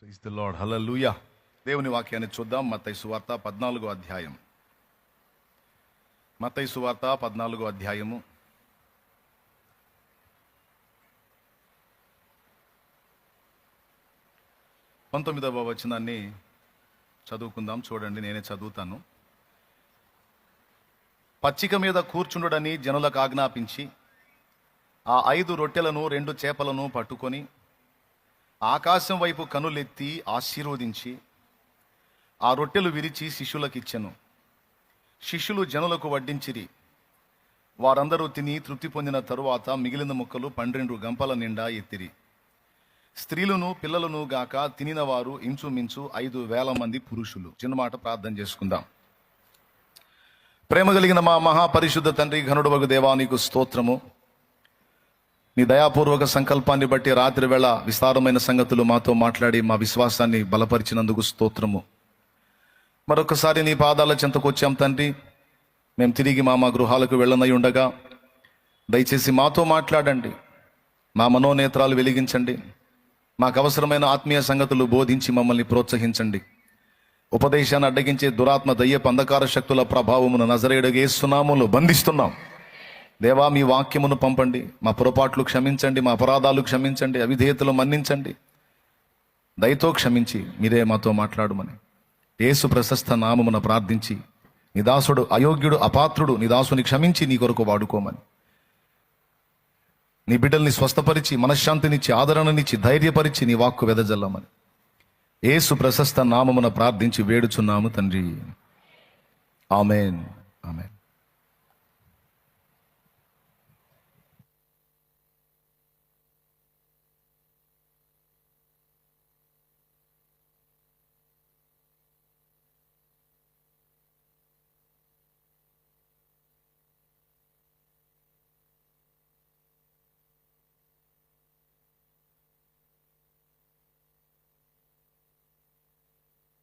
Praise the lord, హల్లెలూయా. దేవుని వాక్యాన్ని చూద్దాం. మత్తయి సువార్త 14వ అధ్యాయం. మత్తయి సువార్త 14వ అధ్యాయము 19వ వచనాన్ని చదువుకుందాం. చూడండి, నేనే చదువుతాను. పచ్చిక మీద కూర్చుండుడని జనులకు ఆజ్ఞాపించి ఆ 5 రొట్టెలను 2 చేపలను పట్టుకొని ఆకాశం వైపు కనులెత్తి ఆశీర్వదించి ఆ రొట్టెలు విరిచి శిష్యులకిచ్చెను. శిష్యులు జనులకు వడ్డించిరి. వారందరూ తిని తృప్తి పొందిన తరువాత మిగిలిన ముక్కలు 12 గంపల నిండా ఎత్తిరి. స్త్రీలను పిల్లలను గాక తినిన వారు ఇంచుమించు 5,000 మంది పురుషులు. చిన్న మాట ప్రార్థన చేసుకుందాం. ప్రేమ కలిగిన మా మహాపరిశుద్ధ తండ్రి, ఘనుడవగు దేవా, నీకు స్తోత్రము. నీ దయాపూర్వక సంకల్పాన్ని బట్టి రాత్రి వేళ విస్తారమైన సంగతులు మాతో మాట్లాడి మా విశ్వాసాన్ని బలపరిచినందుకు స్తోత్రము. మరొకసారి నీ పాదాల చెంతకు వచ్చాం తండ్రి. మేము తిరిగి మా గృహాలకు వెళ్ళనై ఉండగా దయచేసి మాతో మాట్లాడండి. మా మనోనేత్రాలు వెలిగించండి. మాకు అవసరమైన ఆత్మీయ సంగతులు బోధించి మమ్మల్ని ప్రోత్సహించండి. ఉపదేశాన్ని అడ్డగించే దురాత్మ దయ్యపు అంధకార శక్తుల ప్రభావమును నజరేయుడగు యేసు నామములో బంధిస్తున్నాం. దేవా, మీ వాక్యమును పంపండి. మా పొరపాట్లు క్షమించండి, మా అపరాధాలు క్షమించండి, అవిధేయతలు మన్నించండి. దయతో క్షమించి మీరే మాతో మాట్లాడమని యేసు ప్రశస్త నామమున ప్రార్థించి, నీ దాసుడు అయోగ్యుడు అపాత్రుడు నీ దాసుని క్షమించి నీ కొరకు వాడుకోమని, నీ బిడ్డల్ని స్వస్థపరిచి మనశ్శాంతినిచ్చి ఆదరణనిచ్చి ధైర్యపరిచి నీ వాక్కు వెదజల్లమని యేసు ప్రశస్త నామమున ప్రార్థించి వేడుచున్నాము తండ్రి. ఆమేన్, ఆమేన్.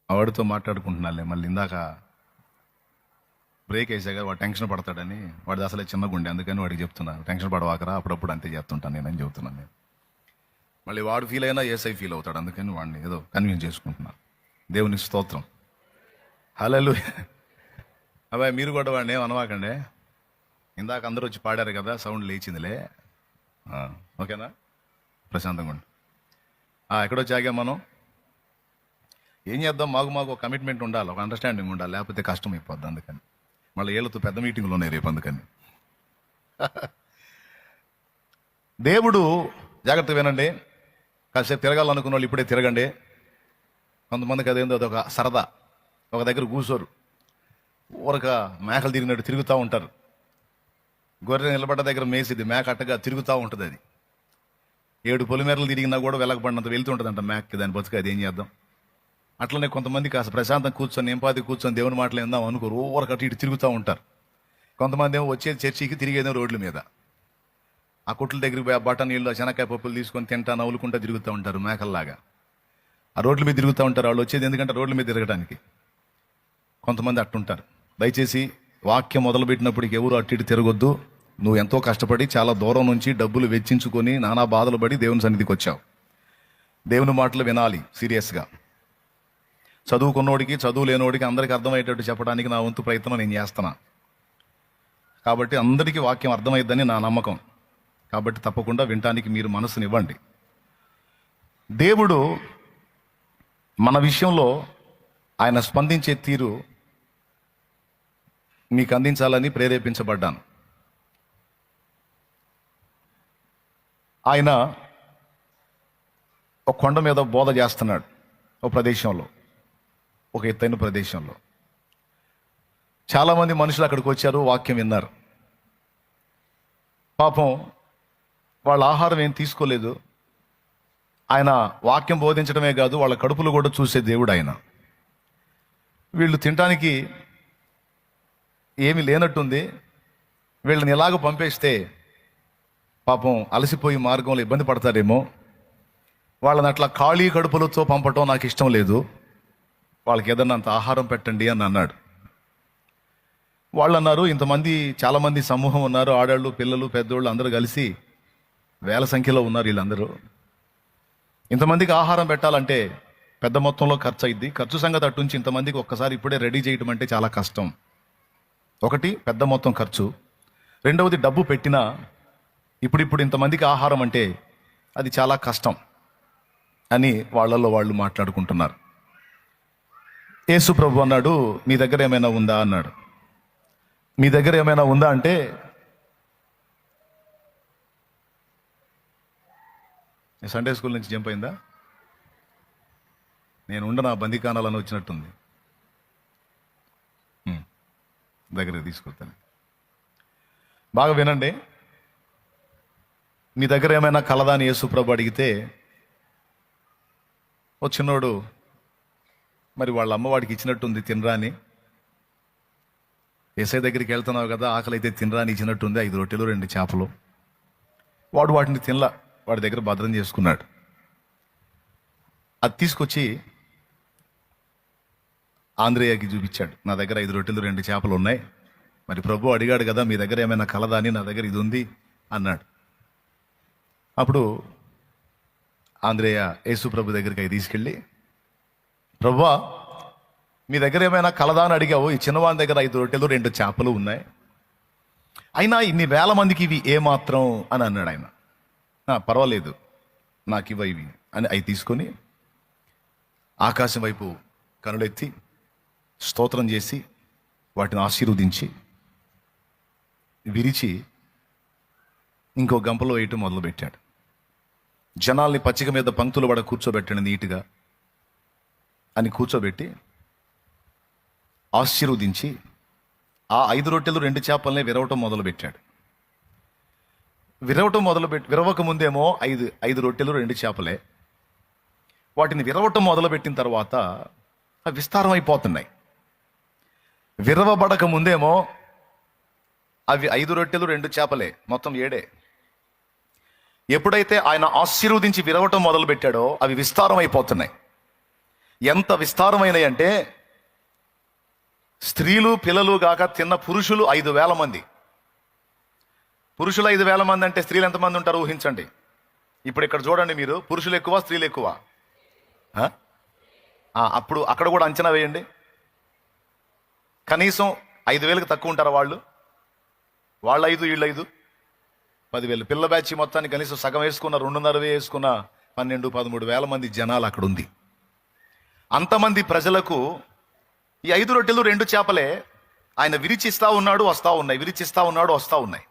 వాడితో మాట్లాడుకుంటున్నాలే, మళ్ళీ ఇందాక బ్రేక్ వేసాక వాడు టెన్షన్ పడతాడని. వాడిది అసలే చిన్న గుండె, అందుకని వాడికి చెప్తున్నాను, టెన్షన్ పడవాకరా, అప్పుడప్పుడు అంతే చెప్తుంటాను నేనని చెబుతున్నాను. నేను మళ్ళీ వాడు ఫీల్ అయినా ఏసై ఫీల్ అవుతాడు, అందుకని వాడిని ఏదో కన్విన్స్ చేసుకుంటున్నాను. దేవుని స్తోత్రం, హల్లెలూయా. అబ్బాయి, మీరు కూడా వాడిని ఏం అనవాకండి. ఇందాక అందరూ వచ్చి పాడారు కదా, సౌండ్ లేచిందిలే. ఓకేనా? ప్రశాంతంగా ఉండి ఎక్కడొచ్చాగా మనం ఏం చేద్దాం? మాకు ఒక కమిట్మెంట్ ఉండాలి, ఒక అండర్స్టాండింగ్ ఉండాలి, లేకపోతే కష్టం అయిపోద్ది. అందుకని మళ్ళీ ఏళ్ళతో పెద్ద మీటింగ్లు ఉన్నాయి రేపు. అందుకని దేవుడు, జాగ్రత్త వినండి, కాసేపు తిరగాలనుకున్న వాళ్ళు ఇప్పుడే తిరగండి. కొంతమందికి అదేందో అదొక సరదా, ఒక దగ్గర కూర్చోరు, ఊరక మేకలు తిరిగినట్టు తిరుగుతూ ఉంటారు. గొర్రె నిలబడ్డ దగ్గర మేసిది, మేక అట్టగా తిరుగుతూ ఉంటుంది. అది 7 పొలిమేరలు తిరిగినా కూడా వెలకబడినంత వెళ్తుంటుందంట మేకకి. దాని బతుకు అది ఏం చేద్దాం? అట్లనే కొంతమంది కాస్త ప్రశాంతం కూర్చొని ఎంపాది కూర్చొని దేవుని మాటలు ఏందాం అనుకోరు, ఊరకట్టు ఇటు తిరుగుతూ ఉంటారు. కొంతమంది ఏమో వచ్చేది చర్చికి, తిరిగేదేమో రోడ్ల మీద. ఆ కొట్ల దగ్గరికి పోయి ఆ బట్ట నీళ్ళు శనక్కాయ పప్పులు తీసుకొని తింటా నవ్వులుకుంటా తిరుగుతూ ఉంటారు మేకల్లాగా. ఆ రోడ్ల మీద తిరుగుతూ ఉంటారు. వాళ్ళు వచ్చేది ఎందుకంటే రోడ్ల మీద తిరగడానికి. కొంతమంది అట్టుంటారు. దయచేసి వాక్యం మొదలుపెట్టినప్పటికి ఎవరు అటు ఇటు తిరగొద్దు. నువ్వు ఎంతో కష్టపడి చాలా దూరం నుంచి డబ్బులు వెచ్చించుకొని నానా బాధలు పడి దేవుని సన్నిధికి వచ్చావు. దేవుని మాటలు వినాలి సీరియస్గా. చదువుకున్నోడికి చదువు లేనోడికి అందరికీ అర్థమయ్యేటట్టు చెప్పడానికి నా వంతు ప్రయత్నం నేను చేస్తున్నా. కాబట్టి అందరికీ వాక్యం అర్థమైద్దని నా నమ్మకం. కాబట్టి తప్పకుండా వినటానికి మీరు మనసునివ్వండి. దేవుడు మన విషయంలో ఆయన స్పందించే తీరు మీకు అందించాలని ప్రేరేపించబడ్డాను. ఆయన ఒక కొండ మీద బోధ చేస్తున్నాడు, ఒక ప్రదేశంలో, ఒక ఎత్తైన ప్రదేశంలో. చాలామంది మనుషులు అక్కడికి వచ్చారు, వాక్యం విన్నారు. పాపం వాళ్ళ ఆహారం ఏం తీసుకోలేదు. ఆయన వాక్యం బోధించడమే కాదు, వాళ్ళ కడుపులు కూడా చూసే దేవుడు ఆయన. వీళ్ళు తినటానికి ఏమీ లేనట్టుంది. వీళ్ళని ఎలాగో పంపేస్తే పాపం అలసిపోయి మార్గంలో ఇబ్బంది పడతారేమో. వాళ్ళని అట్లా ఖాళీ కడుపులతో పంపటం నాకు ఇష్టం లేదు. వాళ్ళకి ఏదన్నా అంత ఆహారం పెట్టండి అని అన్నాడు. వాళ్ళు అన్నారు, ఇంతమంది చాలామంది సమూహం ఉన్నారు, ఆడాళ్ళు పిల్లలు పెద్దోళ్ళు అందరూ కలిసి వేల సంఖ్యలో ఉన్నారు వీళ్ళందరూ. ఇంతమందికి ఆహారం పెట్టాలంటే పెద్ద మొత్తంలో ఖర్చు అయింది. ఖర్చు సంగతి అట్టుంచి ఇంతమందికి ఒక్కసారి ఇప్పుడే రెడీ చేయడం అంటే చాలా కష్టం. ఒకటి పెద్ద మొత్తం ఖర్చు, రెండవది డబ్బు పెట్టినా ఇప్పుడు ఇంతమందికి ఆహారం అంటే అది చాలా కష్టం అని వాళ్ళల్లో వాళ్ళు మాట్లాడుకుంటున్నారు. యేసు ప్రభు అన్నాడు, మీ దగ్గర ఏమైనా ఉందా అన్నాడు. మీ దగ్గర ఏమైనా ఉందా అంటే సండే స్కూల్ నుంచి జంప్ అయిందా? నేను ఉండ నా బందీకానాలను వచ్చినట్టుంది. దగ్గరికి తీసుకొస్తాను. బాగా వినండి. మీ దగ్గర ఏమైనా కలదా అని యేసు ప్రభు అడిగితే, ఓ చిన్నోడు మరి వాళ్ళ అమ్మవాడికి ఇచ్చినట్టుంది తినరా అని, ఏసై దగ్గరికి వెళ్తున్నావు కదా, ఆకలి అయితే తినరా అని ఇచ్చినట్టుంది 5 రొట్టెలు 2 చేపలు. వాడు వాటిని తినలా, వాడి దగ్గర భద్రం చేసుకున్నాడు. అది తీసుకొచ్చి ఆంద్రేయకి చూపించాడు. నా దగ్గర 5 రొట్టెలు 2 చేపలు ఉన్నాయి, మరి ప్రభు అడిగాడు కదా మీ దగ్గర ఏమైనా కలదా అని, నా దగ్గర ఇది ఉంది అన్నాడు. అప్పుడు ఆంద్రేయ యేసు ప్రభు దగ్గరికి అవి తీసుకెళ్ళి, ప్రభువా మీ దగ్గర ఏమైనా కలదా అని అడిగావు, ఈ చిన్నవాని దగ్గర 5 రొట్టెలు 2 చేపలు ఉన్నాయి, అయినా ఇన్ని వేల మందికి ఇవి ఏమాత్రం అని అన్నాడు ఆయన. పర్వాలేదు నాకు ఇవి అని అవి తీసుకొని ఆకాశం వైపు కనులెత్తి స్తోత్రం చేసి వాటిని ఆశీర్వదించి విరిచి ఇంకో గంపలో వేయటం మొదలుపెట్టాడు. జనాల్ని పచ్చిక మీద పంక్తులు పడ కూర్చోబెట్టండి నీట్గా అని కూర్చోబెట్టి ఆశీర్వదించి ఆ 5 రొట్టెలు 2 చేపల్ని విరవటం మొదలుపెట్టాడు. విరవక ముందేమో 5 రొట్టెలు 2 చేపలే. వాటిని విరవటం మొదలుపెట్టిన తర్వాత అవి విస్తారం అయిపోతున్నాయి. విరవబడక ముందేమో అవి 5 రొట్టెలు 2 చేపలే, మొత్తం 7. ఎప్పుడైతే ఆయన ఆశీర్వదించి విరవటం మొదలు పెట్టాడో అవి విస్తారం అయిపోతున్నాయి. ఎంత విస్తారమైనవి అంటే స్త్రీలు పిల్లలు గాక తిన్న పురుషులు 5,000 మంది. పురుషులు 5,000 మంది అంటే స్త్రీలు ఎంతమంది ఉంటారు ఊహించండి. ఇప్పుడు ఇక్కడ చూడండి మీరు, పురుషులు ఎక్కువ స్త్రీలు ఎక్కువ? అప్పుడు అక్కడ కూడా అంచనా వేయండి. కనీసం 5,000కి తక్కువ ఉంటారా వాళ్ళు 5 వీళ్ళు 5 10,000. పిల్ల బ్యాచ్ మొత్తాన్ని కనీసం సగం వేసుకున్న 2.5 వేసుకున్న 12-13 మంది జనాలు అక్కడ ఉంది. అంతమంది ప్రజలకు ఈ 5 రొట్టెలు 2 చేపలే ఆయన విరిచిస్తా ఉన్నాడు, వస్తా ఉన్నాయి, విరిచిస్తా ఉన్నాడు, వస్తా ఉన్నాయి.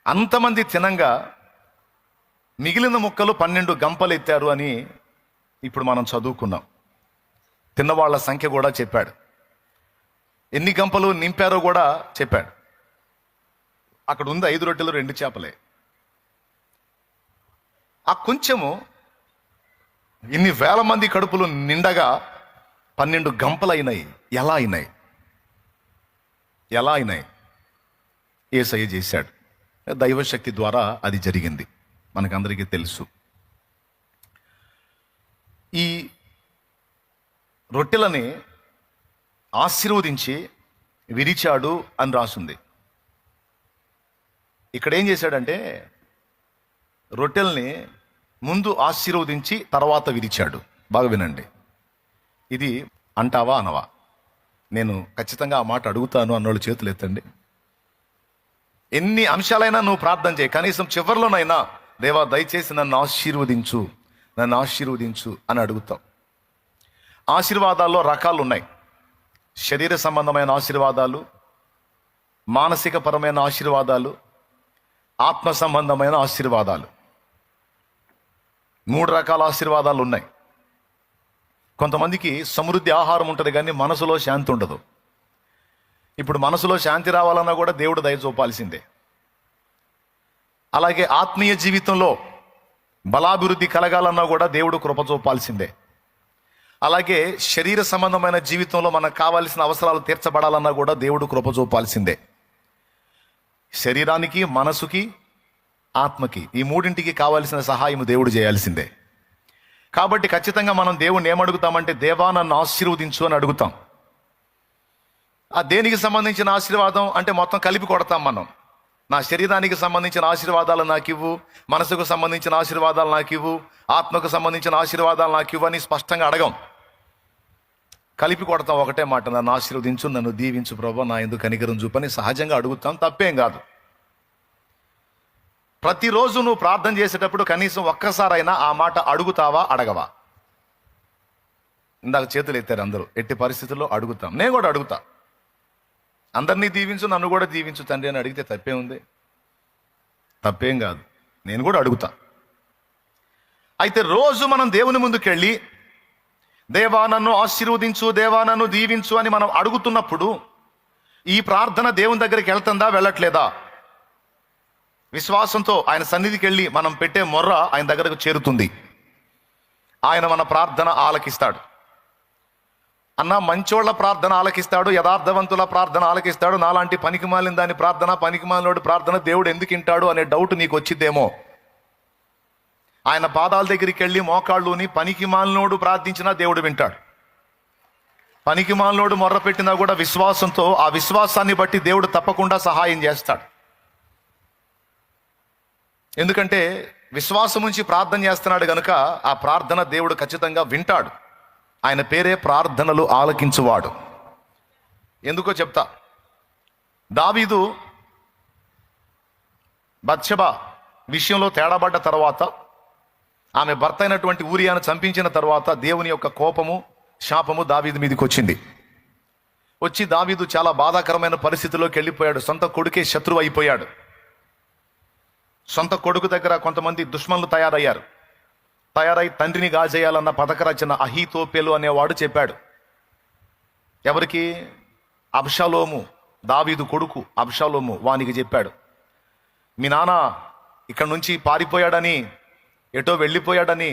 అంతమంది తినంగా మిగిలిన ముక్కలు 12 గంపలు ఎత్తారు అని ఇప్పుడు మనం చదువుకున్నాం. తిన్నవాళ్ల సంఖ్య కూడా చెప్పాడు, ఎన్ని గంపలు నింపారో కూడా చెప్పాడు. అక్కడ ఉంది 5 రొట్టెలు 2 చేపలే. ఆ కొంచెము ఇన్ని వేల మంది కడుపులు నిండగా 12 గంపలు అయినాయి. ఎలా అయినాయి? యేసయ్య చేశాడు. దైవశక్తి ద్వారా అది జరిగింది, మనకందరికీ తెలుసు. ఈ రొట్టెలని ఆశీర్వదించి విరిచాడు అని రాసుంది. ఇక్కడ ఏం చేశాడంటే రొట్టెల్ని ముందు ఆశీర్వదించి తర్వాత విరిచాడు. బాగా వినండి. ఇది అంటావా అనవా? నేను ఖచ్చితంగా ఆ మాట అడుగుతాను అన్నోళ్ళు చేతులు ఎత్తండి. ఎన్ని అంశాలైనా నువ్వు ప్రార్థన చేయి, కనీసం చివరిలోనైనా దేవా దయచేసి నన్ను ఆశీర్వదించు అని అడుగుతావు. ఆశీర్వాదాల్లో రకాలు ఉన్నాయి. శరీర సంబంధమైన ఆశీర్వాదాలు, మానసిక పరమైన ఆశీర్వాదాలు, ఆత్మ సంబంధమైన ఆశీర్వాదాలు. 3 రకాల ఆశీర్వాదాలు ఉన్నాయి. కొంతమందికి సమృద్ధి ఆహారం ఉంటుంది కానీ మనసులో శాంతి ఉండదు. ఇప్పుడు మనసులో శాంతి రావాలన్నా కూడా దేవుడు దయ చూపాల్సిందే. అలాగే ఆత్మీయ జీవితంలో బలాభివృద్ధి కలగాలన్నా కూడా దేవుడు కృప చూపాల్సిందే. అలాగే శరీర సంబంధమైన జీవితంలో మనకు కావాల్సిన అవసరాలు తీర్చబడాలన్నా కూడా దేవుడు కృప చూపాల్సిందే. శరీరానికి, మనసుకి, ఆత్మకి, ఈ 3ంటికి కావాల్సిన సహాయం దేవుడు చేయాల్సిందే. కాబట్టి ఖచ్చితంగా మనం దేవుణ్ణి ఏమడుగుతామంటే, దేవా నన్ను ఆశీర్వదించు అని అడుగుతాం. ఆ దేనికి సంబంధించిన ఆశీర్వాదం అంటే మొత్తం కలిపి కొడతాం మనం. నా శరీరానికి సంబంధించిన ఆశీర్వాదాలు నాకు ఇవ్వు, మనసుకు సంబంధించిన ఆశీర్వాదాలు నాకు ఇవ్వు, ఆత్మకు సంబంధించిన ఆశీర్వాదాలు నాకు ఇవ్వు అని స్పష్టంగా అడగం. కలిపి కొడతాం ఒకటే మాట, నన్ను ఆశీర్వదించు, నన్ను దీవించు ప్రభువా, నా ఎందుకు కనికరం చూపని సహజంగా అడుగుతాం, తప్పేం కాదు. ప్రతిరోజు నువ్వు ప్రార్థన చేసేటప్పుడు కనీసం ఒక్కసారైనా ఆ మాట అడుగుతావా, అడగవా? ఇందాక చేతులు ఎత్తారు అందరూ. ఎట్టి పరిస్థితుల్లో అడుగుతాం. నేను కూడా అడుగుతా, అందరినీ దీవించు, నన్ను కూడా దీవించు తండ్రి అని అడిగితే తప్పే ఉంది? తప్పేం కాదు, నేను కూడా అడుగుతా. అయితే రోజు మనం దేవుని ముందుకెళ్ళి దేవా నన్ను ఆశీర్వదించు, దేవా నన్ను దీవించు అని మనం అడుగుతున్నప్పుడు ఈ ప్రార్థన దేవుని దగ్గరికి వెళ్తుందా, వెళ్ళట్లేదా? విశ్వాసంతో ఆయన సన్నిధికి వెళ్ళి మనం పెట్టే మొర్ర ఆయన దగ్గరకు చేరుతుంది. ఆయన మన ప్రార్థన ఆలకిస్తాడు. అన్న, మంచోళ్ల ప్రార్థన ఆలకిస్తాడు, యథార్థవంతుల ప్రార్థన ఆలకిస్తాడు. నాలాంటి పనికిమాలిన దాని ప్రార్థన, పనికిమాలినోడి ప్రార్థన దేవుడు ఎందుకు వింటాడు అనే డౌట్ నీకు వచ్చిద్దేమో. ఆయన పాదాల దగ్గరికి వెళ్ళి మోకాళ్ళుని పనికిమాలినోడు ప్రార్థించినా దేవుడు వింటాడు. పనికిమాలినోడు మొర్ర పెట్టినా కూడా విశ్వాసంతో, ఆ విశ్వాసాన్ని బట్టి దేవుడు తప్పకుండా సహాయం చేస్తాడు. ఎందుకంటే విశ్వాసం నుంచి ప్రార్థన చేస్తున్నాడు గనుక ఆ ప్రార్థన దేవుడు ఖచ్చితంగా వింటాడు. ఆయన పేరే ప్రార్థనలు ఆలకించువాడు. ఎందుకో చెప్తా. దావీదు బత్షెబా విషయంలో తేడాపడ్డ తర్వాత, ఆమె భర్త అయినటువంటి ఊరియాను చంపించిన తర్వాత దేవుని యొక్క కోపము, శాపము దావీదు మీదకి వచ్చింది. వచ్చి దావీదు చాలా బాధాకరమైన పరిస్థితిలోకి వెళ్ళిపోయాడు. సొంత కొడుకే శత్రువు అయిపోయాడు. సొంత కొడుకు దగ్గర కొంతమంది దుష్మన్లు తయారై తండ్రిని గాజేయాలన్న పథక రచన అహీతోపెలు అనేవాడు చెప్పాడు. ఎవరికి? అబ్షాలోము, దావీదు కొడుకు అబ్షాలోము వానికి చెప్పాడు. మీ నాన్న ఇక్కడ నుంచి పారిపోయాడని, ఎటో వెళ్ళిపోయాడని,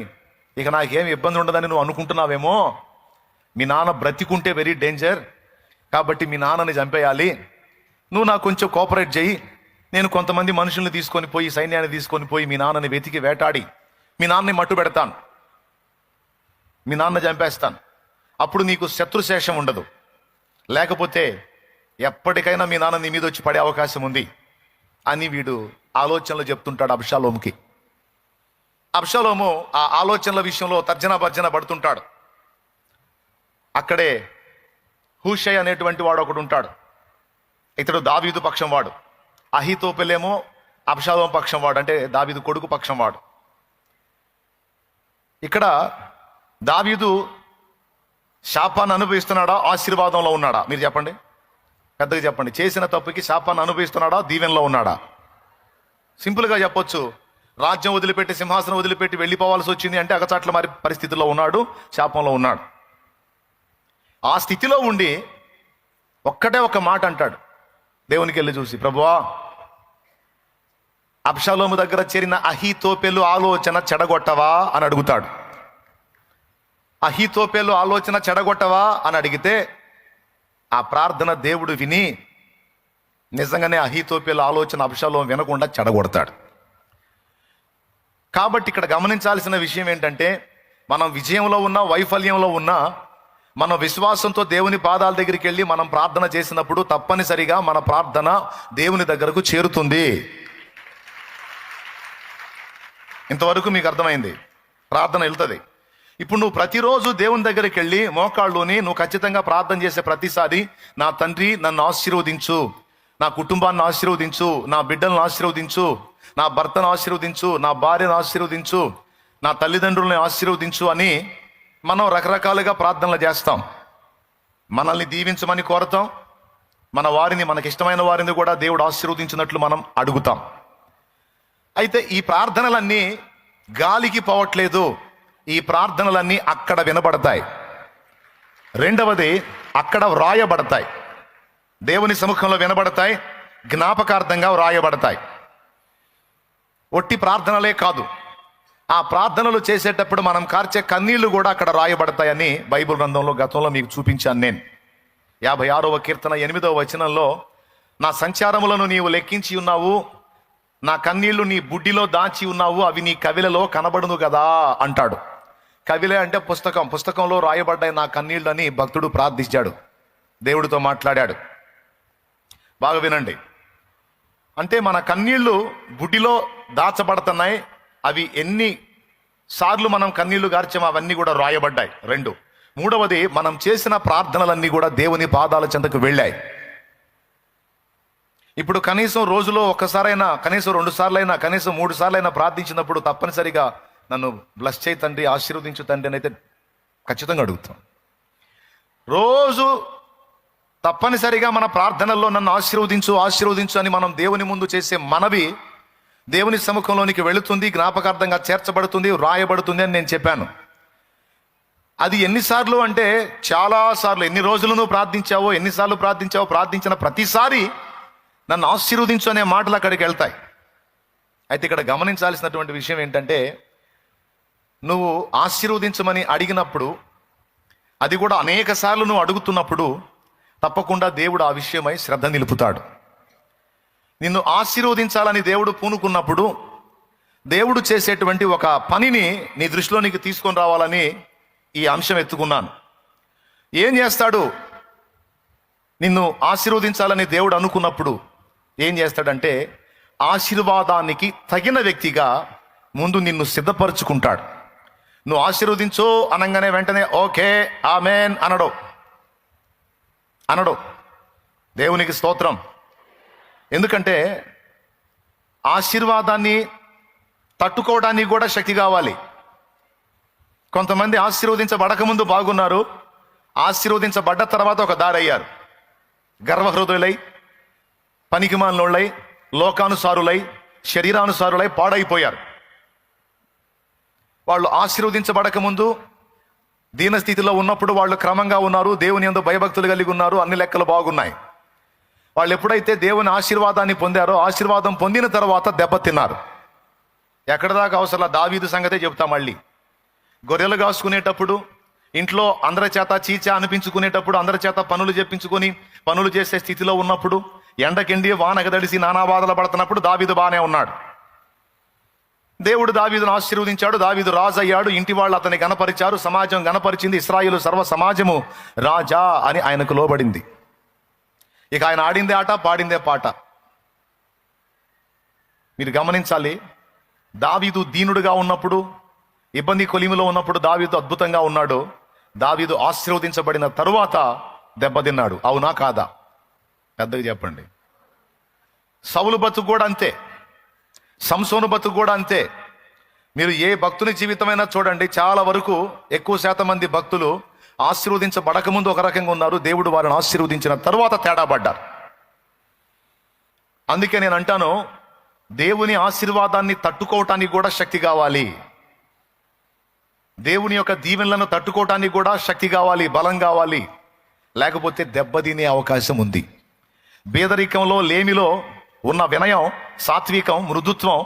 ఇక నాకేం ఇబ్బంది ఉండదని నువ్వు అనుకుంటున్నావేమో. మీ నాన్న బ్రతికుంటే వెరీ డేంజర్, కాబట్టి మీ నాన్నని చంపేయాలి. నువ్వు నాకు కొంచెం కోఆపరేట్ చేయి. నేను కొంతమంది మనుషుల్ని తీసుకొని పోయి, సైన్యాన్ని తీసుకొని పోయి మీ నాన్నని వెతికి వేటాడి మీ నాన్నని మట్టు పెడతాను, మీ నాన్న చంపేస్తాను. అప్పుడు నీకు శత్రుశేషం ఉండదు. లేకపోతే ఎప్పటికైనా మీ నాన్న నీ మీద వచ్చి పడే అవకాశం ఉంది అని వీడు ఆలోచనలు చెప్తుంటాడు అబ్షాలోముకి. అబ్షాలోము ఆ ఆలోచనల విషయంలో తర్జన భర్జన పడుతుంటాడు. అక్కడే హూషై అనేటువంటి వాడు ఒకడు ఉంటాడు. ఇతడు దావీదు పక్షం వాడు. అహీతోపెలేమో అబ్షాలోము పక్షం వాడు, అంటే దావీదు కొడుకు పక్షం వాడు. ఇక్కడ దావీదు శాపాన్ని అనుభవిస్తున్నాడా, ఆశీర్వాదంలో ఉన్నాడా? మీరు చెప్పండి, పెద్దగా చెప్పండి. చేసిన తప్పుకి శాపాన్ని అనుభవిస్తున్నాడా, దీవెనలో ఉన్నాడా? సింపుల్గా చెప్పొచ్చు, రాజ్యం వదిలిపెట్టి, సింహాసనం వదిలిపెట్టి వెళ్ళిపోవాల్సి వచ్చింది అంటే అగచాట్ల మరి పరిస్థితిలో ఉన్నాడు, శాపంలో ఉన్నాడు. ఆ స్థితిలో ఉండి ఒక్కటే ఒక మాట అంటాడు దేవునికి వెళ్ళి చూసి, ప్రభువా అబ్షాలోము దగ్గర చేరిన అహీతోపెలు ఆలోచన చెడగొట్టవా అని అడుగుతాడు. అహీతోపెలు ఆలోచన చెడగొట్టవా అని అడిగితే ఆ ప్రార్థన దేవుడు విని నిజంగానే అహీతోపెలు ఆలోచన అబ్షాలోము వినకుండా చెడగొడతాడు. కాబట్టి ఇక్కడ గమనించాల్సిన విషయం ఏంటంటే, మనం విజయంలో ఉన్నా, వైఫల్యంలో ఉన్నా, మన విశ్వాసంతో దేవుని పాదాల దగ్గరికి వెళ్ళి మనం ప్రార్థన చేసినప్పుడు తప్పనిసరిగా మన ప్రార్థన దేవుని దగ్గరకు చేరుతుంది. ఇంతవరకు మీకు అర్థమైంది? ప్రార్థన వెళ్తుంది. ఇప్పుడు నువ్వు ప్రతిరోజు దేవుని దగ్గరికి వెళ్ళి మోకాళ్ళుని నువ్వు ఖచ్చితంగా ప్రార్థన చేసే ప్రతిసారి, నా తండ్రి నన్ను ఆశీర్వదించు, నా కుటుంబాన్ని ఆశీర్వదించు, నా బిడ్డలను ఆశీర్వదించు, నా భర్తను ఆశీర్వదించు, నా భార్యను ఆశీర్వదించు, నా తల్లిదండ్రులను ఆశీర్వదించు అని మనం రకరకాలుగా ప్రార్థనలు చేస్తాం. మనల్ని దీవించమని కోరతాం. మన వారిని, మనకిష్టమైన వారిని కూడా దేవుడు ఆశీర్వదించినట్లు మనం అడుగుతాం. అయితే ఈ ప్రార్థనలన్నీ గాలికి పోవట్లేదు. ఈ ప్రార్థనలన్నీ అక్కడ వినబడతాయి. రెండవది, అక్కడ వ్రాయబడతాయి. దేవుని సముఖంలో వినబడతాయి, జ్ఞాపకార్థంగా వ్రాయబడతాయి. ఒట్టి ప్రార్థనలే కాదు, ఆ ప్రార్థనలు చేసేటప్పుడు మనం కార్చే కన్నీళ్లు కూడా అక్కడ రాయబడతాయని బైబిల్ గ్రంథంలో గతంలో మీకు చూపించాను నేను. 56వ కీర్తన 8వ వచనంలో, నా సంచారములను నీవు లెక్కించి ఉన్నావు, నా కన్నీళ్లు నీ బుడ్డిలో దాచి ఉన్నావు, అవి నీ కవిలలో కనబడును కదా అంటాడు. కవిలే అంటే పుస్తకంలో రాయబడ్డాయి నా కన్నీళ్ళు అని భక్తుడు ప్రార్థించాడు, దేవుడితో మాట్లాడాడు. బాగా వినండి. అంటే మన కన్నీళ్లు బుడ్డిలో దాచబడుతున్నాయి. అవి ఎన్ని సార్లు మనం కన్నీళ్లు గార్చామో అవన్నీ కూడా రాయబడ్డాయి. 2, మూడవది, మనం చేసిన ప్రార్థనలన్నీ కూడా దేవుని పాదాల చెంతకు వెళ్ళాయి. ఇప్పుడు కనీసం రోజులో ఒక్కసారైనా, కనీసం 2 సార్లైనా, కనీసం 3 సార్లైనా ప్రార్థించినప్పుడు తప్పనిసరిగా నన్ను బ్లెస్ చేయి తండ్రి, ఆశీర్వదించు తండ్రి అని అయితే ఖచ్చితంగా అడుగుతాం. రోజు తప్పనిసరిగా మన ప్రార్థనల్లో నన్ను ఆశీర్వదించు ఆశీర్వదించు అని మనం దేవుని ముందు చేసే మనవి దేవుని సముఖంలోనికి వెళుతుంది, జ్ఞాపకార్థంగా చేర్చబడుతుంది, వ్రాయబడుతుంది అని నేను చెప్పాను. అది ఎన్నిసార్లు అంటే చాలా సార్లు. ఎన్ని రోజులు నువ్వు ప్రార్థించావో, ఎన్నిసార్లు ప్రార్థించావో, ప్రార్థించిన ప్రతిసారి నన్ను ఆశీర్వదించు అనే మాటలు అక్కడికి వెళ్తాయి. అయితే ఇక్కడ గమనించాల్సినటువంటి విషయం ఏంటంటే, నువ్వు ఆశీర్వదించమని అడిగినప్పుడు, అది కూడా అనేక సార్లు నువ్వు అడుగుతున్నప్పుడు తప్పకుండా దేవుడు ఆ విషయమై శ్రద్ధ నిలుపుతాడు. నిన్ను ఆశీర్వదించాలని దేవుడు పూనుకున్నప్పుడు దేవుడు చేసేటువంటి ఒక పనిని నీ దృష్టిలోనికి తీసుకొని రావాలని ఈ అంశం ఎత్తుకున్నాను. ఏం చేస్తాడు? నిన్ను ఆశీర్వదించాలని దేవుడు అనుకున్నప్పుడు ఏం చేస్తాడంటే, ఆశీర్వాదానికి తగిన వ్యక్తిగా ముందు నిన్ను సిద్ధపరచుకుంటాడు. నువ్వు ఆశీర్వదించు అనగానే వెంటనే ఓకే ఆమెన్ అనడు. దేవునికి స్తోత్రం. ఎందుకంటే ఆశీర్వాదాన్ని తట్టుకోవడానికి కూడా శక్తి కావాలి. కొంతమంది ఆశీర్వదించబడకముందు బాగున్నారు, ఆశీర్వదించబడ్డ తర్వాత ఒక దారయ్యారు. గర్వహృదయులై, పనికిమాలినోళ్ళై, లోకానుసారులై, శరీరానుసారులై పాడైపోయారు. వాళ్ళు ఆశీర్వదించబడక ముందు దీనస్థితిలో ఉన్నప్పుడు వాళ్ళు క్రమంగా ఉన్నారు, దేవుని యందు భయభక్తులు కలిగి ఉన్నారు, అన్ని లెక్కలు బాగున్నాయి. వాళ్ళు ఎప్పుడైతే దేవుని ఆశీర్వాదాన్ని పొందారో, ఆశీర్వాదం పొందిన తర్వాత దెబ్బతిన్నారు. ఎక్కడ దాకా అవసరం, దావీదు సంగతే చెప్తా. మళ్ళీ గొర్రెలు కాసుకునేటప్పుడు, ఇంట్లో అందరి చేత చీచా అనిపించుకునేటప్పుడు, అందరి చేత పనులు చెప్పించుకొని పనులు చేసే స్థితిలో ఉన్నప్పుడు, ఎండకెండి వానగదడిసి నానా బాధలు పడుతున్నప్పుడు దావీదు బాగానే ఉన్నాడు. దేవుడు దావీదును ఆశీర్వదించాడు, దావీదు రాజు అయ్యాడు, ఇంటి వాళ్ళు అతన్ని గణపరిచారు, సమాజం గణపరిచింది, ఇశ్రాయేలు సర్వ సమాజము రాజా అని ఆయనకు లోబడింది. ఇక ఆయన ఆడిందే ఆట, పాడిందే పాట. మీరు గమనించాలి, దావీదు దీనుడుగా ఉన్నప్పుడు, ఇబ్బంది కొలిమిలో ఉన్నప్పుడు దావీదు అద్భుతంగా ఉన్నాడు. దావీదు ఆశీర్వదించబడిన తరువాత దెబ్బతిన్నాడు. అవునా కాదా? పెద్దగా చెప్పండి. సౌలు బతుకు కూడా అంతే, సంసోను బతుకు కూడా అంతే. మీరు ఏ భక్తుని జీవితమైనా చూడండి, చాలా వరకు ఎక్కువ శాతం మంది భక్తులు ఆశీర్వదించబడకముందు ఒక రకంగా ఉన్నారు, దేవుడు వారిని ఆశీర్వదించిన తరువాత తేడా పడ్డారు. అందుకే నేను అంటాను, దేవుని ఆశీర్వాదాన్ని తట్టుకోవటానికి కూడా శక్తి కావాలి. దేవుని యొక్క దీవెనలను తట్టుకోవటానికి కూడా శక్తి కావాలి, బలం కావాలి. లేకపోతే దెబ్బతినే అవకాశం ఉంది. పేదరికంలో, లేమిలో ఉన్న వినయం, సాత్వికం, మృదుత్వం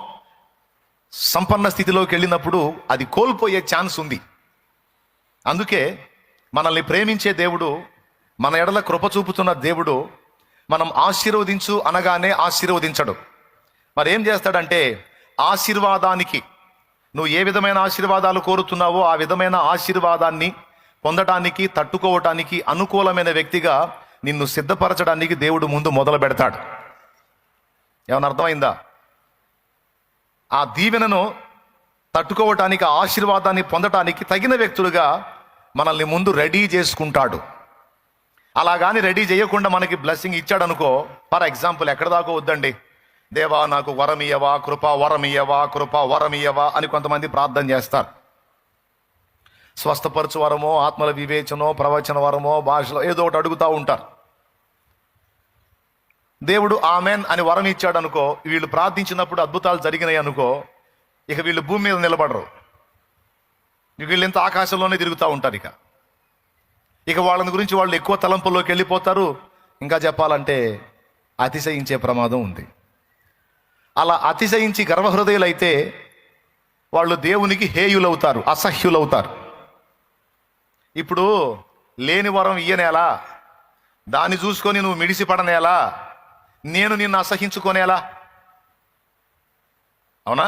సంపన్న స్థితిలోకి వెళ్ళినప్పుడు అది కోల్పోయే ఛాన్స్ ఉంది. అందుకే మనల్ని ప్రేమించే దేవుడు, మన ఎడల కృప చూపుతున్న దేవుడు, మనం ఆశీర్వదించు అనగానే ఆశీర్వదించడు. మరి ఏం చేస్తాడంటే, ఆశీర్వాదానికి నువ్వు ఏ విధమైన ఆశీర్వాదాలు కోరుతున్నావో ఆ విధమైన ఆశీర్వాదాన్ని పొందడానికి, తట్టుకోవటానికి అనుకూలమైన వ్యక్తిగా నిన్ను సిద్ధపరచడానికి దేవుడు ముందు మొదలు పెడతాడు. ఏమన్నా అర్థమైందా? ఆ దీవెనను తట్టుకోవటానికి, ఆ ఆశీర్వాదాన్ని పొందటానికి తగిన వ్యక్తులుగా మనల్ని ముందు రెడీ చేసుకుంటాడు. అలాగాని రెడీ చేయకుండా మనకి బ్లెస్సింగ్ ఇచ్చాడు అనుకో, ఫర్ ఎగ్జాంపుల్ ఎక్కడ దాకా వద్దండి, దేవా నాకు వరం ఇయ్యవా, కృపా వరం ఇయ్యవా, కృపా వరం ఇయ్యవా అని కొంతమంది ప్రార్థన చేస్తారు. స్వస్థపరచు వరమో, ఆత్మల వివేచనో, ప్రవచన వరమో, భాషలో ఏదో ఒకటి అడుగుతూ ఉంటారు. దేవుడు ఆమెన్ అని వరం ఇచ్చాడు అనుకో, వీళ్ళు ప్రార్థించినప్పుడు అద్భుతాలు జరిగినాయి అనుకో, ఇక వీళ్ళు భూమి మీద నిలబడరు. వీళ్ళు ఎంత ఆకాశంలోనే తిరుగుతూ ఉంటారు. ఇక వాళ్ళని గురించి వాళ్ళు ఎక్కువ తలంపుల్లోకి వెళ్ళిపోతారు. ఇంకా చెప్పాలంటే అతిశయించే ప్రమాదం ఉంది. అలా అతిశయించి గర్వహృదయులైతే వాళ్ళు దేవునికి హేయులవుతారు, అసహ్యులవుతారు. ఇప్పుడు లేని వరం ఇయ్యనేలా, దాన్ని చూసుకొని నువ్వు మిడిసిపడనేలా, నేను నిన్ను అసహించుకోనేలా? అవునా?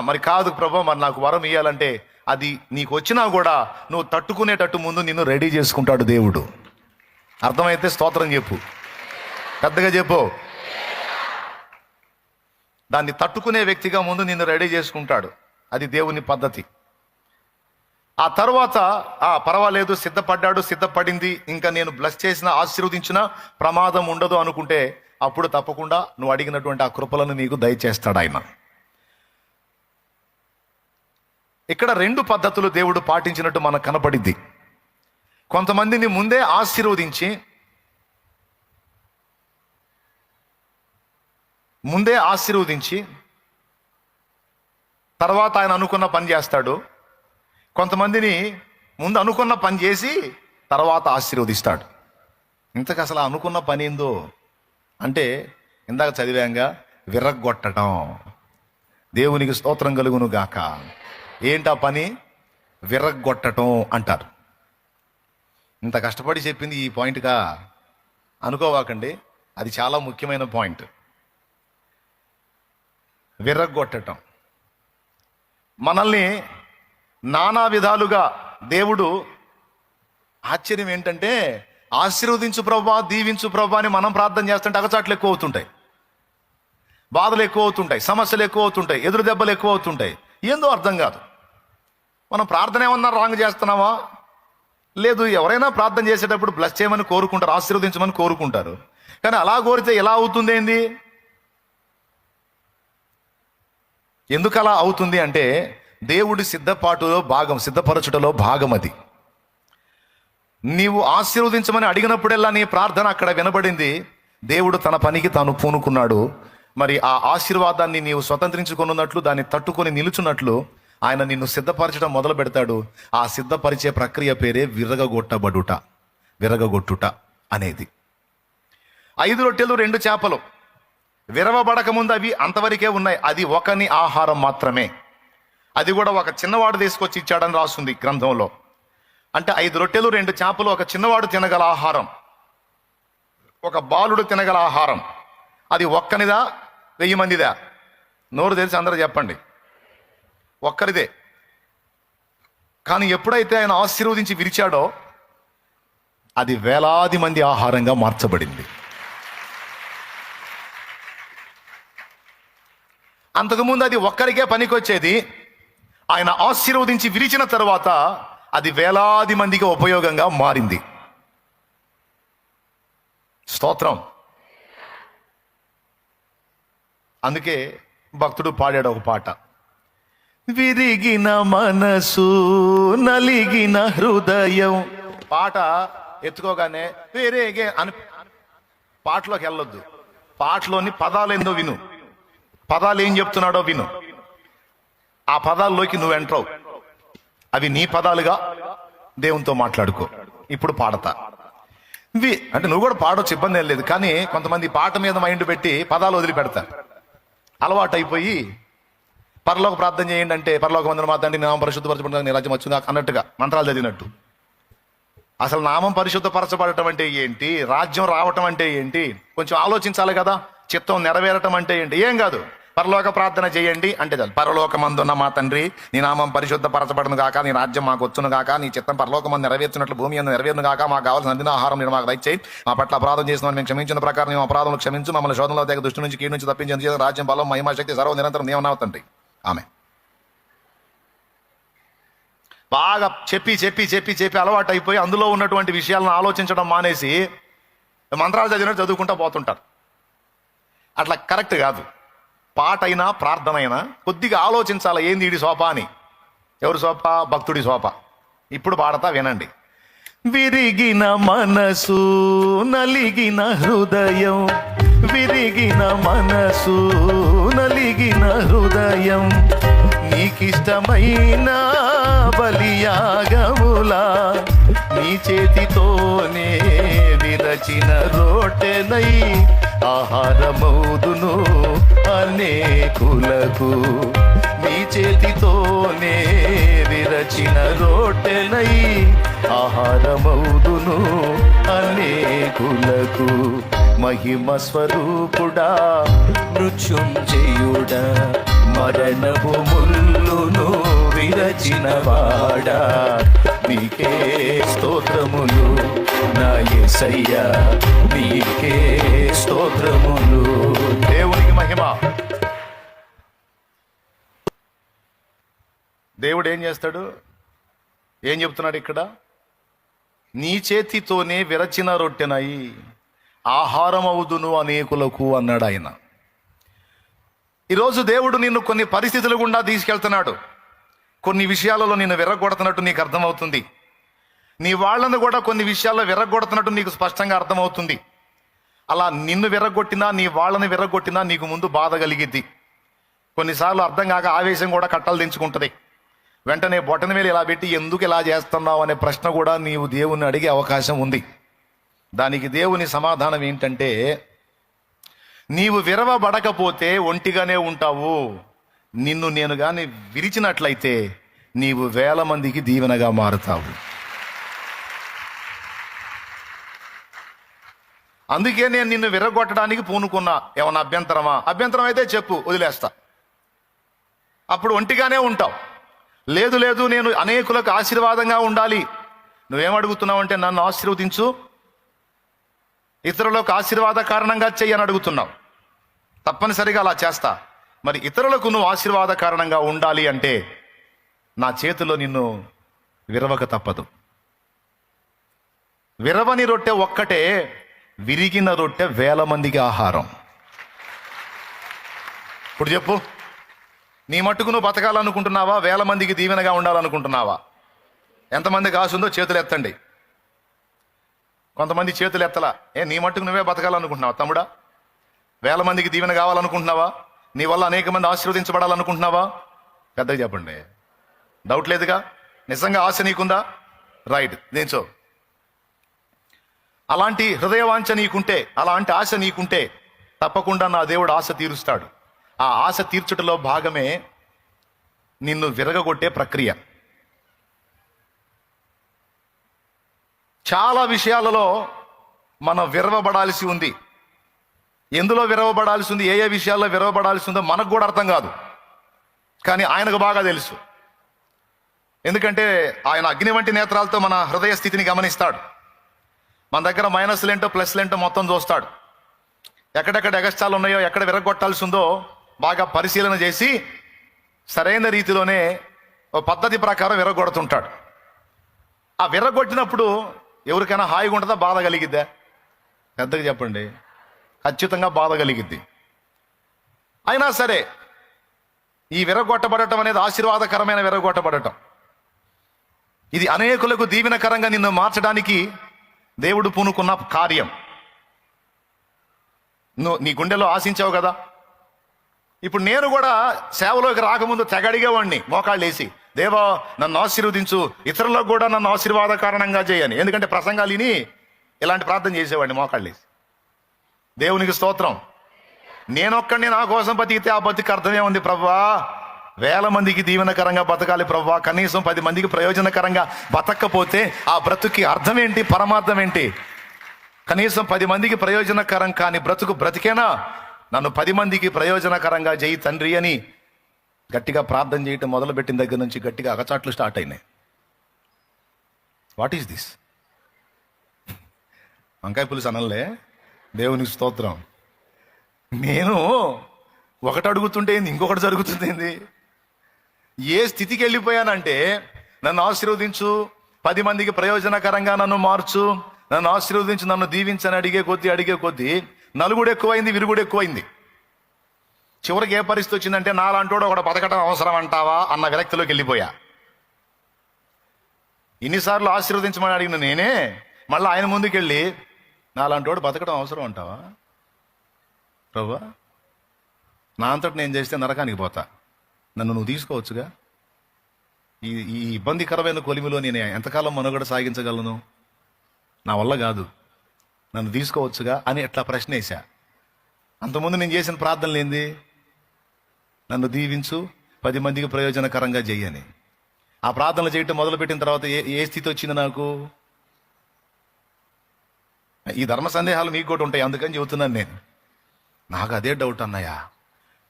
మరి కాదు ప్రభు, మరి నాకు వరం ఇయ్యాలంటే అది నీకు వచ్చినా కూడా నువ్వు తట్టుకునేటట్టు ముందు నిన్ను రెడీ చేసుకుంటాడు దేవుడు. అర్థమైతే స్తోత్రం చెప్పు, పెద్దగా చెప్పు. దాన్ని తట్టుకునే వ్యక్తిగా ముందు నిన్ను రెడీ చేసుకుంటాడు. అది దేవుని పద్ధతి. ఆ తర్వాత పర్వాలేదు, సిద్ధపడ్డాడు, సిద్ధపడింది, ఇంకా నేను బ్లెస్ చేసిన, ఆశీర్వదించిన, ప్రమాదం ఉండదు అనుకుంటే అప్పుడు తప్పకుండా నువ్వు అడిగినటువంటి ఆ కృపలను నీకు దయచేస్తాడు ఆయన. ఇక్కడ 2 పద్ధతులు దేవుడు పాటించినట్టు మనకు కనపడిద్ది. కొంతమందిని ముందే ఆశీర్వదించి తర్వాత ఆయన అనుకున్న పని చేస్తాడు. కొంతమందిని ముందు అనుకున్న పని చేసి తర్వాత ఆశీర్వదిస్తాడు. ఇంతకు అసలు అనుకున్న పని ఏందో అంటే ఇందాక చదివాంగా, విరగ్గొట్టడం. దేవునికి స్తోత్రం కలుగును గాక. ఏంటా పని? విరగ్గొట్టడం అంటారు. ఇంత కష్టపడి చెప్పింది ఈ పాయింట్గా అనుకోవాకండి, అది చాలా ముఖ్యమైన పాయింట్. విరగ్గొట్టడం. మనల్ని నానా విధాలుగా దేవుడు, ఆశ్చర్యం ఏంటంటే, ఆశీర్వదించు ప్రభా, దీవించు ప్రభా అని మనం ప్రార్థన చేస్తుంటే అగచాట్లు ఎక్కువ అవుతుంటాయి, బాధలు ఎక్కువ అవుతుంటాయి, సమస్యలు ఎక్కువ అవుతుంటాయి, ఎదురు దెబ్బలు ఎక్కువ అవుతుంటాయి. ఏందో అర్థం కాదు. మనం ప్రార్థన ఏమన్నా రాంగ్ చేస్తున్నావా? లేదు. ఎవరైనా ప్రార్థన చేసేటప్పుడు బ్లెస్ చేయమని కోరుకుంటారు, ఆశీర్వదించమని కోరుకుంటారు. కానీ అలా కోరితే ఎలా అవుతుంది? ఏంది? ఎందుకు అలా అవుతుంది అంటే దేవుడి సిద్ధపరచుటలో భాగం అది. నీవు ఆశీర్వదించమని అడిగినప్పుడల్లా నీ ప్రార్థన అక్కడ వినబడింది. దేవుడు తన పనికి తాను పూనుకున్నాడు. మరి ఆ ఆశీర్వాదాన్ని నీవు స్వతంత్రించుకున్నట్లు, దాన్ని తట్టుకొని నిలుచున్నట్లు ఆయన నిన్ను సిద్ధపరచడం మొదలు పెడతాడు. ఆ సిద్ధపరిచే ప్రక్రియ పేరే విరగగొట్టుట అనేది. 5 రొట్టెలు 2 చేపలు విరవబడక ముందు అవి అంతవరకే ఉన్నాయి. అది ఒకని ఆహారం మాత్రమే. అది కూడా ఒక చిన్నవాడు తీసుకొచ్చి ఇచ్చాడని రాస్తుంది గ్రంథంలో. అంటే 5 రొట్టెలు 2 చేపలు ఒక చిన్నవాడు తినగల ఆహారం, ఒక బాలుడు తినగల ఆహారం. అది ఒక్కనిదా 1000 మందిదా? నోరు తెలిసి అందరూ చెప్పండి. ఒక్కరిదే. కానీ ఎప్పుడైతే ఆయన ఆశీర్వదించి విరిచాడో అది వేలాది మంది ఆహారంగా మార్చబడింది. అంతకుముందు అది ఒక్కరికే పనికొచ్చేది. ఆయన ఆశీర్వదించి విరిచిన తర్వాత అది వేలాది మందికి ఉపయోగంగా మారింది. స్తోత్రం. అందుకే భక్తుడు పాడాడు ఒక పాట, విరిగిన మనసు నలిగిన హృదయం. పాట ఎత్తుకోగానే విరిగే అని పాటలోకి వెళ్ళొద్దు. పాటలోని పదాలు ఏందో విను, పదాలు ఏం చెప్తున్నాడో విను. ఆ పదాల్లోకి నువ్వు ఎంట్రావు. అవి నీ పదాలుగా దేవునితో మాట్లాడుకో. ఇప్పుడు పాడతా అంటే నువ్వు కూడా పాడొచ్చు, ఇబ్బంది ఏం లేదు. కానీ కొంతమంది పాట మీద మైండ్ పెట్టి పదాలు వదిలిపెడతారు. అలవాటు అయిపోయి పరలోక ప్రార్థన చేయండి అంటే పరలోక మందిరం మా తండ్రి నామం పరిశుద్ధపరచబడిన నీ రాజ్యం వచ్చుగా అన్నట్టుగా మంత్రాలు చదివినట్టు. అసలు నామం పరిశుద్ధపరచబడటం అంటే ఏంటి? రాజ్యం రావటం అంటే ఏంటి? కొంచెం ఆలోచించాలి కదా. చిత్తం నెరవేరటం అంటే ఏంటి? ఏం కాదు, పరలోక ప్రార్థన చేయండి అంటే చాలు. పరలోకమందున్న మా తండ్రి, నీ నామం పరిశుద్ధపరచబడును గాక, నీ రాజ్యం మాకు వచ్చును గాక, నీ చిత్తం పరలోకమందు నెరవేర్చినట్లు భూమి అందు నెరవేరును గాక, మాకు కావాల్సిన అందిన ఆహారం నేను మాకు దయచేయి, మా పట్ల అపరాధం చేసిన మేము క్షమించిన ప్రకారం మేము అపరాధం క్షమించు, మమ్మల్ని శోధనలో తెగ దుష్టు నుంచి కీడు నుంచి తప్పించి రాజ్యం బలం మహిమా శక్తి సర్వ నిరంతరం నీవన్నావు తండ్రి. ఆమె బాగా చెప్పి చెప్పి చెప్పి చెప్పి అలవాటు అయిపోయి అందులో ఉన్నటువంటి విషయాలను ఆలోచించడం మానేసి మంత్రాలు చదివినట్టు చదువుకుంటూ పోతుంటారు. అట్లా కరెక్ట్ కాదు. పాట అయినా ప్రార్థన అయినా కొద్దిగా ఆలోచించాలి, ఏంది ఈడి సోప అని. ఎవరి సోప? భక్తుడి సోప. ఇప్పుడు పాడతా వినండి. విరిగిన మనసు నలిగిన హృదయం, విరిగిన మనసు నలిగిన హృదయం, నీకిష్టమైన బలియాగములా నీ చేతితోనే విరచిన రొట్టెనై ఆహారమౌదును అనేకులకు. నీ చేతితోనే విరచిన రొట్టెనై ఆహారమౌదును అనేకులకు. మహిమ స్వరూపుడా మృత్యుంజయుడా, మరణపు ముల్లును విరచిన వాడా, నీకే స్తోత్రములు నా యేసయ్యా, నీకే స్తోత్రములు. దేవునికి మహిమ. దేవుడు ఏం చేస్తాడు? ఏం చెప్తున్నాడు ఇక్కడ? నీ చేతితోనే విరచిన రొట్టెనై ఆహారం అవుదును అనేకులకు అన్నాడు ఆయన. ఈరోజు దేవుడు నిన్ను కొన్ని పరిస్థితుల గుండా తీసుకెళ్తున్నాడు. కొన్ని విషయాలలో నిన్ను విరగొడుతున్నట్టు నీకు అర్థమవుతుంది. నీ వాళ్ళను కూడా కొన్ని విషయాల్లో విరగొడుతున్నట్టు నీకు స్పష్టంగా అర్థమవుతుంది. అలా నిన్ను విరగొట్టినా, నీ వాళ్ళని విరగొట్టినా నీకు ముందు బాధ కలిగిద్ది. కొన్నిసార్లు అర్థం కాక ఆవేశం కూడా కట్టలు దించుకుంటుంది. వెంటనే బొటన వేలు ఇలా పెట్టి ఎందుకు ఇలా చేస్తున్నావు అనే ప్రశ్న కూడా నీవు దేవుని అడిగే అవకాశం ఉంది. దానికి దేవుని సమాధానం ఏంటంటే, నీవు విరవబడకపోతే ఒంటిగానే ఉంటావు. నిన్ను నేను గాని విరిచినట్లయితే నీవు 1000 మందికి దీవెనగా మారుతావు. అందుకే నేను నిన్ను విరగొట్టడానికి పూనుకున్నా. ఏమన్నా అభ్యంతరమా? అభ్యంతరం అయితే చెప్పు, వదిలేస్తా. అప్పుడు ఒంటిగానే ఉంటావు. లేదు లేదు, నేను అనేకులకు ఆశీర్వాదంగా ఉండాలి. నువ్వేమడుగుతున్నావు అంటే, నన్ను ఆశీర్వదించు, ఇతరులకు ఆశీర్వాద కారణంగా చెయ్యి అని అడుగుతున్నావు. తప్పనిసరిగా అలా చేస్తా. మరి ఇతరులకు నువ్వు ఆశీర్వాద కారణంగా ఉండాలి అంటే నా చేతిలో నిన్ను విరవక తప్పదు. విరవని రొట్టె ఒక్కటే, విరిగిన రొట్టె 1000 మందికి ఆహారం. ఇప్పుడు చెప్పు, నీ మట్టుకు నువ్వు బతకాలనుకుంటున్నావా? 1000 మందికి దీవెనగా ఉండాలనుకుంటున్నావా? ఎంతమందికి ఆశ ఉందో చేతులు ఎత్తండి. కొంతమంది చేతులు ఎత్తలా. నీ మట్టుకు నువ్వే బతకాలనుకుంటున్నావా తమ్ముడా? 1000 మందికి దీవెన కావాలనుకుంటున్నావా? నీ వల్ల అనేక మంది ఆశీర్వదించబడాలనుకుంటున్నావా? పెద్దగా చెప్పండి. డౌట్ లేదుగా? నిజంగా ఆశ నీకుందా? రైట్, దేంచో. అలాంటి హృదయవాంఛ నీకుంటే, అలాంటి ఆశ నీకుంటే తప్పకుండా నా దేవుడు ఆశ తీరుస్తాడు. ఆ ఆశ తీర్చుటలో భాగమే నిన్ను విరగగొట్టే ప్రక్రియ. చాలా విషయాలలో మనం విరవబడాల్సి ఉంది. ఎందులో విరవబడాల్సి ఉంది, ఏ ఏ విషయాల్లో విరవబడాల్సి ఉందో మనకు కూడా అర్థం కాదు, కానీ ఆయనకు బాగా తెలుసు. ఎందుకంటే ఆయన అగ్ని వంటి నేత్రాలతో మన హృదయ స్థితిని గమనిస్తాడు. మన దగ్గర మైనస్లేంటో ప్లస్లేంటో మొత్తం చూస్తాడు. ఎక్కడెక్కడ ఎగస్టాలు ఉన్నాయో, ఎక్కడ విరగొట్టాల్సి ఉందో బాగా పరిశీలన చేసి సరైన రీతిలోనే ఒక పద్ధతి ప్రకారం విరగొడుతుంటాడు. ఆ విరగొట్టినప్పుడు ఎవరికైనా హాయిగా ఉంటుందా, బాధ కలిగిద్దా? పెద్దగా చెప్పండి. ఖచ్చితంగా బాధ కలిగిద్ది. అయినా సరే ఈ విరగొట్టబడటం అనేది ఆశీర్వాదకరమైన విరగొట్టబడటం. ఇది అనేకులకు దీవెనకరంగా నిన్ను మార్చడానికి దేవుడు పూనుకున్న కార్యం. నువ్వు నీ గుండెలో ఆశించావు కదా. ఇప్పుడు నేను కూడా సేవలోకి రాకముందు తెగ అడిగేవాడిని, మోకాళ్ళు వేసి, దేవా నన్ను ఆశీర్వదించు, ఇతరులకు కూడా నన్ను ఆశీర్వాద కారణంగా చేయని. ఎందుకంటే ప్రసంగాలు విని ఇలాంటి ప్రార్థన చేసేవాడిని మోకాళ్ళు వేసి. దేవునికి స్తోత్రం. నేనొక్కడిని నా కోసం బతికితే ఆ బతికి అర్థమే ఉంది ప్రభువా. 1000 మందికి దీవెనకరంగా బతకాలి ప్రభువా. కనీసం 10 మందికి ప్రయోజనకరంగా బతకపోతే ఆ బ్రతుకి అర్థం ఏంటి, పరమార్థం ఏంటి? కనీసం 10 మందికి ప్రయోజనకరం కాని బ్రతుకు బ్రతికేనా? నన్ను 10 మందికి ప్రయోజనకరంగా చేయి తండ్రి అని గట్టిగా ప్రార్థన చేయటం మొదలుపెట్టిన దగ్గర నుంచి గట్టిగా అగచాట్లు స్టార్ట్ అయినాయి. What is this? వంకాయ పులుసు అనలే. దేవునికి స్తోత్రం. నేను ఒకటి అడుగుతుంటే ఇంకొకటి జరుగుతుంది ఏంది? ఏ స్థితికి వెళ్ళిపోయానంటే, నన్ను ఆశీర్వదించు, 10 మందికి ప్రయోజనకరంగా నన్ను మార్చు, నన్ను ఆశీర్వదించు, నన్ను దీవించని అడిగే కొద్దీ నలుగుడు ఎక్కువైంది, విరుగుడు ఎక్కువైంది. చివరికి ఏ పరిస్థితి వచ్చిందంటే, నాలాంటోడు ఒకటి బతకటం అవసరం అంటావా అన్న విరక్తిలోకి వెళ్ళిపోయా. ఇన్నిసార్లు ఆశీర్వదించమని అడిగిన నేనే మళ్ళీ ఆయన ముందుకెళ్ళి, నాలాంటోడు బతకడం అవసరం అంటావా ప్రభువా? నా అంతటి నేను చేస్తే నరకానికి పోతా, నన్ను నువ్వు తీసుకోవచ్చుగా. ఈ ఇబ్బందికరమైన కొలిమిలో నేను ఎంతకాలం మనుగడ సాగించగలను? నా వల్ల కాదు, నన్ను తీసుకోవచ్చుగా అని ఎట్లా ప్రశ్న వేశా. అంతకుముందు నేను చేసిన ప్రార్థనలు ఏంది? నన్ను దీవించు, 10 మందికి ప్రయోజనకరంగా చెయ్యని. ఆ ప్రార్థనలు చేయటం మొదలుపెట్టిన తర్వాత ఏ స్థితి వచ్చింది నాకు? ఈ ధర్మ సందేహాలు మీకు కూడా ఉంటాయి, అందుకని చెబుతున్నాను నేను. నాకు అదే డౌట్ అన్నయ్య,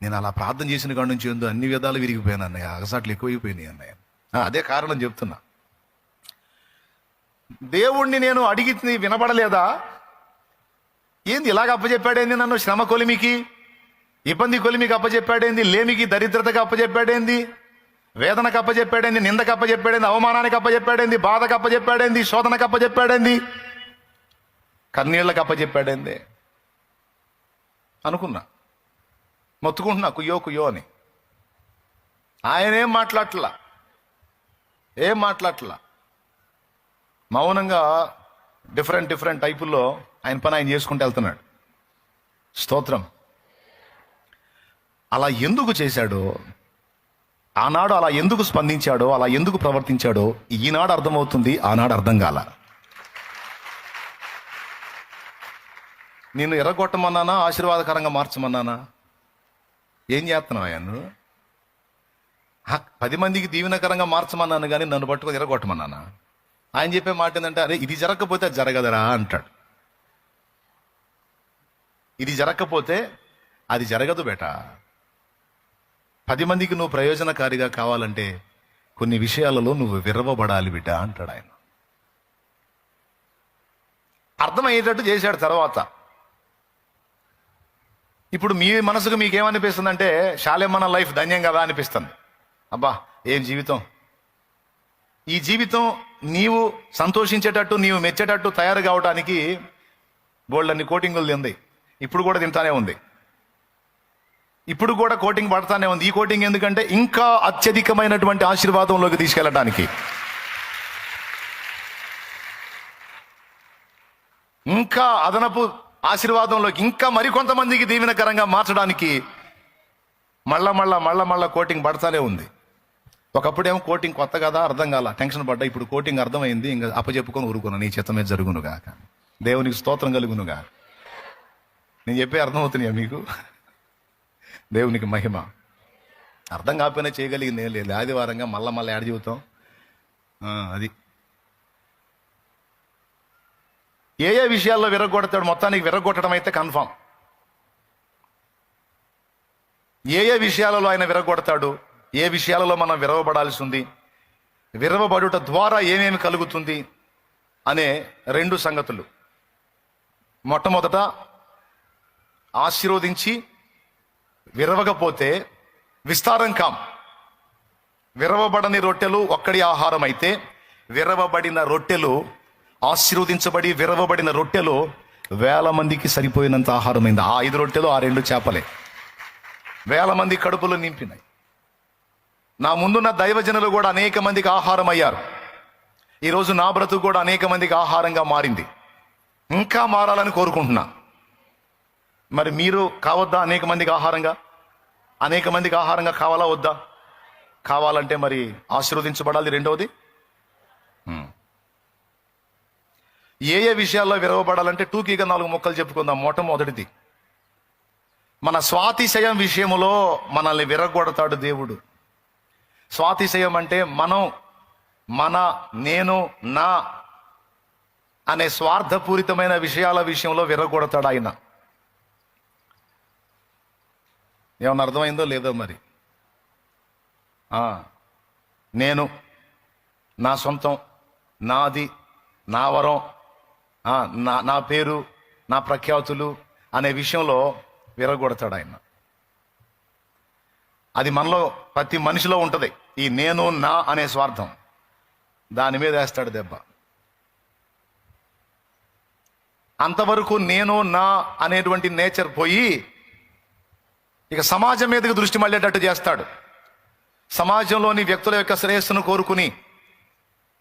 నేను అలా ప్రార్థన చేసిన కాడి నుంచి ఏందో అన్ని విధాలు విరిగిపోయాను అన్నయ్య, అగసాట్లు ఎక్కువైపోయినాయి అన్నయ్య. అదే కారణం చెప్తున్నా. దేవుణ్ణి నేను అడిగి వినబడలేదా? ఏంది ఇలాగ అప్పచెప్పాడేంది? నన్ను శ్రమ కొలిమికి, ఇబ్బంది కొలిమికి అప్పచెప్పాడేంది? లేమికి, దరిద్రతకి అప్పచెప్పాడేంది? వేదనకు అప్పచెప్పాడేంది, నిందకు అప్పచెప్పాడేంది, అవమానానికి అప్పచెప్పాడేంది, బాధకు అప్పచెప్పాడేంది, శోధనకు అప్పచెప్పాడేంది, కన్నీళ్ళకు అప్పచెప్పాడేంది అనుకున్నా. మొత్తుకుంటున్నా కుయ్యో కుయ్యో అని. ఆయన ఏం మాట్లాడట్లా. మౌనంగా డిఫరెంట్ టైపుల్లో ఆయన పని ఆయన చేసుకుంటూ వెళ్తున్నాడు. స్తోత్రం. అలా ఎందుకు చేశాడో, ఆనాడు అలా ఎందుకు స్పందించాడో, అలా ఎందుకు ప్రవర్తించాడో ఈనాడు అర్థమవుతుంది, ఆనాడు అర్థం కాల. నిన్ను ఎర్రగొట్టమన్నానా, ఆశీర్వాదకరంగా మార్చమన్నానా? ఏం చేస్తున్నావు ఆయన? 10 మందికి దీవెనకరంగా మార్చమన్నాను కానీ నన్ను పట్టుకొని ఎర్రగొట్టమన్నానా? ఆయన చెప్పే మాట ఏంటంటే, అరే ఇది జరగకపోతే అది జరగదరా అంటాడు. ఇది జరగకపోతే అది జరగదు బేటా. 10 మందికి నువ్వు ప్రయోజనకారిగా కావాలంటే కొన్ని విషయాలలో నువ్వు విరవబడాలి బిడ్డ అంటాడు ఆయన. అర్థమయ్యేటట్టు చేశాడు. తర్వాత ఇప్పుడు మీ మనసుకు మీకేమనిపిస్తుందంటే, శాలేమన్న లైఫ్ ధన్యం కదా అనిపిస్తుంది. అబ్బా ఏం జీవితం! ఈ జీవితం నీవు సంతోషించేటట్టు, నీవు మెచ్చేటట్టు తయారు కావడానికి బోల్డన్ని కోటింగులు తింది. ఇప్పుడు కూడా తింటానే ఉంది. ఇప్పుడు కూడా కోటింగ్ పడతానే ఉంది. ఈ కోటింగ్ ఎందుకంటే ఇంకా అత్యధికమైనటువంటి ఆశీర్వాదంలోకి తీసుకెళ్ళడానికి, ఇంకా అదనపు ఆశీర్వాదంలోకి, ఇంకా మరికొంతమందికి దీవెనకరంగా మార్చడానికి మళ్ళా కోటింగ్ పడతానే ఉంది. ఒకప్పుడేమో కోటింగ్ కొత్త కదా, అర్థం కాల, టెన్షన్ పడ్డా. ఇప్పుడు కోటింగ్ అర్థమైంది, ఇంకా అప్పచెప్పుకొని ఊరుకున్నా. నీ చిత్తమే జరుగునుగాక, దేవునికి స్తోత్రం కలుగునుగా. నేను చెప్పే అర్థమవుతున్నాయా మీకు? దేవునికి మహిమ. అర్థం కాకపోయినా చేయగలిగింది ఏం లేదు. ఆదివారంగా మళ్ళా యాడ్ చెబుతాం. అది ఏ విషయాల్లో విరగొడతాడు? మొత్తానికి విరగొట్టడం అయితే కన్ఫామ్. ఏ విషయాలలో ఆయన విరగొడతాడు, ఏ విషయాలలో మనం విరవబడాల్సి ఉంది, విరవబడుట ద్వారా ఏమేమి కలుగుతుంది అనే 2 సంగతులు. మొట్టమొదట ఆశీర్వదించి విరవకపోతే విస్తారం కాం. విరవబడని రొట్టెలు ఒక్కడి ఆహారం అయితే, విరవబడిన రొట్టెలు, ఆశీర్వదించబడి విరవబడిన రొట్టెలు 1000 మందికి సరిపోయినంత ఆహారమైంది. ఆ 5 రొట్టెలు, ఆ 2 చేపలే 1000 మంది కడుపులు నింపినాయి. నా ముందున్న దైవజనులు కూడా అనేక మందికి ఆహారం అయ్యారు. ఈరోజు నా బ్రతుకు కూడా అనేక మందికి ఆహారంగా మారింది. ఇంకా మారాలని కోరుకుంటున్నా. మరి మీరు కావద్దా? అనేక మందికి ఆహారంగా కావాలా వద్దా? కావాలంటే మరి ఆశీర్వదించబడాలి. రెండవది, ఏ విషయాల్లో విరవబడాలంటే టూకీగా 4 ముక్కలు చెప్పుకుందాం. మొట్టమొదటిది, మన స్వాతిశయం విషయములో మనల్ని విరగొడతాడు దేవుడు. స్వాతిశయం అంటే నేను, నా అనే స్వార్థపూరితమైన విషయాల విషయంలో విరగొడతాడు ఆయన. ఏమన్నా అర్థమైందో లేదో మరి? నేను, నా సొంతం, నాది, నా వరం, నా పేరు, నా ప్రఖ్యాతులు అనే విషయంలో విరగొడతాడు ఆయన. అది మనలో ప్రతి మనిషిలో ఉంటుంది. ఈ నేను, నా అనే స్వార్థం, దాని మీద వేస్తాడు దెబ్బ. అంతవరకు నేను, నా అనేటువంటి నేచర్ పోయి ఇక సమాజం మీదకి దృష్టి మళ్ళేటట్టు చేస్తాడు. సమాజంలోని వ్యక్తుల యొక్క శ్రేయస్సును కోరుకుని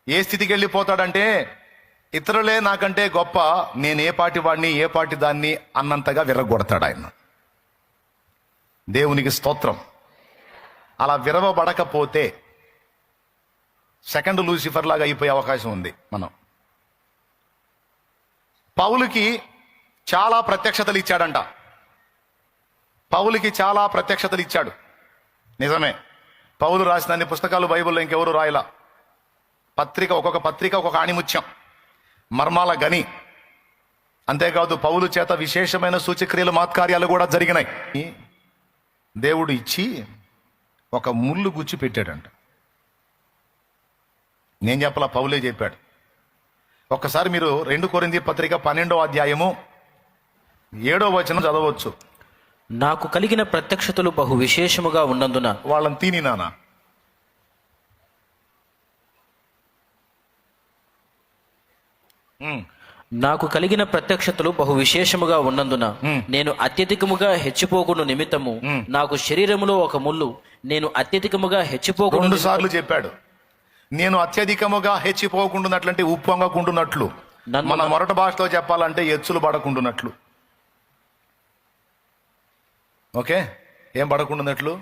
ఏ స్థితికి వెళ్ళిపోతాడంటే, ఇతరులే నాకంటే గొప్ప, నేను ఏ పాటి వాడిని, ఏ పాటి దాన్ని అన్నంతగా విరగొడతాడు ఆయన. దేవునికి స్తోత్రం. అలా విరవబడకపోతే సెకండ్ లూసిఫర్ లాగా అయిపోయే అవకాశం ఉంది. పౌలుకి చాలా ప్రత్యక్షతలు ఇచ్చాడంట. నిజమే. పౌలు రాసిన అన్ని పుస్తకాలు బైబిల్లో ఇంకెవరు రాయలా. ఒక్కొక్క పత్రిక ఒక్కొక్క ఆణిముత్యం, మర్మాల గని. అంతేకాదు పౌలు చేత విశేషమైన సూచక్రియలు, మాత్కార్యాలు కూడా జరిగినాయి. దేవుడు ఇచ్చి ఒక ముళ్ళు గుచ్చి పెట్టాడంట. నేను చెప్పలా, పౌలే చెప్పాడు. ఒక్కసారి మీరు 2 కొరింథీ పత్రిక 12వ అధ్యాయము 7వ వచనం చదవచ్చు. నాకు కలిగిన ప్రత్యక్షతలు బహు విశేషముగా ఉన్నందున వాళ్ళని తిని నానా ఉమ్, నాకు కలిగిన ప్రత్యక్షతలు బహు విశేషముగా ఉన్నందున నేను అత్యధికముగా హెచ్చిపోకుండా నిమిత్తము నాకు శరీరములో ఒక ముళ్ళు నేను అత్యధికముగా హెచ్చిపోకుండా 2 సార్లు చెప్పాడు. నేను అత్యధికముగా హెచ్చిపోకుండానట్లంటే ఉప్పొంగకుండునట్లు, నన్ను మన మొరట భాషలో చెప్పాలంటే ఎచ్చులు పడకుండునట్లు. ఓకే, ఏం పడకుండునట్లు?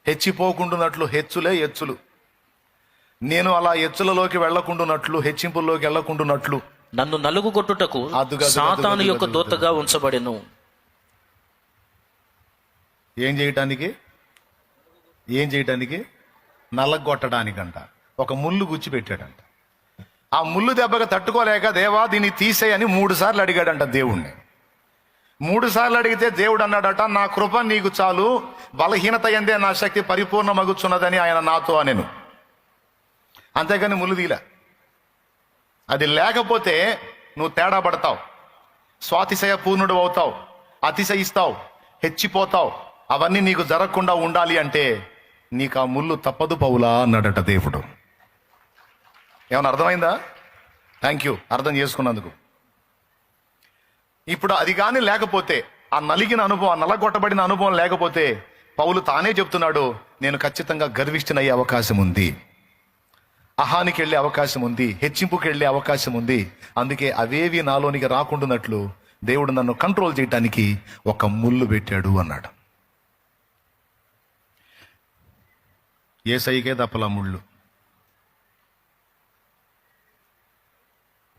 హెచ్చిపోకుండునట్లు, హెచ్చులే ఎచ్చులు. నేను అలా ఎచ్చులలోకి వెళ్లకుండునట్లు, హెచ్చింపుల్లోకి వెళ్లకుండునట్లు నన్ను నలుగు కొట్టుటకు సాతాను యొక్క దూతగా ఉంచబడెను. ఏం చేయటానికి? నల్లగొట్టడానికంట. ఒక ముళ్ళు గుచ్చి పెట్టాడంట. ఆ ముళ్ళు దెబ్బగా తట్టుకోలేక దేవా దీన్ని తీసేయని 3 సార్లు అడిగాడంట దేవుణ్ణి. 3 సార్లు అడిగితే దేవుడు అన్నాడట, నా కృప నీకు చాలు, బలహీనత యందే నా శక్తి పరిపూర్ణమగుచున్నదని ఆయన నాతో అనెను. అంతేగాని ముళ్ళు తీల. అది లేకపోతే నువ్వు తేడా పడతావు, స్వాతిశయ పూర్ణుడు అవుతావు, అతిశయిస్తావు, హెచ్చిపోతావు. అవన్నీ నీకు జరగకుండా ఉండాలి అంటే నీకు ఆ ముళ్ళు తప్పదు పౌలా అన్నాడట దేవుడు. ఏమన్నా అర్థమైందా? థ్యాంక్ యూ, అర్థం చేసుకున్నందుకు. ఇప్పుడు అది కానీ లేకపోతే, ఆ నలిగిన అనుభవం, ఆ నలగొట్టబడిన అనుభవం లేకపోతే పౌలు తానే చెప్తున్నాడు, నేను ఖచ్చితంగా గర్విష్ఠనయ్యే అవకాశం ఉంది, అహానికి వెళ్ళే అవకాశం ఉంది, హెచ్చింపుకి వెళ్ళే అవకాశం ఉంది. అందుకే అవేవి నాలోనికి రాకుండానట్లు దేవుడు నన్ను కంట్రోల్ చేయడానికి ఒక ముళ్ళు పెట్టాడు అన్నాడు. యేసయ్యకే తప్పలా ముళ్ళు.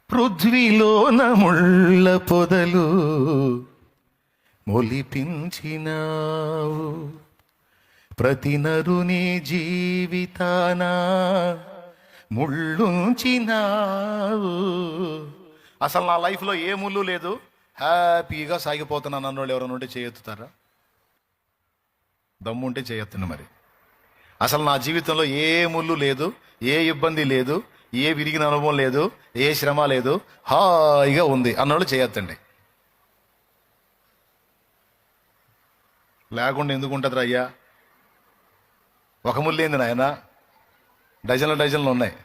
పృథ్వీలోన ముళ్ళ పొదలు మొలిపించినావు, ప్రతి నరుని జీవితాన ముళ్ళుంచినావు. అసలు నా లైఫ్లో ఏ ముళ్ళు లేదు, హ్యాపీగా సాగిపోతున్నాను అన్నోళ్ళు ఎవరైనా ఉంటే చేయెత్తుతారా? దమ్ముంటే చేయెత్తును. మరి అసలు నా జీవితంలో ఏ ముళ్ళు లేదు, ఏ ఇబ్బంది లేదు, ఏ విరిగిన అనుభవం లేదు, ఏ శ్రమ లేదు, హాయిగా ఉంది అన్నోళ్ళు చేయొద్దండి. లేకుండా ఎందుకు ఉంటుంది అయ్యా? ఒక ముళ్ళు ఏంది నాయన, డజన్లు ఉన్నాయి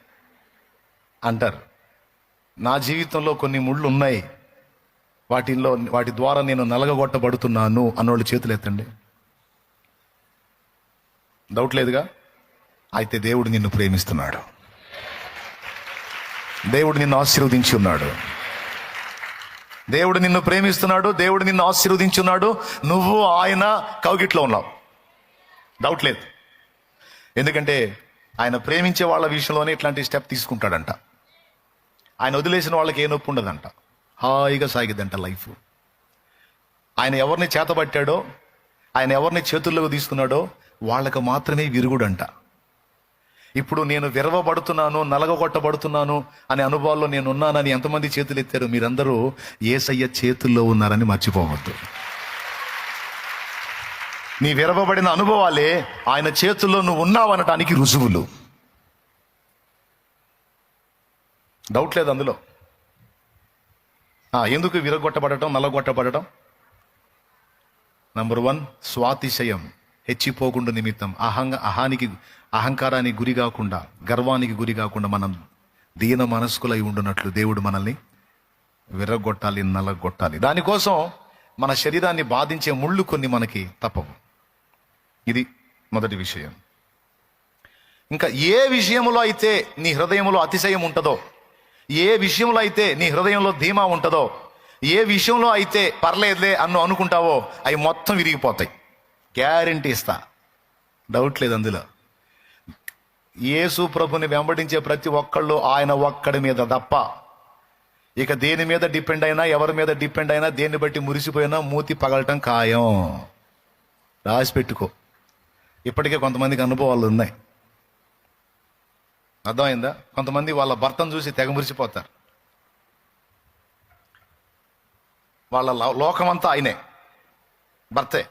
అంటారు. నా జీవితంలో కొన్ని ముళ్ళు ఉన్నాయి, వాటి ద్వారా నేను నలగగొట్టబడుతున్నాను అన్నోళ్ళు చేతులు ఎత్తండి. డౌట్ లేదుగా? అయితే దేవుడు నిన్ను ప్రేమిస్తున్నాడు, దేవుడు నిన్ను ఆశీర్వదించి ఉన్నాడు, దేవుడు నిన్ను ప్రేమిస్తున్నాడు, దేవుడు నిన్ను ఆశీర్వదించున్నాడు. నువ్వు ఆయన కౌగిట్లో ఉన్నావు, డౌట్ లేదు. ఎందుకంటే ఆయన ప్రేమించే వాళ్ళ విషయంలోనే ఇట్లాంటి స్టెప్ తీసుకుంటాడంట. ఆయన వదిలేసిన వాళ్ళకి ఏ నొప్పి ఉండదంట, హాయిగా సాగిద్దంట లైఫ్. ఆయన ఎవరిని చేతబట్టాడో, ఆయన ఎవరిని చేతుల్లోకి తీసుకున్నాడో వాళ్ళకు మాత్రమే విరుగుడంట. ఇప్పుడు నేను విరవబడుతున్నాను, నలగొట్టబడుతున్నాను అనే అనుభవాల్లో నేను ఉన్నానని ఎంతమంది చేతులు ఎత్తారు? మీరందరూ యేసయ్య చేతుల్లో ఉన్నారని మర్చిపోవద్దు. నీ విరవబడిన అనుభవాలే ఆయన చేతుల్లో నువ్వు ఉన్నావనటానికి రుజువులు. డౌట్ లేదు అందులో. ఎందుకు విరగొట్టబడటం, నలగొట్టబడటం? నంబర్ 1, స్వాతిశయం, హెచ్చిపోకుండా నిమిత్తం, అహంకారానికి గురి కాకుండా, గర్వానికి గురి కాకుండా మనం దీన మనస్కులై ఉండునట్లు దేవుడు మనల్ని విరగొట్టాలి, నలగొట్టాలి. దానికోసం మన శరీరాన్ని బాధించే ముళ్ళు కొన్ని మనకి తప్పవు. ఇది మొదటి విషయం. ఇంకా ఏ విషయంలో అయితే నీ హృదయంలో అతిశయం ఉంటుందో, ఏ విషయంలో అయితే నీ హృదయంలో ధీమా ఉంటుందో, ఏ విషయంలో అయితే పర్లేదులే అనుకుంటావో అవి మొత్తం విరిగిపోతాయి. గ్యారెంటీ ఇస్తా, డౌట్ లేదు అందులో. యేసు ప్రభుని వెంబడించే ప్రతి ఒక్కళ్ళు ఆయన ఒక్కడి మీద తప్ప ఇక దేని మీద డిపెండ్ అయినా, ఎవరి మీద డిపెండ్ అయినా, దేన్ని బట్టి మురిసిపోయినా మూతి పగలటం ఖాయం. రాసి పెట్టుకో. ఇప్పటికే కొంతమందికి అనుభవాలు ఉన్నాయి, అర్థమైందా? కొంతమంది వాళ్ళ భర్తను చూసి తెగ మురిసిపోతారు. వాళ్ళ లోకమంతా ఆయనే, భర్తే.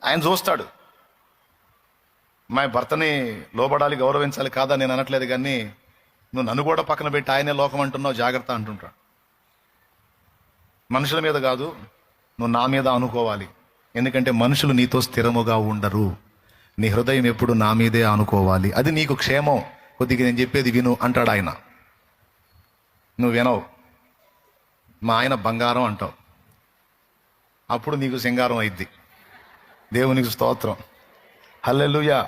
ఆయన చూస్తాడు, మా భర్తని లోబడాలి, గౌరవించాలి కాదా నేను అనట్లేదు, కానీ నువ్వు నన్ను కూడా పక్కన పెట్టి ఆయనే లోకం అంటున్నావు, జాగ్రత్త అంటుంటాడు. మనుషుల మీద కాదు, నువ్వు నా మీద అనుకోవాలి. ఎందుకంటే మనుషులు నీతో స్థిరముగా ఉండరు. నీ హృదయం ఎప్పుడు నా మీదే అనుకోవాలి. అది నీకు క్షేమం. కొద్దిగా నేను చెప్పేది విను అంటాడు ఆయన. నువ్వు వినవు. మా ఆయన బంగారం అంటావు, అప్పుడు నీకు సింగారం అయిద్ది. దేవునికి స్తోత్రం, హల్లెలూయా.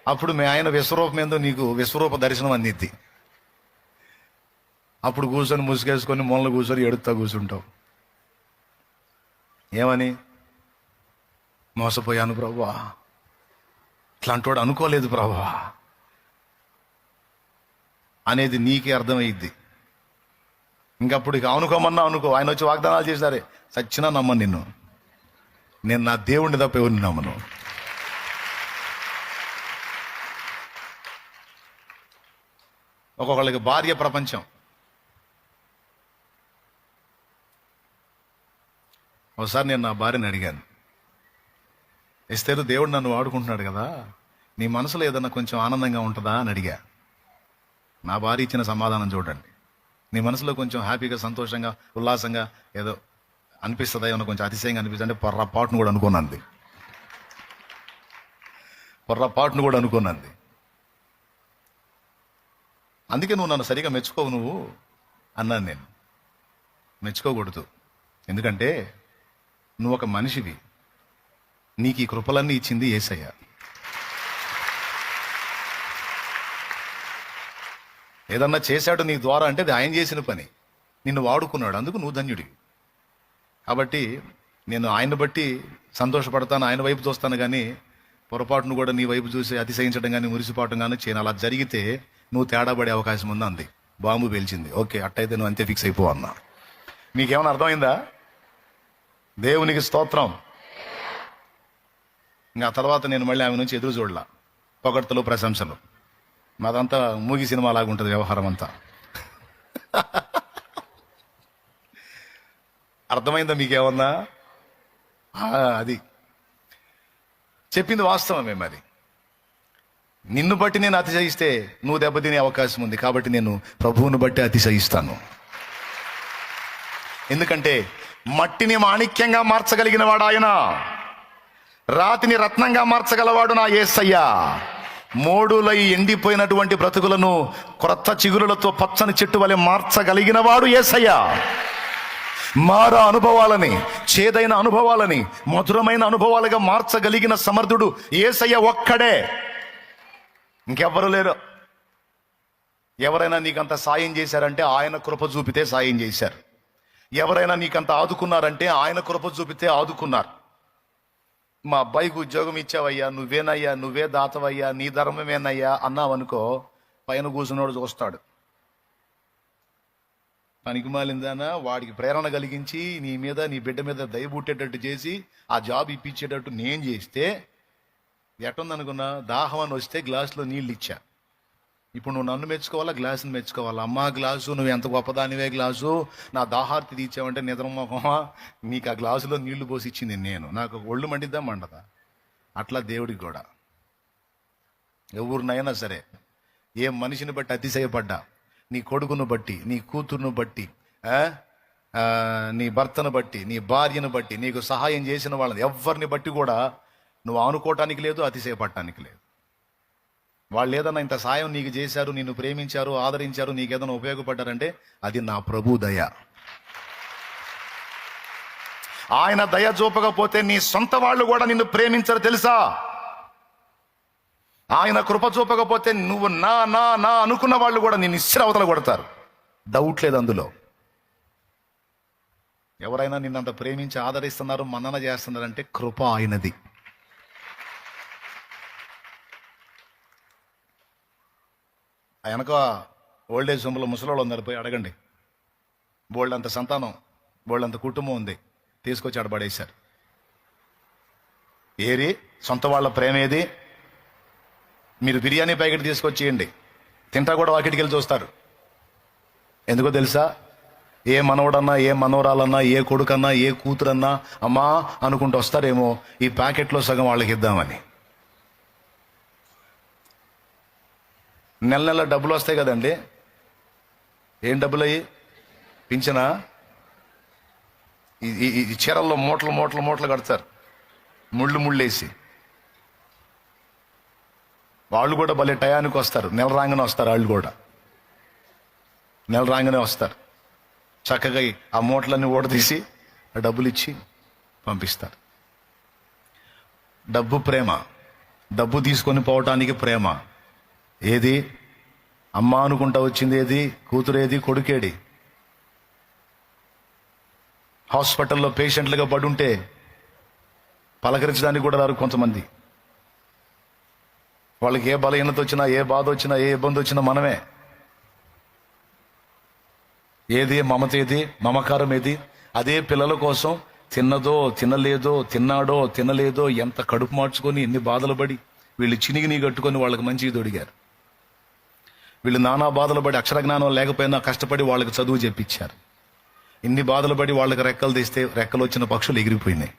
అప్పుడు మీ ఆయన విశ్వరూపం ఏందో నీకు విశ్వరూప దర్శనం అందిద్ది. అప్పుడు కూర్చొని ముసుగేసుకొని మూలలు కూర్చొని ఎడుతా కూర్చుంటావు. ఏమని? మోసపోయాను ప్రభువా, ఇట్లాంటి వాడు అనుకోలేదు ప్రభువా అనేది నీకే అర్థమయ్యిద్ది. ఇంకప్పుడు ఇక అనుకోమన్నా అనుకో. ఆయన వచ్చి వాగ్దానాలు చేశారే, సచ్చినా నమ్మను నిన్ను. నేను నా దేవుణ్ణి తప్ప ఎవరిని నమ్మను. ఒక్కొక్కళ్ళకి భార్య ప్రపంచం. ఒకసారి నేను నా భార్యని అడిగాను, ఎస్తేరు దేవుడు నన్ను వాడుకుంటున్నాడు కదా, నీ మనసులో ఏదన్నా కొంచెం ఆనందంగా ఉంటుందా అని అడిగా. నా భార్య ఇచ్చిన సమాధానం చూడండి. నీ మనసులో కొంచెం హ్యాపీగా, సంతోషంగా, ఉల్లాసంగా ఏదో అనిపిస్తుందా, ఏమన్నా కొంచెం అతిశయంగా అనిపిస్తుంది అంటే పొర్రపాటును కూడా అనుకున్నది. పొర్రపాటును కూడా అనుకున్నది. అందుకే నువ్వు నన్ను సరిగా మెచ్చుకోవు నువ్వు అన్నాను నేను. మెచ్చుకోకూడదు, ఎందుకంటే నువ్వు ఒక మనిషివి. నీకు ఈ కృపలన్నీ ఇచ్చింది యేసయ్య. ఏదన్నా చేశాడు నీ ద్వారా అంటే అది ఆయన చేసిన పని, నిన్ను వాడుకున్నాడు, అందుకు నువ్వు ధన్యుడివి. కాబట్టి నేను ఆయన బట్టి సంతోషపడతాను, ఆయన వైపు చూస్తాను, కానీ పొరపాటును కూడా నీ వైపు చూసి అతిశయించడం కానీ మురిసిపోవటం కానీ చేయను. అలా జరిగితే నువ్వు తేడా పడే అవకాశం ఉంది అంది. బాంబు పేల్చింది. ఓకే, అట్టయితే నువ్వు అంతే ఫిక్స్ అయిపో అన్నా. నీకేమైనా అర్థమైందా? దేవునికి స్తోత్రం. ఇంకా తర్వాత నేను మళ్ళీ ఆమె నుంచి ఎదురు చూడలా. పొగడ్తలు, ప్రశంసలు. మాదంతా మూగి సినిమా లాగా ఉంటుంది వ్యవహారం అంతా. అర్థమైందా మీకేమన్నా? అది చెప్పింది వాస్తవమే. మరి నిన్ను బట్టి నేను అతిశయిస్తే నువ్వు దెబ్బతినే అవకాశం ఉంది. కాబట్టి నేను ప్రభువును బట్టి అతిశయిస్తాను. ఎందుకంటే మట్టిని మాణిక్యంగా మార్చగలిగిన వాడు ఆయన, రాతిని రత్నంగా మార్చగలవాడు నా యేసయ్య. మోడులై ఎండిపోయినటువంటి బ్రతుకులను క్రొత్త చిగురులతో పచ్చని చెట్టు వలె మార్చగలిగిన వాడు యేసయ్య. మారా అనుభవాలని, చేదైన అనుభవాలని మధురమైన అనుభవాలుగా మార్చగలిగిన సమర్థుడు యేసయ్య ఒక్కడే, ఇంకెవ్వరు లేరు. ఎవరైనా నీకంత సాయం చేశారంటే ఆయన కృప చూపితే సాయం చేశారు. ఎవరైనా నీకంత ఆదుకున్నారంటే ఆయన కృప చూపితే ఆదుకున్నారు. మా అబ్బాయికి ఉద్యోగం ఇచ్చావయ్యా, నువ్వేనయ్యా, నువ్వే దాతవయ్యా, నీ ధర్మమేనయ్యా అన్నావనుకో, పైన కూర్చున్నోడు చూస్తాడు. పనికి మాలిందానా వాడికి ప్రేరణ కలిగించి నీ మీద, నీ బిడ్డ మీద దయబుట్టేటట్టు చేసి ఆ జాబ్ ఇప్పించేటట్టు నేను చేస్తే ఎట్టుందనుకున్నా, దాహం అని వస్తే గ్లాసులో నీళ్ళు ఇచ్చా. ఇప్పుడు నువ్వు నన్ను మెచ్చుకోవాలా, గ్లాసుని మెచ్చుకోవాలా? అమ్మా గ్లాసు, నువ్వు ఎంత గొప్పదానివే గ్లాసు, నా దాహార్తి తీర్చావంటే నిద్రమోహమా, నీకు ఆ గ్లాసులో నీళ్లు పోసి ఇచ్చింది నేను. నాకు ఒళ్ళు మండిద్దా మండదా? అట్లా దేవుడికి కూడా. ఎవరినైనా సరే, ఏ మనిషిని బట్టి అతిశయపడ్డా, నీ కొడుకును బట్టి, నీ కూతురును బట్టి, నీ భర్తను బట్టి, నీ భార్యను బట్టి, నీకు సహాయం చేసిన వాళ్ళని ఎవరిని బట్టి కూడా నువ్వు అనుకోవటానికి లేదు, అతిశయపడటానికి లేదు. వాళ్ళు ఏదన్నా ఇంత సాయం నీకు చేశారు, నిన్ను ప్రేమించారు, ఆదరించారు, నీకు ఏదైనా ఉపయోగపడ్డారంటే అది నా ప్రభు దయ. ఆయన దయ చూపకపోతే నీ సొంత వాళ్ళు కూడా నిన్ను ప్రేమించరు తెలుసా? ఆయన కృప చూపకపోతే నువ్వు నా నా నా అనుకున్న వాళ్ళు కూడా నిన్ను ఇస్సిరవతల కొడతారు. డౌట్ లేదు అందులో. ఎవరైనా నిన్నంత ప్రేమించి ఆదరిస్తున్నారు, మన్నన చేస్తున్నారంటే కృప ఆయనది. వెనక ఓల్డేజ్ హోమ్లో ముసలోళ్ళు ఉన్నారు, పోయి అడగండి. బోల్డ్ అంత సంతానం, బోల్డ్ అంత కుటుంబం ఉంది, తీసుకొచ్చి ఆడబడేశారు. ఏరి సొంత వాళ్ళ ప్రేమ ఏది? మీరు బిర్యానీ ప్యాకెట్ తీసుకొచ్చేయండి, తింటా కూడా వాకిటికి వెళ్ళి చూస్తారు. ఎందుకో తెలుసా? ఏ మనవడన్నా, ఏ మనవరాలన్నా, ఏ కొడుకన్నా, ఏ కూతురన్నా అమ్మా అనుకుంటూ వస్తారేమో, ఈ ప్యాకెట్లో సగం వాళ్ళకి ఇద్దామని. నెల నెల డబ్బులు వస్తాయి కదండి. ఏం డబ్బులు అయ్యి? పింఛనా? ఈ చీరల్లో మూటలు మూటలు మూటలు కడతారు, ముళ్ళు ముళ్ళేసి. వాళ్ళు కూడా భలే టయానికి వస్తారు, నెల రాగానే వస్తారు వాళ్ళు కూడా. నెల రాగానే వస్తారు. చక్కగా ఆ మూటలన్నీ ఓడదీసి ఆ డబ్బులు ఇచ్చి పంపిస్తారు. డబ్బు ప్రేమ, డబ్బు తీసుకొని పోవటానికి ప్రేమ. ఏది అమ్మ అనుకుంటా వచ్చింది, ఏది కూతురేది, కొడుకేడి. హాస్పిటల్లో పేషెంట్లుగా పడుంటే పలకరించడానికి కూడా రారు కొంతమంది. వాళ్ళకి ఏ బలహీనత వచ్చినా, ఏ బాధ వచ్చినా, ఏ ఇబ్బంది వచ్చినా మనమే. ఏది మమత, ఏది మమకారం, ఏది అదే పిల్లల కోసం తిన్నదో తినలేదో, తిన్నాడో తినలేదో, ఎంత కడుపు మార్చుకొని ఎన్ని బాధలు పడి వీళ్ళు చినిగిని కట్టుకొని వాళ్ళకి మంచిగా తొడిగారు. వీళ్ళు నానా బాధలు పడి అక్షరజ్ఞానం లేకపోయినా కష్టపడి వాళ్ళకి చదువు చెప్పించారు. ఇన్ని బాధలు పడి వాళ్ళకి రెక్కలు తీస్తే రెక్కలు వచ్చిన పక్షులు ఎగిరిపోయినాయి.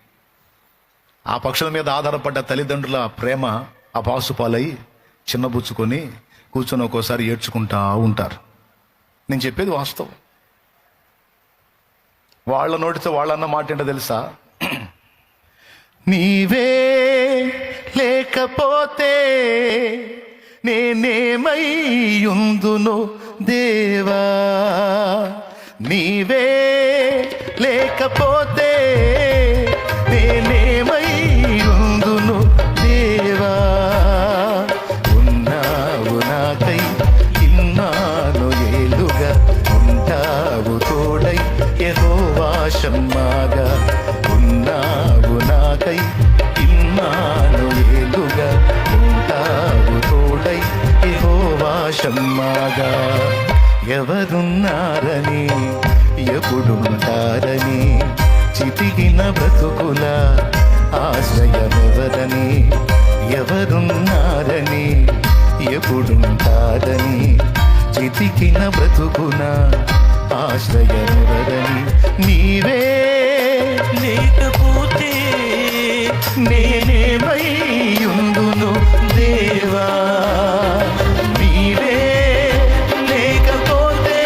ఆ పక్షుల మీద ఆధారపడ్డ తల్లిదండ్రుల ప్రేమ అపాసుపాలై చిన్నబుచ్చుకొని కూర్చొని ఒక్కోసారి ఏడ్చుకుంటా ఉంటారు. నేను చెప్పేది వాస్తవం. వాళ్ళ నోటితో వాళ్ళన్న మాట ఏంటో తెలుసా? నీవే లేకపోతే నేనేమై ఉందును దేవా, నీవే లేకపోతే నేనేమై ఉందును దేవా, ఉన్నావు నాకై ఇన్నాను ఏలుగా, ఉంటావు తోడై యెహోవా షమ్మాగా, ఉన్నావు నాకై ఇన్నాను ఏలుగా, ఉంటావు తోడై యెహోవా షమ్మాగా. ఎవరున్నారని ఎప్పుడుంటారని చితికిన బ్రతుకుల ఆశ్రయమెవరని, ఎవరున్నారని ఎప్పుడుంటారని చితికిన బ్రతుకున ఆశ్రయమెవరని, నీవే లేకపోతే నేనేమై ఉందును దేవా, నీవే లేకపోతే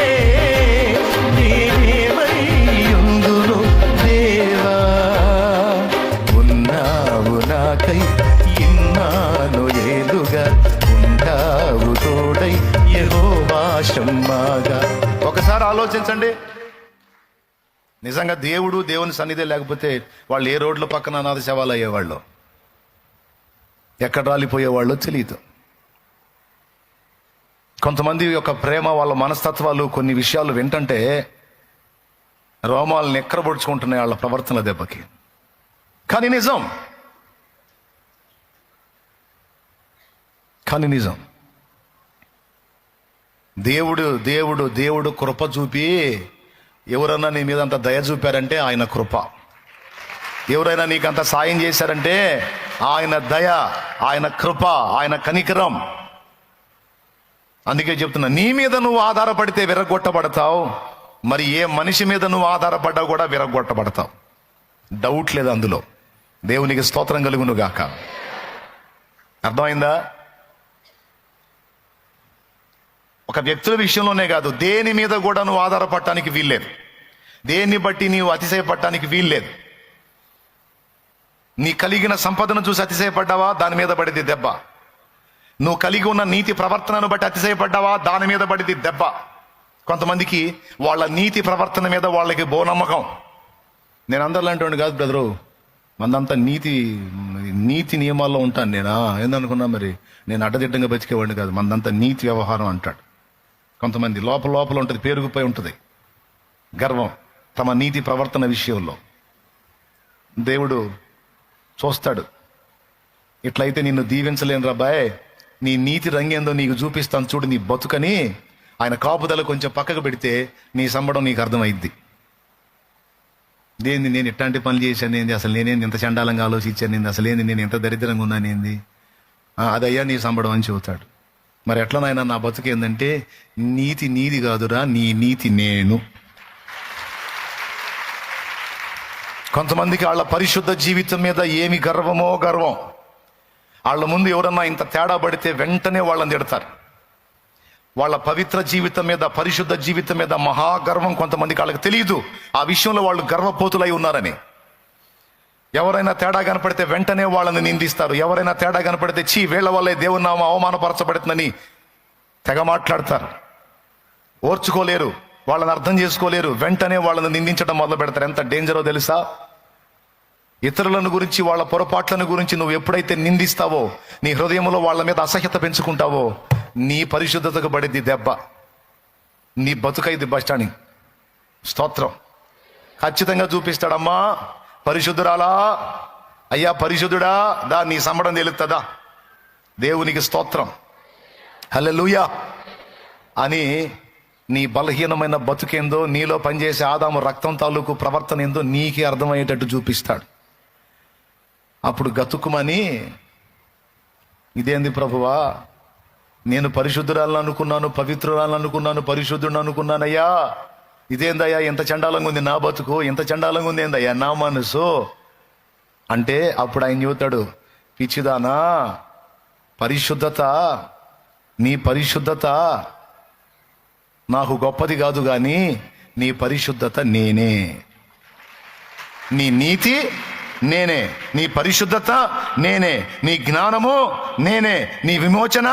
నేనేమై ఉందును దేవా, ఉన్నావు నాకై ఇన్నాను ఏలుగా, ఉంటావు తోడై యెహోవా షమ్మాగా. ఒకసారి ఆలోచించండి. నిజంగా దేవుడు, దేవుని సన్నిధి లేకపోతే వాళ్ళు ఏ రోడ్ల పక్కన అనాథ శవాలు అయ్యేవాళ్ళు, ఎక్కడ రాలిపోయేవాళ్ళు తెలియదు. కొంతమంది యొక్క ప్రేమ, వాళ్ళ మనస్తత్వాలు, కొన్ని విషయాలు వింటంటే రోమాలను ఎక్కరబొడుచుకుంటున్నాయి వాళ్ళ ప్రవర్తన దెబ్బకి. కానీ నిజం, దేవుడు దేవుడు దేవుడు కృప చూపి ఎవరన్నా నీ మీద అంత దయ చూపారంటే ఆయన కృప. ఎవరైనా నీకు అంత సాయం చేశారంటే ఆయన దయ, ఆయన కృప, ఆయన కనికరం. అందుకే చెప్తున్నా, నీ మీద నువ్వు ఆధారపడితే విరగొట్టబడతావు, మరి ఏ మనిషి మీద నువ్వు ఆధారపడ్డా కూడా విరగొట్టబడతావు. డౌట్ లేదు అందులో. దేవునికి స్తోత్రం కలుగును గాక. అర్థమైందా? ఒక వ్యక్తుల విషయంలోనే కాదు, దేని మీద కూడా నువ్వు ఆధారపడటానికి వీల్లేదు. దేన్ని బట్టి నీవు అతిశయపడటానికి వీల్లేదు. నీ కలిగిన సంపదను చూసి అతిశయపడ్డావా, దాని మీద పడితే దెబ్బ. నువ్వు కలిగి ఉన్న నీతి ప్రవర్తనను బట్టి అతిశయపడ్డావా, దాని మీద పడితే దెబ్బ. కొంతమందికి వాళ్ళ నీతి ప్రవర్తన మీద వాళ్ళకి నమ్మకం. నేను అందరిలాంటి కాదు బ్రదరు, మందంతా నీతి నియమాల్లో ఉంటాను. నేనా ఏందనుకున్నా, మరి నేను అడ్డదిడ్డంగా బతికేవాడిని కాదు. మందంతా నీతి వ్యవహారం అంటాడు. కొంతమంది లోపల ఉంటుంది, పేరుకుపోయి ఉంటుంది గర్వం తమ నీతి ప్రవర్తన విషయంలో. దేవుడు చూస్తాడు, ఇట్లయితే నిన్ను దీవించలేను రాబాయ్, నీ నీతి రంగేందో నీకు చూపిస్తాను చూడు నీ బతుకని ఆయన కాపుదల కొంచెం పక్కకు పెడితే నీ సంబడం నీకు అర్థమైద్ది. దేంది నేను ఇట్లాంటి పనులు చేశాను ఏంది, అసలు నేనేంది ఇంత చండాలంగా ఆలోచించాను ఏంది, అసలు ఏంది నేను ఎంత దరిద్రంగా ఉన్నానేంది, అదయ్యా నీ సంబడం అని చెబుతాడు. మరి ఎట్లనైనా నా బతుకేందంటే, నీతి నీది కాదురా, నీ నీతి నేను. కొంతమందికి వాళ్ళ పరిశుద్ధ జీవితం మీద ఏమి గర్వం. వాళ్ళ ముందు ఎవరన్నా ఇంత తేడా పడితే వెంటనే వాళ్ళని తిడతారు. వాళ్ళ పవిత్ర జీవితం మీద, పరిశుద్ధ జీవితం మీద మహాగర్వం కొంతమందికి. వాళ్ళకి తెలియదు ఆ విషయంలో వాళ్ళు గర్వపోతులై ఉన్నారని. ఎవరైనా తేడా కనపడితే వెంటనే వాళ్ళని నిందిస్తారు. ఎవరైనా తేడా కనపడితే వీళ్ళ వల్లే దేవుని నామం అవమానపరచబడుతుందని తెగ మాట్లాడతారు. ఓర్చుకోలేరు, వాళ్ళని అర్థం చేసుకోలేరు, వెంటనే వాళ్ళని నిందించడం మొదలు పెడతారు. ఎంత డేంజరో తెలుసా? ఇతరులను గురించి, వాళ్ళ పొరపాట్లను గురించి నువ్వు ఎప్పుడైతే నిందిస్తావో, నీ హృదయంలో వాళ్ళ మీద అసహ్యత పెంచుకుంటావో, నీ పరిశుద్ధతకు పడిద్ది దెబ్బ, నీ బతుకైది బస్టాని. స్తోత్రం. ఖచ్చితంగా చూపిస్తాడమ్మా, పరిశుద్ధురాలా, అయ్యా పరిశుద్ధుడా, దా నీ సంబడం తెలుస్తుందా, దేవునికి స్తోత్రం, హల్లెలూయా అని నీ బలహీనమైన బతుకేందో, నీలో పనిచేసే ఆదాము రక్తం తాలూకు ప్రవర్తన ఏందో నీకే అర్థమయ్యేటట్టు చూపిస్తాడు. అప్పుడు గతుకుమని, ఇదేంది ప్రభువా, నేను పరిశుద్ధురాలను అనుకున్నాను, పవిత్రురాలను అనుకున్నాను, పరిశుద్ధుడిని అనుకున్నానయ్యా, ఇదేందయ్యా ఎంత చండాలంగా ఉంది నా బతుకు, ఎంత చండాలంగా ఉంది ఏందయ్యా నా మనసు అంటే, అప్పుడు ఆయన చెబుతాడు, పిచ్చిదానా, పరిశుద్ధత, నీ పరిశుద్ధత నాకు గొప్పది కాదు కానీ నీ పరిశుద్ధత నేనే, నీ నీతి నేనే, నీ పరిశుద్ధత నేనే, నీ జ్ఞానము నేనే, నీ విమోచన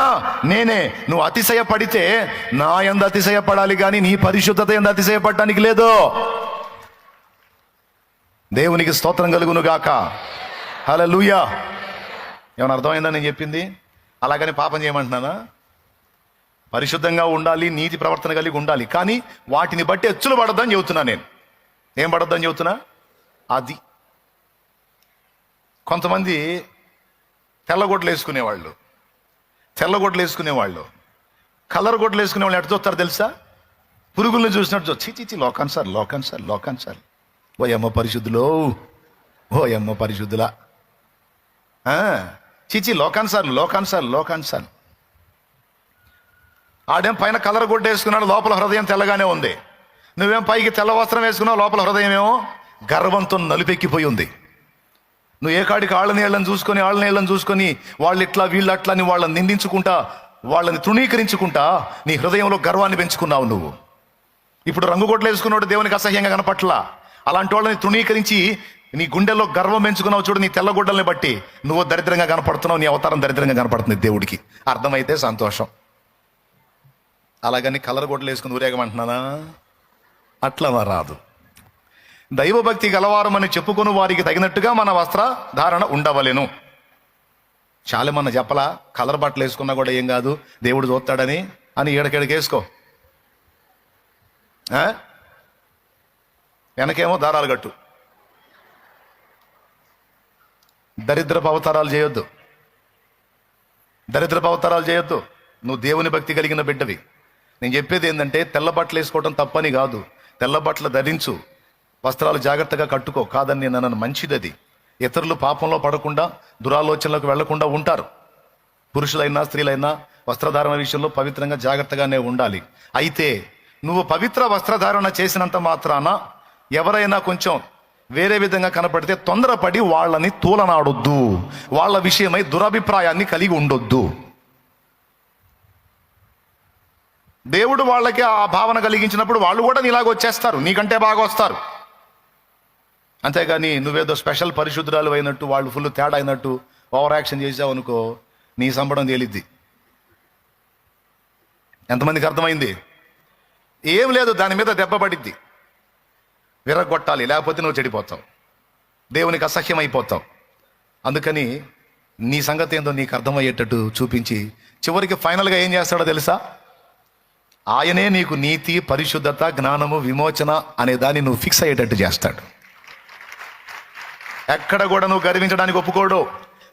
నేనే. నువ్వు అతిశయపడితే నా యందు అతిశయపడాలి కానీ నీ పరిశుద్ధత యందు అతిశయపడటానికి లేదు. దేవునికి స్తోత్రం కలుగును గాక. హల్లెలూయా. ఏమైనా అర్థమైందా నేను చెప్పింది? అలాగని పాపం చేయమంటున్నానా? పరిశుద్ధంగా ఉండాలి, నీతి ప్రవర్తన కలిగి ఉండాలి, కానీ వాటిని బట్టి ఎచ్చులు పడద్దని చెబుతున్నా. నేను ఏం పడద్దని చెబుతున్నా? అది కొంతమంది తెల్లగొడ్లు వేసుకునేవాళ్ళు, కలర్ గొడ్లు వేసుకునే వాళ్ళు ఎట్లా చూస్తారు తెలుసా? పురుగుల్ని చూసినట్టు చీచి లోకాన్ సార్ ఓ అమ్మ పరిశుద్ధులో, ఓ అమ్మ పరిశుద్ధులా, చీచి లోకాన్ సార్. ఆడేం పైన కలర్ గుడ్డ వేసుకున్నాడు, లోపల హృదయం తెల్లగానే ఉంది. నువ్వేం పైకి తెల్ల వస్త్రం వేసుకున్నావు, లోపల హృదయం ఏమో గర్వంతో నలుపెక్కిపోయి ఉంది. నువ్వు ఏ కాడికి వాళ్ళ నీళ్ళని చూసుకొని వాళ్ళు ఇట్లా వీళ్ళు అట్లా అని వాళ్ళని నిందించుకుంటా, వాళ్ళని తృణీకరించుకుంటా నీ హృదయంలో గర్వాన్ని పెంచుకున్నావు నువ్వు. ఇప్పుడు రంగుగొడ్లు వేసుకున్నాడు దేవునికి అసహ్యంగా కనపట్లా, అలాంటి వాళ్ళని తృణీకరించి నీ గుండెల్లో గర్వం పెంచుకున్నావు చూడు, నీ తెల్లగొడ్డల్ని బట్టి నువ్వు దరిద్రంగా కనపడుతున్నావు, నీ అవతారం దరిద్రంగా కనపడుతుంది దేవుడికి. అర్థమైతే సంతోషం. అలాగని కలర్ గొడ్డలు వేసుకుని ఊరేగమంటున్నానా? అట్లా రాదు. దైవభక్తి గలవారమని చెప్పుకుని వారికి తగినట్టుగా మన వస్త్రధారణ ఉండవలెను. చాలా మన చెప్పలా, కలర్ బట్టలు వేసుకున్నా కూడా ఏం కాదు, దేవుడు చూస్తాడని అని ఏడకేడికి వేసుకో. వెనకేమో దారాలు కట్టు. దరిద్రపు అవతారాలు చేయొద్దు. నువ్వు దేవుని భక్తి కలిగిన బిడ్డవి. నేను చెప్పేది ఏంటంటే, తెల్ల బట్టలు వేసుకోవడం తప్పని కాదు, తెల్ల బట్టలు ధరించు, వస్త్రాలు జాగ్రత్తగా కట్టుకో, కాదని నేను అన్నాను, మంచిది అది. ఇతరులు పాపంలో పడకుండా, దురాలోచనలకు వెళ్లకుండా ఉంటారు. పురుషులైనా స్త్రీలైనా వస్త్రధారణ విషయంలో పవిత్రంగా జాగ్రత్తగానే ఉండాలి. అయితే నువ్వు పవిత్ర వస్త్రధారణ చేసినంత మాత్రాన ఎవరైనా కొంచెం వేరే విధంగా కనపడితే తొందరపడి వాళ్ళని తూలనాడొద్దు, వాళ్ళ విషయమై దురభిప్రాయాన్ని కలిగి ఉండొద్దు. దేవుడు వాళ్ళకి ఆ భావన కలిగించినప్పుడు వాళ్ళు కూడా నీలాగా వచ్చేస్తారు, నీకంటే బాగా వస్తారు. అంతేగాని నువ్వేదో స్పెషల్ పరిశుద్ధురాలు అయినట్టు, వాళ్ళు ఫుల్ తేడా అయినట్టు ఓవర్ యాక్షన్ చేసావు అనుకో, నీ సంబడం తేలిద్ది. ఎంతమందికి అర్థమైంది? ఏం లేదు, దాని మీద దెబ్బ పడిద్ది, విరగొట్టాలి, లేకపోతే నువ్వు చెడిపోతావు, దేవునికి అసహ్యం అయిపోతావు. అందుకని నీ సంగతి ఏందో నీకు అర్థమయ్యేటట్టు చూపించి చివరికి ఫైనల్గా ఏం చేస్తాడో తెలుసా? ఆయనే నీకు నీతి, పరిశుద్ధత, జ్ఞానము, విమోచన అనే దాన్ని నువ్వు ఫిక్స్ అయ్యేటట్టు చేస్తాడు. ఎక్కడ కూడా నువ్వు గర్వించడానికి ఒప్పుకోడు,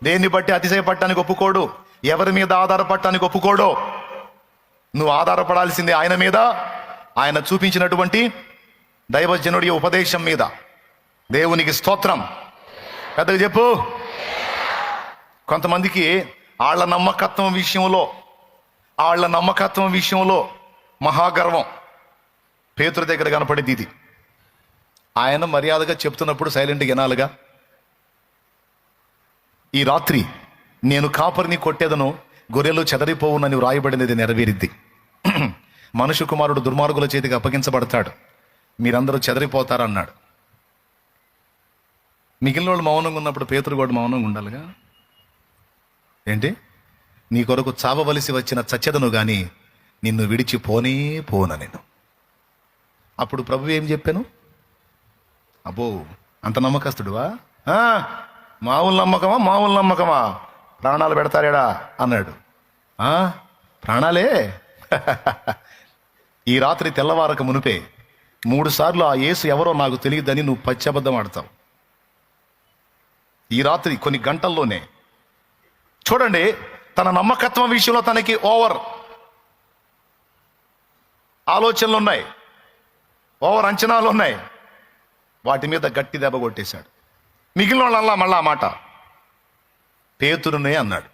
దేన్ని బట్టి అతిశయపడటానికి ఒప్పుకోడు, ఎవరి మీద ఆధారపడటానికి ఒప్పుకోడు. నువ్వు ఆధారపడాల్సిందే ఆయన మీద, ఆయన చూపించినటువంటి దైవజనుడి ఉపదేశం మీద. దేవునికి స్తోత్రం. పెద్దగా చెప్పు. కొంతమందికి వాళ్ళ నమ్మకత్వం విషయంలో మహాగర్వం పేతురు దగ్గర కనపడేది. ఇది ఆయన మర్యాదగా చెప్తున్నప్పుడు సైలెంట్గా వినాలిగా. ఈ రాత్రి నేను కాపరిని కొట్టేదను, గొర్రెలు చెదరిపోవునని వ్రాయబడినది నెరవేరిద్ది. మనుష్య కుమారుడు దుర్మార్గుల చేతికి అప్పగించబడతాడు, మీరందరూ చెదరిపోతారన్నాడు. మిగిలిన వాళ్ళు మౌనంగా ఉన్నప్పుడు పేతురు కూడా మౌనంగా ఉండాలిగా. ఏంటి? నీ కొరకు చావవలసి వచ్చిన చచ్చెదను గాని నిన్ను విడిచి పోనే పోన నేను. అప్పుడు ప్రభు ఏం చెప్పాను? అబ్బో అంత నమ్మకస్తుడువా? మామూలు నమ్మకమా ప్రాణాలు పెడతారేడా అన్నాడు. ప్రాణాలే. ఈ రాత్రి తెల్లవారక మునిపే 3 సార్లు ఆ యేసు ఎవరో నాకు తెలియదని నువ్వు పచ్చబద్ధం ఆడతావు. ఈ రాత్రి కొన్ని గంటల్లోనే. చూడండి, తన నమ్మకత్వం విషయంలో తనకి ఓవర్ ఆలోచనలు ఉన్నాయి, ఓవర్ అంచనాలు ఉన్నాయి. వాటి మీద గట్టి దెబ్బ కొట్టేశాడు. మిగిలిన వాళ్ళల్లా మళ్ళా ఆ మాట పేతురునే అన్నాడు.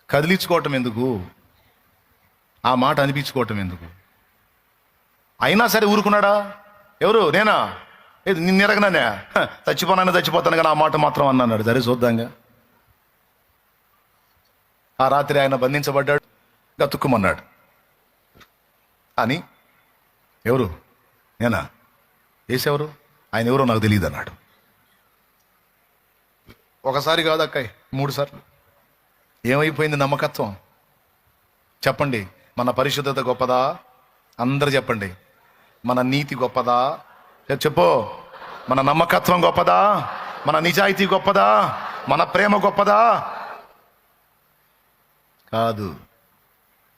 కదిలించుకోవటం ఎందుకు? ఆ మాట అనిపించుకోవటం ఎందుకు? అయినా సరే ఊరుకున్నాడా? ఎవరు? నేనా? నిన్ను ఎరగననే చచ్చిపోతాను కానీ ఆ మాట మాత్రం అన్నాడు. సరే చూద్దాంగా. ఆ రాత్రి ఆయన బంధించబడ్డాడు, గతుక్కుమన్నాడు. అని ఎవరు? నేనా? ఏసెవరు? ఆయన ఎవరో నాకు తెలియదు అన్నాడు. ఒకసారి కాదు అక్కాయ్, 3 సార్లు. ఏమైపోయింది నమ్మకత్వం? చెప్పండి. మన పరిశుద్ధత గొప్పదా? అందరు చెప్పండి. మన నీతి గొప్పదా? చెప్పు. మన నమ్మకత్వం గొప్పదా? మన నిజాయితీ గొప్పదా? మన ప్రేమ గొప్పదా? కాదు.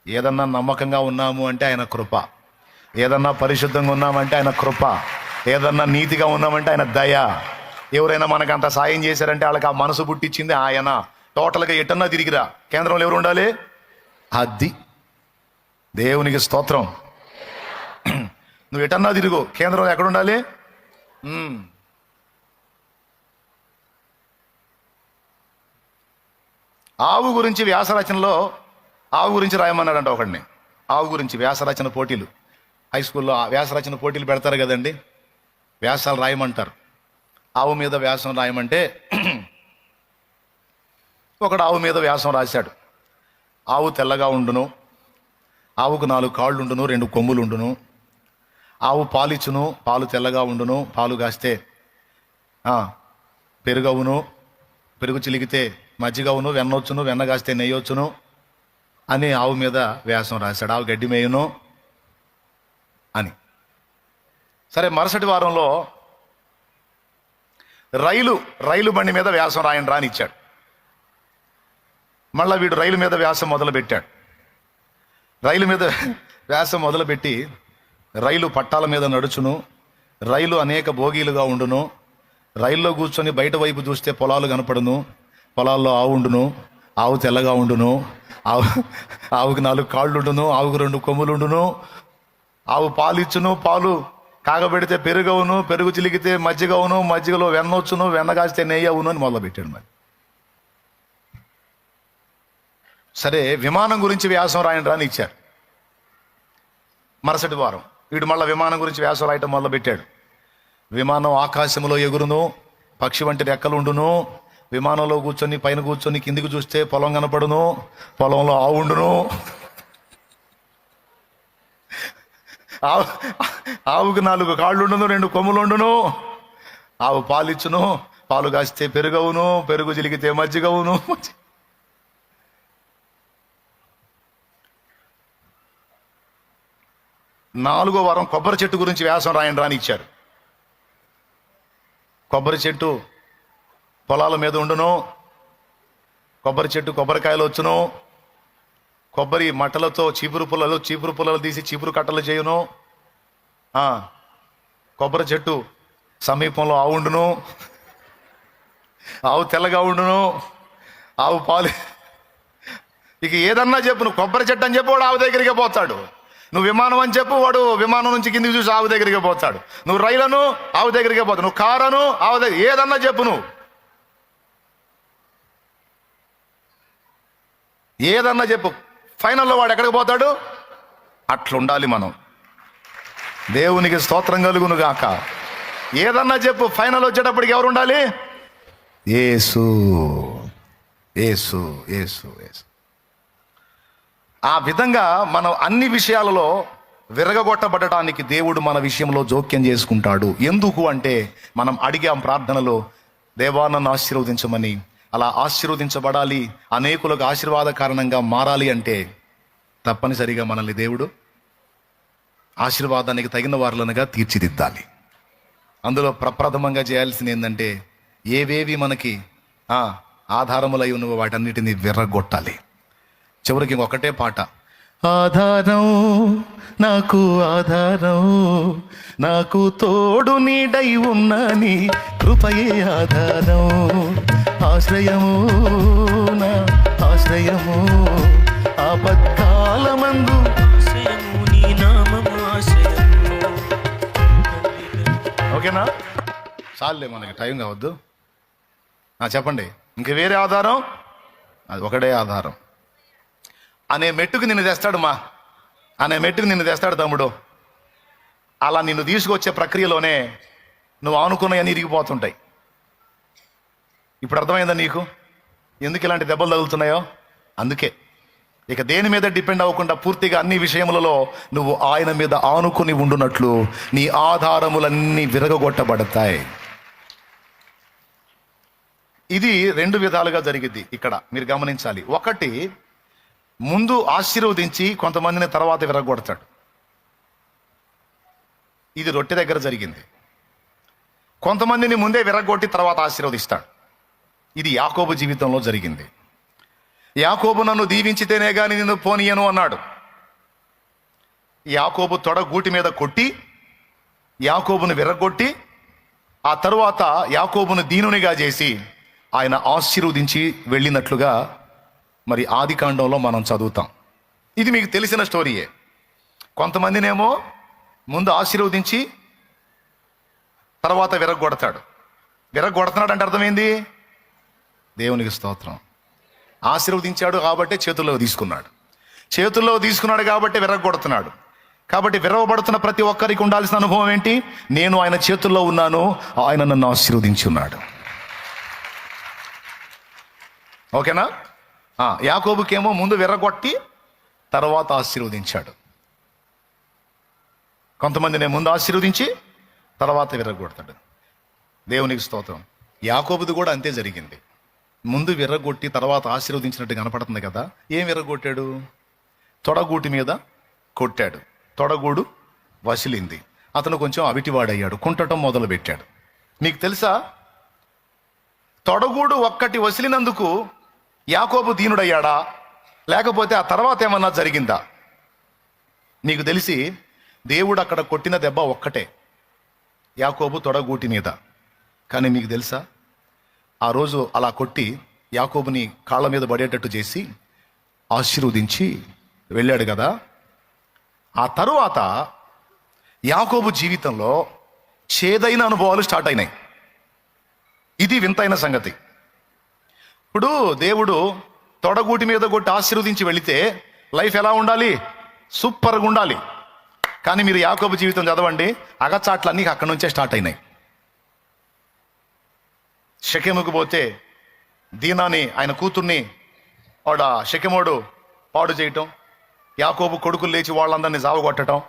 ఏదన్నా నమ్మకంగా ఉన్నాము అంటే ఆయన కృప, ఏదన్నా పరిశుద్ధంగా ఉన్నామంటే ఆయన కృప, ఏదన్నా నీతిగా ఉన్నామంటే ఆయన దయ. ఎవరైనా మనకు అంత సాయం చేశారంటే వాళ్ళకి ఆ మనసు పుట్టించింది ఆయన. టోటల్గా ఎటన్నా తిరిగిరా, కేంద్రంలో ఎవరు ఉండాలి? అది దేవునికి స్తోత్రం. నువ్వు ఎటన్నా తిరుగు, కేంద్రంలో ఎక్కడ ఉండాలి? ఆవు గురించి వ్యాసరచనలో ఆవు గురించి రాయమన్నాడంట ఒకడిని. ఆవు గురించి వ్యాసరచన పోటీలు, హై స్కూల్లో వ్యాసరచన పోటీలు పెడతారు కదండి, వ్యాసాలు రాయమంటారు. ఆవు మీద వ్యాసం రాయమంటే ఒకడు ఆవు మీద వ్యాసం రాశాడు. ఆవు తెల్లగా ఉండును, ఆవుకు 4 కాళ్ళు ఉండును, 2 కొమ్ములు ఉండును, ఆవు పాలిచ్చును, పాలు తెల్లగా ఉండును, పాలు కాస్తే పెరుగవును, పెరుగు చిలికితే మజ్జిగవును, వెన్నొచ్చును, వెన్న కాస్తే నెయ్యొచ్చును అని ఆవు మీద వ్యాసం రాశాడు. ఆవు గడ్డి మేయును అని. సరే, మరుసటి వారంలో రైలు బండి మీద వ్యాసం రాయని రానిచ్చాడు. మళ్ళీ వీడు రైలు మీద వ్యాసం మొదలుపెట్టాడు. రైలు మీద వ్యాసం మొదలుపెట్టి, రైలు పట్టాల మీద నడుచును, రైలు అనేక బోగీలుగా ఉండును, రైల్లో కూర్చొని బయట వైపు చూస్తే పొలాలు కనపడును, పొలాల్లో ఆవు ఉండును, ఆవు తెల్లగా ఉండును, ఆవుకి 4 కాళ్ళు ఉండును, ఆవుకు 2 కొమ్ములు ఉండును, ఆవు పాలిచ్చును, పాలు కాగబెడితే పెరుగవును, పెరుగు చిలికితే మజ్జిగవును, మజ్జిగలో వెన్నొచ్చును, వెన్న కాస్తే నెయ్యి అవును అని మొదలుపెట్టాడు. మరి సరే, విమానం గురించి వ్యాసం రాయని రాని ఇచ్చారు. మరుసటి వారం వీడు మళ్ళీ విమానం గురించి వ్యాసం రాయటం మొదలుపెట్టాడు. విమానం ఆకాశంలో ఎగురును, పక్షి వంటి రెక్కలు ఉండును, విమానంలో కూర్చొని పైన కూర్చొని కిందికి చూస్తే పొలం కనపడును, పొలంలో ఆవు ఉండును, ఆవుకు 4 కాళ్ళు ఉండును, 2 కొమ్ములు ఉండును, ఆవు పాలిచ్చును, పాలు కాస్తే పెరుగవును, పెరుగు చిలికితే మజ్జిగవును. 4వ వారం కొబ్బరి చెట్టు గురించి వ్యాసం రాయని రాని ఇచ్చారు. కొబ్బరి చెట్టు పొలాల మీద ఉండును, కొబ్బరి చెట్టు కొబ్బరికాయలు వచ్చును, కొబ్బరి మట్టలతో చీపురు పుల్లలు తీసి చీపురు కట్టలు చేయును, కొబ్బరి చెట్టు సమీపంలో ఆవు ఉండును, ఆవు తెల్లగా ఉండును, ఆవు పాలు. ఇక ఏదన్నా చెప్పు, నువ్వు కొబ్బరి చెట్టు అని చెప్పు, వాడు ఆవు దగ్గరికి పోతాడు. నువ్వు విమానం అని చెప్పు, వాడు విమానం నుంచి కిందికి చూసి ఆవు దగ్గరికి పోతాడు. నువ్వు రైలను ఆవు దగ్గరికి పోతాడు, నువ్వు కారును ఆవు దగ్గర, ఏదన్నా చెప్పు, నువ్వు ఏదన్నా చెప్పు, ఫైనల్లో వాడు ఎక్కడికి పోతాడు? అట్లుండాలి మనం. దేవునికి స్తోత్రం కలుగును గాక. ఏదన్నా చెప్పు, ఫైనల్ వచ్చేటప్పటికి ఎవరు ఉండాలి? యేసు, యేసు, యేసు, యేసు. ఆ విధంగా మనం అన్ని విషయాలలో విరగగొట్టబడటానికి దేవుడు మన విషయంలో జోక్యం చేసుకుంటాడు. ఎందుకు అంటే, మనం అడిగాం ప్రార్థనలో, దేవా నన్ను ఆశీర్వదించమని. అలా ఆశీర్వదించబడాలి, అనేకులకు ఆశీర్వాద కారణంగా మారాలి అంటే తప్పనిసరిగా మనల్ని దేవుడు ఆశీర్వాదానికి తగిన వారులనుగా తీర్చిదిద్దాలి. అందులో ప్రప్రథమంగా చేయాల్సింది ఏంటంటే, ఏవేవి మనకి ఆధారములై ఉన్నవో వాటన్నిటిని విర్రగొట్టాలి. చివరికి ఒకటే పాట, ఆధారం నాకు ఆధారం, నాకు తోడు నీడై ఉన్న నీ కృపయే ఆధారం, ఆశ్రయము నా ఆశ్రయము, ఆపత్కాలమందు నీ నామము ఆశ్రయము. ఓకేనా? చాలులే, మనకి టైం కావద్దు. చెప్పండి, ఇంక వేరే ఆధారం? అది ఒకటే ఆధారం. అనే మెట్టుకు నిన్ను తెస్తాడు అనే మెట్టుకు నిన్ను తెస్తాడు తమ్ముడు. అలా నిన్ను తీసుకొచ్చే ప్రక్రియలోనే నువ్వు ఆనుకున్నవన్నీ ఇరిగిపోతుంటాయి. ఇప్పుడు అర్థమైందా నీకు ఎందుకు ఇలాంటి దెబ్బలు తగులుతున్నాయో? అందుకే ఇక దేని మీద డిపెండ్ అవ్వకుండా పూర్తిగా అన్ని విషయములలో నువ్వు ఆయన మీద ఆనుకుని ఉండునట్లు నీ ఆధారములన్నీ విరగొట్టబడతాయి. ఇది 2 విధాలుగా జరిగింది ఇక్కడ, మీరు గమనించాలి. ఒకటి, ముందు ఆశీర్వదించి కొంతమందిని తర్వాత విరగొడతాడు. ఇది రొట్టె దగ్గర జరిగింది. కొంతమందిని ముందే విరగొట్టి తర్వాత ఆశీర్వదిస్తాడు. ఇది యాకోబు జీవితంలో జరిగింది. యాకోబు నన్ను దీవించితేనే గాని నిన్ను పోనీయను అన్నాడు. యాకోబు తొడ గూటి మీద కొట్టి యాకోబును విరగొట్టి ఆ తరువాత యాకోబును దీనునిగా చేసి ఆయన ఆశీర్వదించి వెళ్ళినట్లుగా మరి ఆదికాండంలో మనం చదువుతాం. ఇది మీకు తెలిసిన స్టోరీయే. కొంతమందినేమో ముందు ఆశీర్వదించి తర్వాత విరగొడతాడు. విరగొడుతున్నాడు అంటే అర్థమైంది, దేవునికి స్తోత్రం. ఆశీర్వదించాడు కాబట్టి చేతుల్లో తీసుకున్నాడు కాబట్టి విరగొడుతున్నాడు. కాబట్టి విరవబడుతున్న ప్రతి ఒక్కరికి ఉండాల్సిన అనుభవం ఏంటి? నేను ఆయన చేతుల్లో ఉన్నాను, ఆయన నన్ను ఆశీర్వదించి ఉన్నాడు. ఓకేనా? యాకోబుకేమో ముందు విర్రగొట్టి తర్వాత ఆశీర్వదించాడు. కొంతమందిని ముందు ఆశీర్వదించి తర్వాత విర్రగొడతాడు. దేవునికి స్తోత్రం. యాకోబుది కూడా అంతే జరిగింది. ముందు విర్రగొట్టి తర్వాత ఆశీర్వదించినట్టు కనపడుతుంది కదా. ఏం విర్రగొట్టాడు? తొడగూటి మీద కొట్టాడు. తొడగూడు వసిలింది. అతను కొంచెం అవిటివాడయ్యాడు, కుంటటం మొదలు పెట్టాడు. మీకు తెలుసా, తొడగూడు ఒక్కటి వసిలినందుకు యాకోబు దీనుడయ్యాడా, లేకపోతే ఆ తర్వాత ఏమన్నా జరిగిందా? మీకు తెలిసి దేవుడు అక్కడ కొట్టిన దెబ్బ ఒక్కటే, యాకోబు తొడగూటి మీద. కానీ మీకు తెలుసా, ఆ రోజు అలా కొట్టి యాకోబుని కాళ్ళ మీద పడేటట్టు చేసి ఆశీర్వదించి వెళ్ళాడు కదా. ఆ తరువాత యాకోబు జీవితంలో చేదైన అనుభవాలు స్టార్ట్ అయినాయి. ఇది వింతైన సంగతి. ఇప్పుడు దేవుడు తొడగూటి మీద కొట్టి ఆశీర్వదించి వెళితే లైఫ్ ఎలా ఉండాలి? సూపర్గా ఉండాలి. కానీ మీరు యాకోబు జీవితం చదవండి, అగచాట్లన్నీ అక్కడి నుంచే స్టార్ట్ అయినాయి. షెకెముకు పోతే దీనాని ఆయన కూతుర్ని షెకెమోడు పాడు చేయటం, యాకోబు కొడుకులు లేచి వాళ్ళందరినీ జావగొట్టడం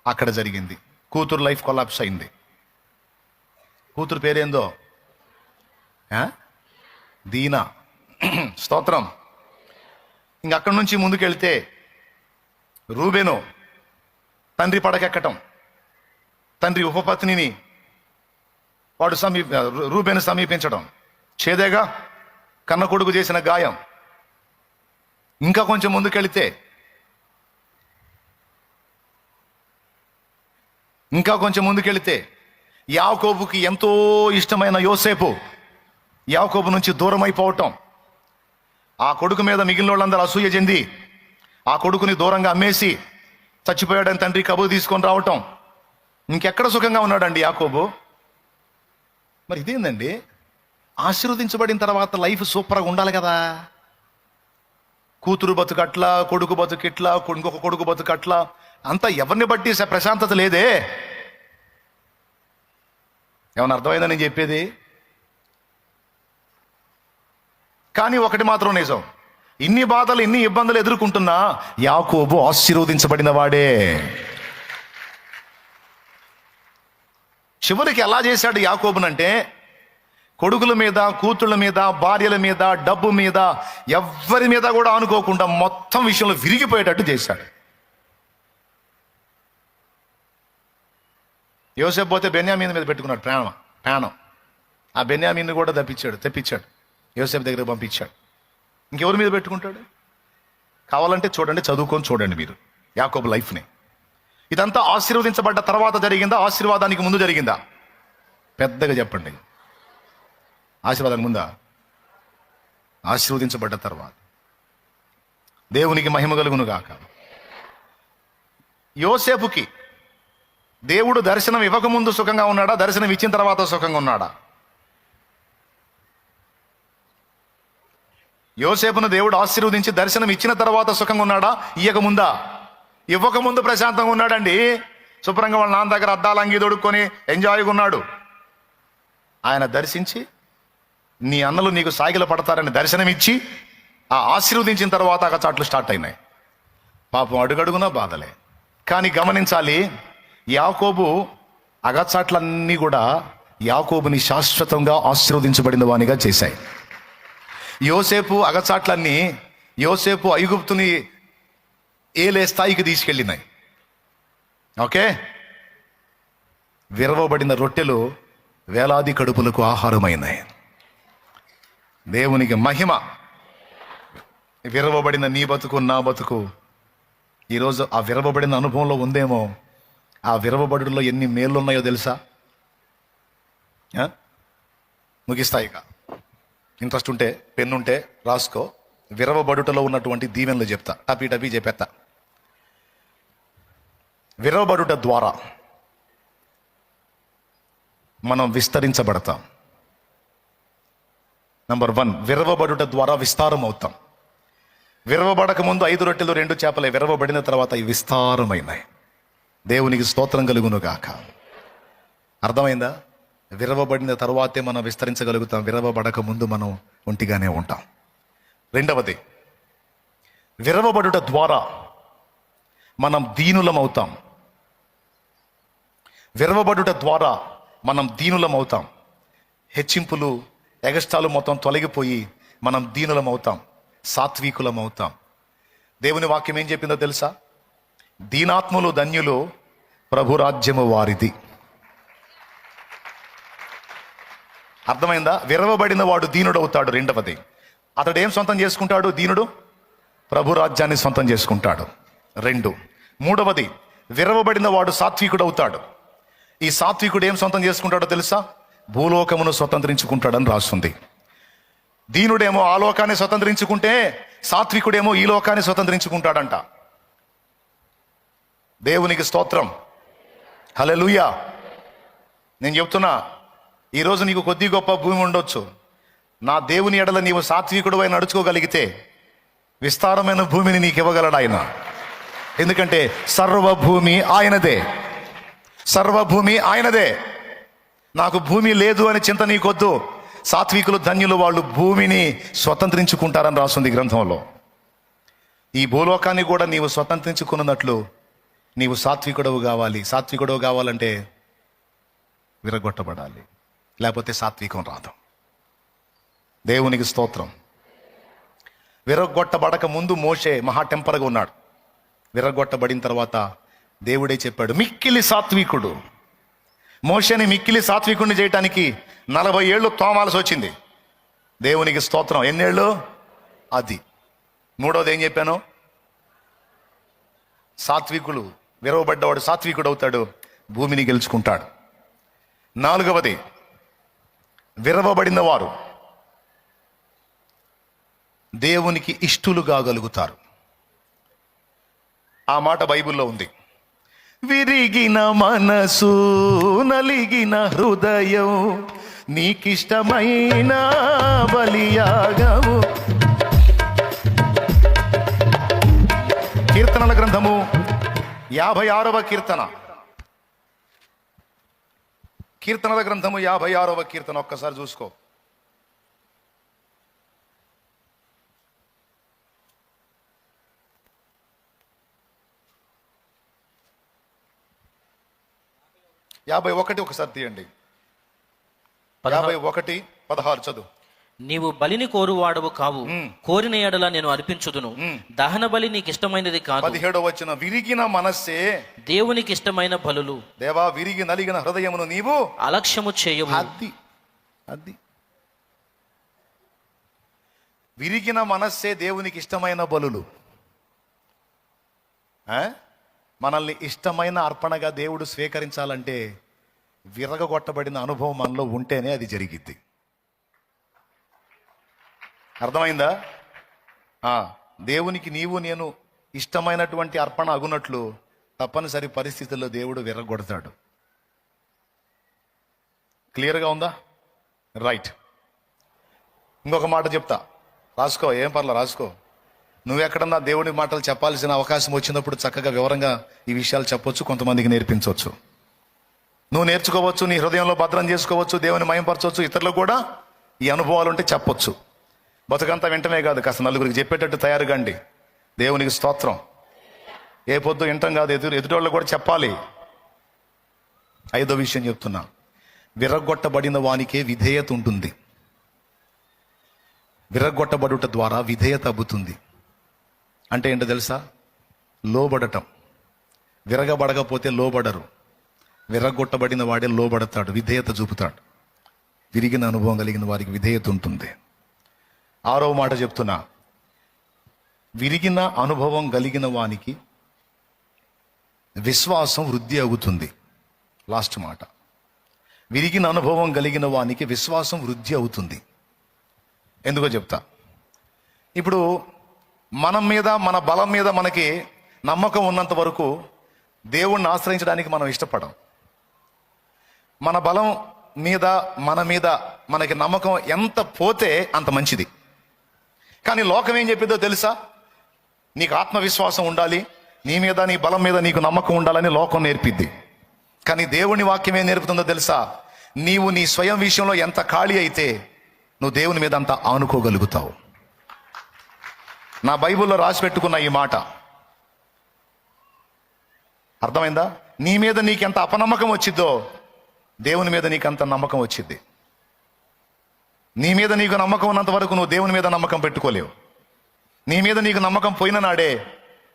అక్కడ జరిగింది. కూతురు లైఫ్ కొలాప్స్ అయింది. కూతురు పేరేందో? దీనా. స్తోత్రం. ఇంకక్కడి నుంచి ముందుకెళ్తే రూబేను తండ్రి పడకెక్కటం, తండ్రి ఉపపత్నిని వాడు రూబేను సమీపించడం, చేదేగా కన్న కొడుకు చేసిన గాయం. ఇంకా కొంచెం ముందుకెళితే యాకోబుకి ఎంతో ఇష్టమైన యోసేపు యాకోబు నుంచి దూరం అయిపోవటం, ఆ కొడుకు మీద మిగిలిన వాళ్ళందరూ అసూయ చెంది ఆ కొడుకుని దూరంగా అమ్మేసి చచ్చిపోయాడని తండ్రి కబురు తీసుకొని రావటం. ఇంకెక్కడ సుఖంగా ఉన్నాడండి యాకోబు? మరి ఇదేందండి, ఆశీర్వదించబడిన తర్వాత లైఫ్ సూపర్గా ఉండాలి కదా. కూతురు బతుకట్లా, కొడుకు బతుకిట్లా, ఇంకొక కొడుకు బతుకట్లా, అంతా ఎవరిని బట్టి ప్రశాంతత లేదే. ఏమన్నా అర్థమైందని నేను చెప్పేది? కానీ ఒకటి మాత్రం నిజం, ఇన్ని బాధలు ఇన్ని ఇబ్బందులు ఎదుర్కొంటున్నా యాకోబు ఆశీర్వదించబడిన వాడే. చివరికి ఎలా చేశాడు యాకోబునంటే, కొడుకుల మీద, కూతుళ్ళ మీద, భార్యల మీద, డబ్బు మీద, ఎవ్వరి మీద కూడా అనుకోకుండా మొత్తం విషయంలో విరిగిపోయేటట్టు చేశాడు. యోసేపు పోతే బెన్యామీన్ మీద పెట్టుకున్నాడు ప్రాణం. ఆ బెన్యామీన్ కూడా తెప్పించాడు యోసేపు దగ్గర పంపించాడు. ఇంకెవరి మీద పెట్టుకుంటాడు? కావాలంటే చూడండి, చదువుకొని చూడండి మీరు యాకోబు లైఫ్ని. ఇదంతా ఆశీర్వదించబడ్డ తర్వాత జరిగిందా, ఆశీర్వాదానికి ముందు జరిగిందా? పెద్దగా చెప్పండి. ఆశీర్వాదానికి ముందా? ఆశీర్వదించబడ్డ తర్వాత. దేవునికి మహిమ కలుగును గాక. యోసేపుకి దేవుడు దర్శనం ఇవ్వకముందు సుఖంగా ఉన్నాడా, దర్శనం ఇచ్చిన తర్వాత సుఖంగా ఉన్నాడా? యోసేపును దేవుడు ఆశీర్వదించి దర్శనం ఇచ్చిన తర్వాత సుఖంగా ఉన్నాడా, ఇవ్వకముందా? ఇవ్వకముందు ప్రశాంతంగా ఉన్నాడండి. శుభ్రంగా వాళ్ళ నాన్న దగ్గర అద్దాల అంగి దొడుక్కొని ఎంజాయ్గా ఉన్నాడు. ఆయన దర్శించి నీ అన్నలు నీకు సాగిల పడతారని దర్శనం ఇచ్చి ఆ ఆశీర్వదించిన తర్వాత అగచాట్లు స్టార్ట్ అయినాయి. పాపం అడుగడుగునా బాధలే. కానీ గమనించాలి, యాకోబు అగచాట్లన్నీ కూడా యాకోబుని శాశ్వతంగా ఆశీర్వదించబడిన వానిగా చేశాయి. యోసేపు అగచాట్లన్నీ యోసేపు ఐగుప్తుని ఏలే స్థాయికి తీసుకెళ్ళినాయి. ఓకే, విరవబడిన రొట్టెలు వేలాది కడుపులకు ఆహారమైనాయి. దేవునికి మహిమ. విరవబడిన నీ బతుకు, నా బతుకు ఈరోజు ఆ విరవబడిన అనుభవంలో ఉందేమో. ఆ విరవబడులో ఎన్ని మేళ్ళు ఉన్నాయో తెలుసా? ముగిస్తాయిగా. ఇంట్రెస్ట్ ఉంటే పెన్నుంటే రాసుకో. విరవబడుటలో ఉన్నటువంటి దీవెనలు చెప్తా, టపీ చెప్పేస్తా. విరవబడుట ద్వారా మనం విస్తరించబడతాం. నంబర్ 1, విరవబడుట ద్వారా విస్తారం అవుతాం. విరవబడక ముందు 5 రొట్టెలు 2 చేపలే, విరవబడిన తర్వాత ఇవి విస్తారమైనాయి. దేవునికి స్తోత్రం కలుగును గాక. అర్థమైందా? విరవబడిన తర్వాతే మనం విస్తరించగలుగుతాం. విరవబడక ముందు మనం ఒంటిగానే ఉంటాం. రెండవది, విరవబడుట ద్వారా మనం దీనులం అవుతాం. విరవబడుట ద్వారా మనం దీనులం అవుతాం. హెచ్చింపులు, ఎగస్టాలు మొత్తం తొలగిపోయి మనం దీనులం అవుతాం, సాత్వికులం అవుతాం. దేవుని వాక్యం ఏం చెప్పిందో తెలుసా? దీనాత్ములు ధన్యులు, ప్రభురాజ్యము వారిది. అర్థమైందా? విరవబడిన వాడు దీనుడవుతాడు. రెండవది, అతడు ఏం సొంతం చేసుకుంటాడు? దీనుడు ప్రభురాజ్యాన్ని సొంతం చేసుకుంటాడు. 2. మూడవది, విరవబడిన వాడు సాత్వికుడు అవుతాడు. ఈ సాత్వికుడు ఏం సొంతం చేసుకుంటాడో తెలుసా? భూలోకమును స్వతంత్రించుకుంటాడని రాస్తుంది. దీనుడేమో ఆ లోకాన్ని స్వతంత్రించుకుంటే, సాత్వికుడేమో ఈ లోకాన్ని స్వతంత్రించుకుంటాడంట. దేవునికి స్తోత్రం, హల్లెలూయా. నేను చెప్తున్నా, ఈరోజు నీకు కొద్ది గొప్ప భూమి ఉండొచ్చు. నా దేవుని ఎడల నీవు సాత్వికుడువై నడుచుకోగలిగితే విస్తారమైన భూమిని నీకు ఇవ్వగలడు ఆయన. ఎందుకంటే సర్వభూమి ఆయనదే, సర్వభూమి ఆయనదే. నాకు భూమి లేదు అని చింత నీకొద్దు. సాత్వికులు ధన్యులు, వాళ్ళు భూమిని స్వతంత్రించుకుంటారని రాస్తుంది గ్రంథంలో. ఈ భూలోకాన్ని కూడా నీవు స్వతంత్రించుకున్నట్లు నీవు సాత్వికుడవు కావాలి. సాత్వికుడవు కావాలంటే విరగొట్టబడాలి, లేకపోతే సాత్వికం రాదు. దేవునికి స్తోత్రం. విరగొట్టబడక ముందు మోషే మహా టెంపర్గా ఉన్నాడు. విరగొట్టబడిన తర్వాత దేవుడే చెప్పాడు మిక్కిలి సాత్వికుడు. మోషేని మిక్కిలి సాత్వికుడిని చేయటానికి 40 ఏళ్ళు తోమాల్సి వచ్చింది. దేవునికి స్తోత్రం. ఎన్నేళ్ళు? అది. మూడవది ఏం చెప్పాను? సాత్వికులు, విరవబడ్డవాడు సాత్వికుడు అవుతాడు, భూమిని గెలుచుకుంటాడు. 4వది, విరవబడిన వారు దేవునికి ఇష్టులు కాగలుగుతారు. ఆ మాట బైబిల్లో ఉంది. విరిగిన మనసు, నలిగిన హృదయం, నీకిష్టమైన బలియాగము. కీర్తనల గ్రంథము 56వ కీర్తన. కీర్తనల గ్రంథము 56వ కీర్తన ఒక్కసారి చూసుకో. యాభై 51 ఒకసారి తీయండి. 51, 16 చదువు. నీవు బలిని కోరువాడవు కావు, కోరిన ఎడల నేను అర్పించుదును. దహన బలి నీకు ఇష్టమైనది కాదు. 17 వచనం, విరిగిన మనస్సే దేవునికి ఇష్టమైన బలులు. దేవా, విరిగి నలిగిన హృదయమును నీవు అలక్ష్యము చేయవు. అది విరిగిన మనస్సే దేవునికి ఇష్టమైన బలులు. మనల్ని ఇష్టమైన అర్పణగా దేవుడు స్వీకరించాలంటే విరగగొట్టబడిన అనుభవం మనలో ఉంటేనే అది జరిగిద్ది. అర్థమైందా? దేవునికి నీవు నేను ఇష్టమైనటువంటి అర్పణ అగునట్లు తప్పనిసరి పరిస్థితుల్లో దేవుడు విరగొడతాడు. క్లియర్గా ఉందా? రైట్. ఇంకొక మాట చెప్తా, రాసుకో, ఏం పర్లా రాసుకో. నువ్వెక్కడన్నా దేవుడి మాటలు చెప్పాల్సిన అవకాశం వచ్చినప్పుడు చక్కగా వివరంగా ఈ విషయాలు చెప్పొచ్చు, కొంతమందికి నేర్పించవచ్చు. నువ్వు నేర్చుకోవచ్చు, నీ హృదయంలో భద్రం చేసుకోవచ్చు, దేవుని మయంపరచవచ్చు, ఇతరులకు కూడా ఈ అనుభవాలు ఉంటే చెప్పొచ్చు. బతుకంతా వెంటనే కాదు, కాస్త నలుగురికి చెప్పేటట్టు తయారుగాండి. దేవునికి స్తోత్రం. ఏ పొద్దు వింటాం కాదు, ఎదుటోళ్ళు కూడా చెప్పాలి. 5వ విషయం చెప్తున్నా, విరగొట్టబడిన వానికే విధేయత ఉంటుంది. విరగొట్టబడుట ద్వారా విధేయత అబ్బుతుంది. అంటే ఏంటో తెలుసా? లోబడటం. విరగబడకపోతే లోబడరు. విరగొట్టబడిన వాడే లోబడతాడు, విధేయత చూపుతాడు. విరిగిన అనుభవం కలిగిన వారికి విధేయత ఉంటుంది. 6వ మాట చెప్తున్నా, విరిగిన అనుభవం కలిగిన వానికి విశ్వాసం వృద్ధి అవుతుంది. లాస్ట్ మాట, విరిగిన అనుభవం కలిగిన వానికి విశ్వాసం వృద్ధి అవుతుంది. ఎందుకో చెప్తా. ఇప్పుడు మనం మీద, మన బలం మీద మనకి నమ్మకం ఉన్నంత వరకు దేవుణ్ణి ఆశ్రయించడానికి మనం ఇష్టపడం. మన బలం మీద, మన మీద మనకి నమ్మకం ఎంత పోతే అంత మంచిది. కానీ లోకం ఏం చెప్పిందో తెలుసా? నీకు ఆత్మవిశ్వాసం ఉండాలి, నీ మీద, నీ బలం మీద నీకు నమ్మకం ఉండాలని లోకం నేర్పిద్ది. కానీ దేవుని వాక్యం ఏం నేర్పుతుందో తెలుసా? నీవు నీ స్వయం విషయంలో ఎంత ఖాళీ అయితే నువ్వు దేవుని మీద అంత ఆనుకోగలుగుతావు. నా బైబిల్లో రాసి పెట్టుకున్న ఈ మాట అర్థమైందా? నీ మీద నీకెంత అపనమ్మకం వచ్చిద్దో దేవుని మీద నీకంత నమ్మకం వచ్చింది. నీ మీద నీకు నమ్మకం ఉన్నంత వరకు నువ్వు దేవుని మీద నమ్మకం పెట్టుకోలేవు. నీ మీద నీకు నమ్మకం పోయిన నాడే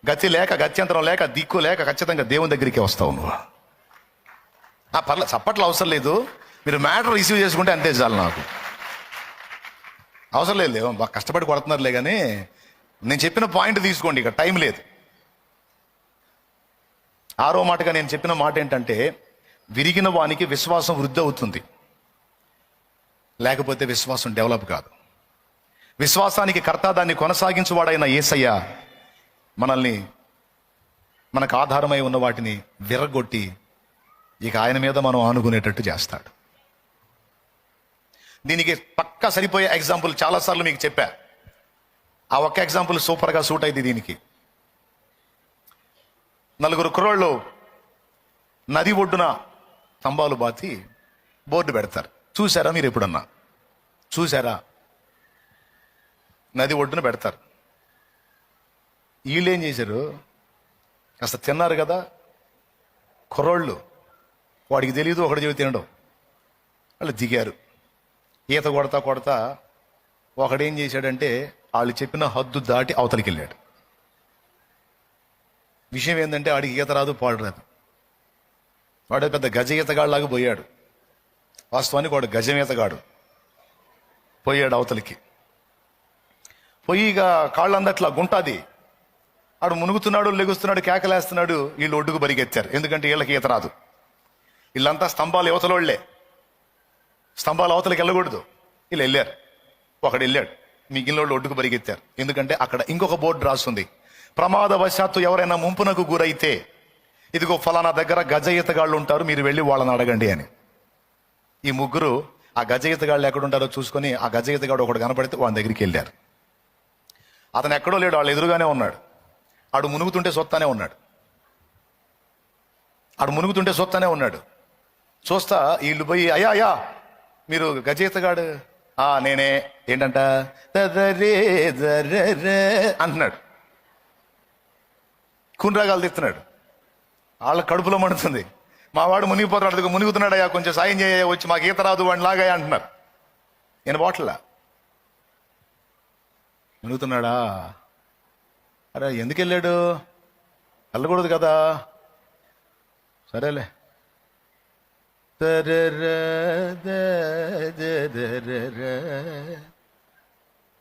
గతి లేక, గత్యంతరం లేక, దిక్కు లేక ఖచ్చితంగా దేవుని దగ్గరికి వస్తావు నువ్వు. చప్పట్లు అవసరం లేదు, మీరు మ్యాటర్ రిసీవ్ చేసుకుంటే అంతే చాలు. నాకు అవసరం లేదు, బాగా కష్టపడి కొడుతున్నారులే, కానీ నేను చెప్పిన పాయింట్ తీసుకోండి, ఇక టైం లేదు. 6వ మాటగా నేను చెప్పిన మాట ఏంటంటే, విరిగిన వానికి విశ్వాసం వృద్ధి అవుతుంది, లేకపోతే విశ్వాసం డెవలప్ కాదు. విశ్వాసానికి కర్త, దాన్ని కొనసాగించువాడైన యేసయ్య మనల్ని, మనకు ఆధారమై ఉన్న వాటిని విరగొట్టి ఇక ఆయన మీద మనం ఆనుకునేటట్టు చేస్తాడు. దీనికి పక్కా సరిపోయే ఎగ్జాంపుల్ చాలాసార్లు మీకు చెప్పా. ఆ ఒక్క ఎగ్జాంపుల్ సూపర్గా సూట్ అయింది దీనికి. 4 కుర్రోళ్ళు నది ఒడ్డున స్తంభాలు బాతి బోర్డు పెడతారు. చూసారా మీరు ఎప్పుడన్నా? చూసారా? నది ఒడ్డున పెడతారు. వీళ్ళు ఏం చేశారు? కాస్త తిన్నారు కదా కుర్రోళ్ళు, వాడికి తెలియదు, ఒకటి చెవి తినడం. వాళ్ళు దిగారు. ఈత కొడతా ఒకడేం చేశాడంటే వాళ్ళు చెప్పిన హద్దు దాటి అవతలికి వెళ్ళాడు. విషయం ఏంటంటే వాడికి ఈత రాదు, పాడు రాదు. వాడు పెద్ద గజ ఈతగాళ్ళలాగా పోయాడు. వాస్తవానికి వాడు గజం ఈతగాడు. పోయాడు అవతలికి. పోయి ఇక కాళ్ళందట్లా గుంటాది. ఆడు మునుగుతున్నాడు, లెగుస్తున్నాడు, కేకలేస్తున్నాడు. వీళ్ళు ఒడ్డుకు బరిగెత్తారు, ఎందుకంటే వీళ్ళకి ఈత రాదు. వీళ్ళంతా స్తంభాలు యువతలోళ్లే, స్తంభాలు అవతలకి వెళ్ళకూడదు. వీళ్ళు వెళ్ళారు. ఒకడు వెళ్ళాడు, మిగిలిన వాళ్ళు ఒడ్డుకు బరిగెత్తారు. ఎందుకంటే అక్కడ ఇంకొక బోర్డు రాస్తుంది, ప్రమాదవశాత్తు ఎవరైనా ముంపునకు గురైతే ఇదిగో ఫలానా దగ్గర గజ ఈతగాళ్ళు ఉంటారు, మీరు వెళ్ళి వాళ్ళని అడగండి అని. ఈ ముగ్గురు ఆ గజ ఈతగాళ్ళు ఎక్కడుంటారో చూసుకొని ఆ గజ ఈతగాడు ఒకడు కనపడితే వాళ్ళ దగ్గరికి వెళ్ళారు. అతను ఎక్కడో లేడు, వాళ్ళు ఎదురుగానే ఉన్నాడు. ఆడు మునుగుతుంటే సొత్తానే ఉన్నాడు. చూస్తా వీళ్ళు పోయి, అయ్యా మీరు గజ ఈతగాడు? నేనే. ఏంటంట? అంటున్నాడు. కున్రాగాలు తీస్తున్నాడు. వాళ్ళ కడుపులో మండుతుంది. మా వాడు మునిగిపోతున్నాడు, మునుగుతున్నాడు, అయ్యా కొంచెం సాయం చేయ, వచ్చి మాకు ఈత రాదు వాడిని లాగాయా అంటున్నారు. నేను బాటలా మునుగుతున్నాడా? అరే ఎందుకు వెళ్ళాడు? వెళ్ళకూడదు కదా. సరేలే.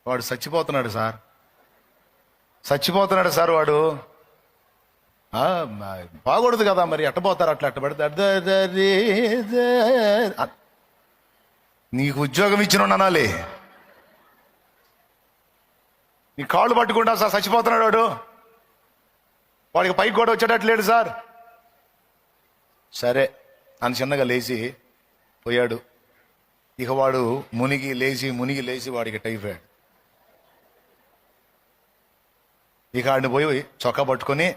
వాడు చచ్చిపోతున్నాడు సార్ వాడు. బాగూడదు కదా మరి. ఎట్టపోతారు అట్లా అట్ట పెడితే నీకు ఉద్యోగం ఇచ్చిన అనాలి. నీ కాళ్ళు పట్టుకుంటా సార్, చచ్చిపోతున్నాడు వాడు. వాడికి పైకి కూడా వచ్చేటట్లేడు సార్. సరే అని చిన్నగా లేచి పోయాడు. ఇక వాడు మునిగి లేచి వాడికి టైఫాయిడ్. ఇక ఆడిని పోయి చొక్కా పట్టుకొని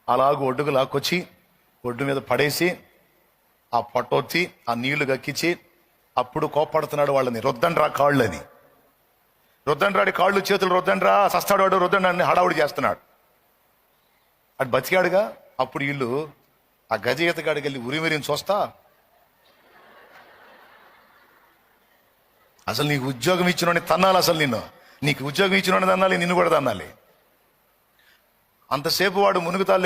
అలాగూ ఒడ్డుకు లాక్కొచ్చి ఒడ్డు మీద పడేసి ఆ పొట్టొత్తి ఆ నీళ్లు గక్కించి అప్పుడు కోప్పడుతున్నాడు వాళ్ళని, రుద్దండ్రా కాళ్ళు అని. రుద్దండ్రాడి కాళ్ళు చేతులు రుద్దండ్రా, సస్తాడు వాడు, రుద్దండ్రా అని హడావుడి చేస్తున్నాడు. అటు బతికాడుగా. అప్పుడు వీళ్ళు ఆ గజ ఈతగాడికి వెళ్ళి ఉరిమిరిని చూస్తా, అసలు నీకు ఉద్యోగం ఇచ్చినోని తన్నాలి, అసలు నీకు ఉద్యోగం ఇచ్చినోని తన్నాలి, నిన్ను కూడా తన్నాలి. అంతసేపు వాడు మునుగుతాలు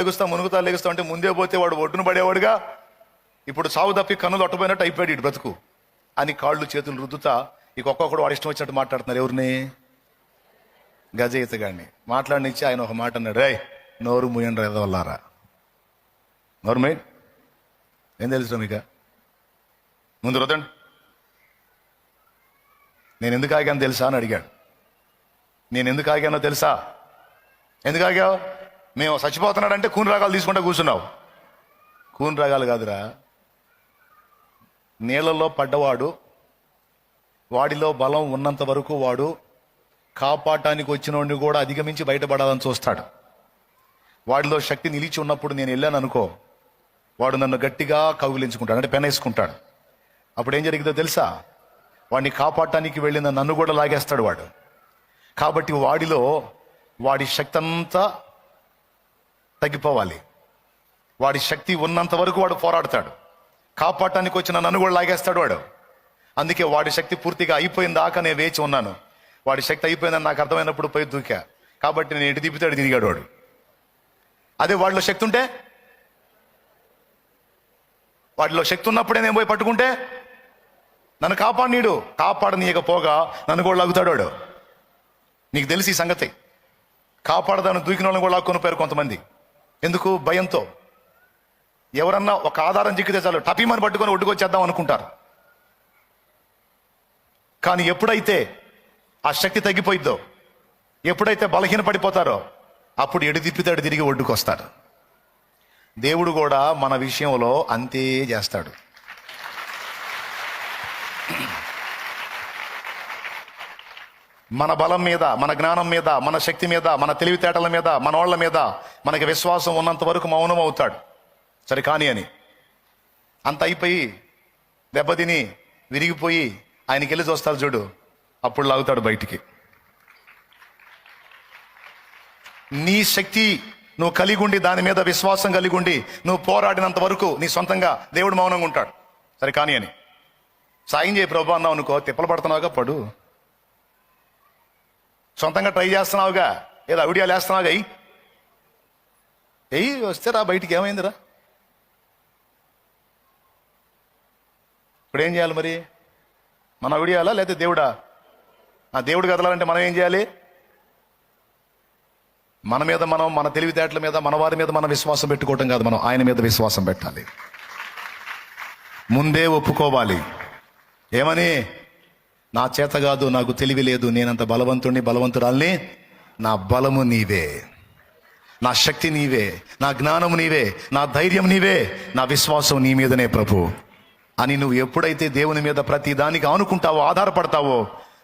లెగుస్తా అంటే ముందే పోతే వాడు ఒడ్డును పడేవాడుగా. ఇప్పుడు సాగు తప్పి కన్నులు ఒట్టపోయినట్టు అయిపోయాడు ఇటు బ్రతుకు అని కాళ్ళు చేతులు రుద్దుతా ఇక ఒక్కొక్కడు వాడు ఇష్టం వచ్చినట్టు మాట్లాడుతున్నారు. ఎవరిని? గజ ఈతగాడిని. మాట్లాడినిచ్చి ఆయన ఒక మాట అన్నాడు, రేయ్ నోరు ముయ్యండి ఎదవల్లారా, నోరు మై, ఏం తెలుసు మీకు? ముందు రుద్దండి. నేను ఎందుకు ఆగాను తెలుసా అని అడిగాడు. నేను ఎందుకు ఆగానో తెలుసా? ఎందుకు ఆగావు? మేము చచ్చిపోతున్నాడంటే కూని రాగాలు తీసుకుంటా కూర్చున్నావు. కూని రాగాలు కాదురా, నీళ్ళల్లో పడ్డవాడు, వాడిలో బలం ఉన్నంత వరకు వాడు కాపాడటానికి వచ్చినోడిని కూడా అధిగమించి బయటపడాలని చూస్తాడు. వాడిలో శక్తి నిలిచి ఉన్నప్పుడు నేను వెళ్ళాను అనుకో, వాడు నన్ను గట్టిగా కౌగిలించుకుంటాడు, అంటే పెనేసుకుంటాడు. అప్పుడు ఏం జరిగిందో తెలుసా? వాడిని కాపాడటానికి వెళ్ళిన నన్ను కూడా లాగేస్తాడు వాడు. కాబట్టి వాడిలో వాడి శక్తి అంతా తగ్గిపోవాలి. వాడి శక్తి ఉన్నంత వరకు వాడు పోరాడతాడు. కాపాడటానికి వచ్చిన నన్ను కూడా లాగేస్తాడు వాడు. అందుకే వాడి శక్తి పూర్తిగా అయిపోయిన దాకా నేను వేచి ఉన్నాను. వాడి శక్తి అయిపోయిందని నాకు అర్థమైనప్పుడు పోయి దూకా. కాబట్టి నేను ఎటు తిప్పితాడు తిరిగాడు వాడు. అదే వాడిలో శక్తి ఉంటే, వాడిలో శక్తి ఉన్నప్పుడే నేను పోయి పట్టుకుంటే నన్ను కాపాడనీయకపోగా నన్ను కూడా లాగుతాడు వాడు. నీకు తెలిసి ఈ సంగతి. కాపాడదాన్ని దూకిన వాళ్ళని కూడా లాక్కొని పోయారు కొంతమంది. ఎందుకు? భయంతో. ఎవరన్నా ఒక ఆధారం చిక్కితే చాలు టపీమని పట్టుకొని ఒడ్డుకొచ్చేద్దాం అనుకుంటారు. కానీ ఎప్పుడైతే ఆ శక్తి తగ్గిపోయిద్దో, ఎప్పుడైతే బలహీన పడిపోతారో అప్పుడు ఎడు తిప్పితాడు తిరిగి ఒడ్డుకొస్తారు. దేవుడు కూడా మన విషయంలో అంతే చేస్తాడు. మన బలం మీద, మన జ్ఞానం మీద, మన శక్తి మీద, మన తెలివితేటల మీద, మన వాళ్ళ మీద మనకి విశ్వాసం ఉన్నంత వరకు మౌనం అవుతాడు. సరే కానీ అని అంత అయిపోయి దెబ్బతిని విరిగిపోయి ఆయనకి వెళ్ళి చూస్తారు చూడు, అప్పుడు లాగుతాడు బయటికి. నీ శక్తి నువ్వు కలిగి ఉండి, దాని మీద విశ్వాసం కలిగి ఉండి నువ్వు పోరాడినంత వరకు నీ సొంతంగా దేవుడు మౌనంగా ఉంటాడు. సరే కానీ అని సాయం చేయి ప్రభు అన్నావు అనుకో, తిప్పలు పడుతున్నావుగా, పడు. సొంతంగా ట్రై చేస్తున్నావుగా, ఏదో అవిడియాలు వేస్తున్నావుగా, ఎయ్యి వస్తే రా బయటికి. ఏమైందిరా? ఇప్పుడు ఏం చేయాలి మరి? మన అవిడియాలా లేకపోతే దేవుడా? ఆ దేవుడు కదలాలంటే మనం ఏం చేయాలి? మన మీద మనం, మన తెలివితేటల మీద, మన వారి మీద మనం విశ్వాసం పెట్టుకోవటం కాదు, మనం ఆయన మీద విశ్వాసం పెట్టాలి. ముందే ఒప్పుకోవాలి. ఏమని? నా చేత కాదు, నాకు తెలివి లేదు, నేనంత బలవంతురాల్ని, నా బలము నీవే, నా శక్తి నీవే, నా జ్ఞానము నీవే, నా ధైర్యం నీవే, నా విశ్వాసం నీ మీదనే ప్రభు అని నువ్వు ఎప్పుడైతే దేవుని మీద ప్రతి దానికి ఆనుకుంటావో, ఆధారపడతావో,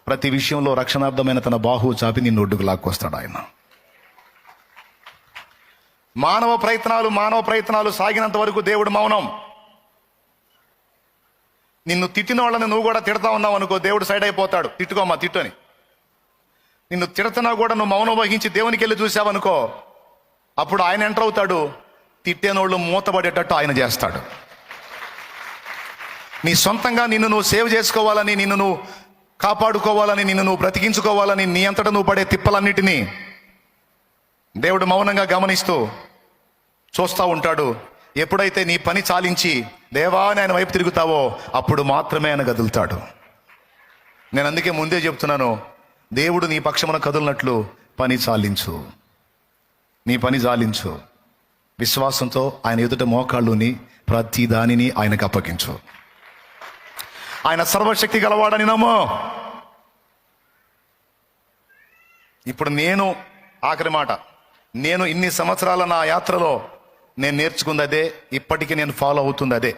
ప్రతి విషయంలో రక్షణార్థమైన తన బాహు చాపి నిన్ను ఒడ్డుకు లాక్కొస్తాడు ఆయన. మానవ ప్రయత్నాలు సాగినంత వరకు దేవుడు మౌనం. నిన్ను తిట్టిన వాళ్ళని నువ్వు కూడా తిడతా ఉన్నావు అనుకో, దేవుడు సైడ్ అయిపోతాడు. తిట్టుకోమ్మా తిట్టు అని. నిన్ను తిడుతున్నా కూడా నువ్వు మౌనం వహించి దేవునికి వెళ్ళి చూసావనుకో, అప్పుడు ఆయన ఎంటర్ అవుతాడు. తిట్టేనోళ్ళు మూతపడేటట్టు ఆయన చేస్తాడు. నీ సొంతంగా నిన్ను నువ్వు సేవ్ చేసుకోవాలని, నిన్ను నువ్వు కాపాడుకోవాలని, నిన్ను నువ్వు బ్రతికించుకోవాలని నీ అంతటా నువ్వు పడే తిప్పలన్నిటినీ దేవుడు మౌనంగా గమనిస్తూ చూస్తూ ఉంటాడు. ఎప్పుడైతే నీ పని చాలించి దేవా అని ఆయన వైపు తిరుగుతావో అప్పుడు మాత్రమే ఆయన కదులుతాడు. నేను అందుకే ముందే చెప్తున్నాను, దేవుడు నీ పక్షమున కదులునట్లు పని చాలించు, నీ పని చాలించు. విశ్వాసంతో ఆయన ఎదుట మోకాళ్ళుని ప్రతి దానిని ఆయనకు అప్పగించు. ఆయన సర్వశక్తి గలవాడని నమ్మో. ఇప్పుడు నేను ఆఖరి మాట, నేను ఇన్ని సంవత్సరాల నా యాత్రలో నేను నేర్చుకుంది అదే, ఇప్పటికీ నేను ఫాలో అవుతుంది అదే.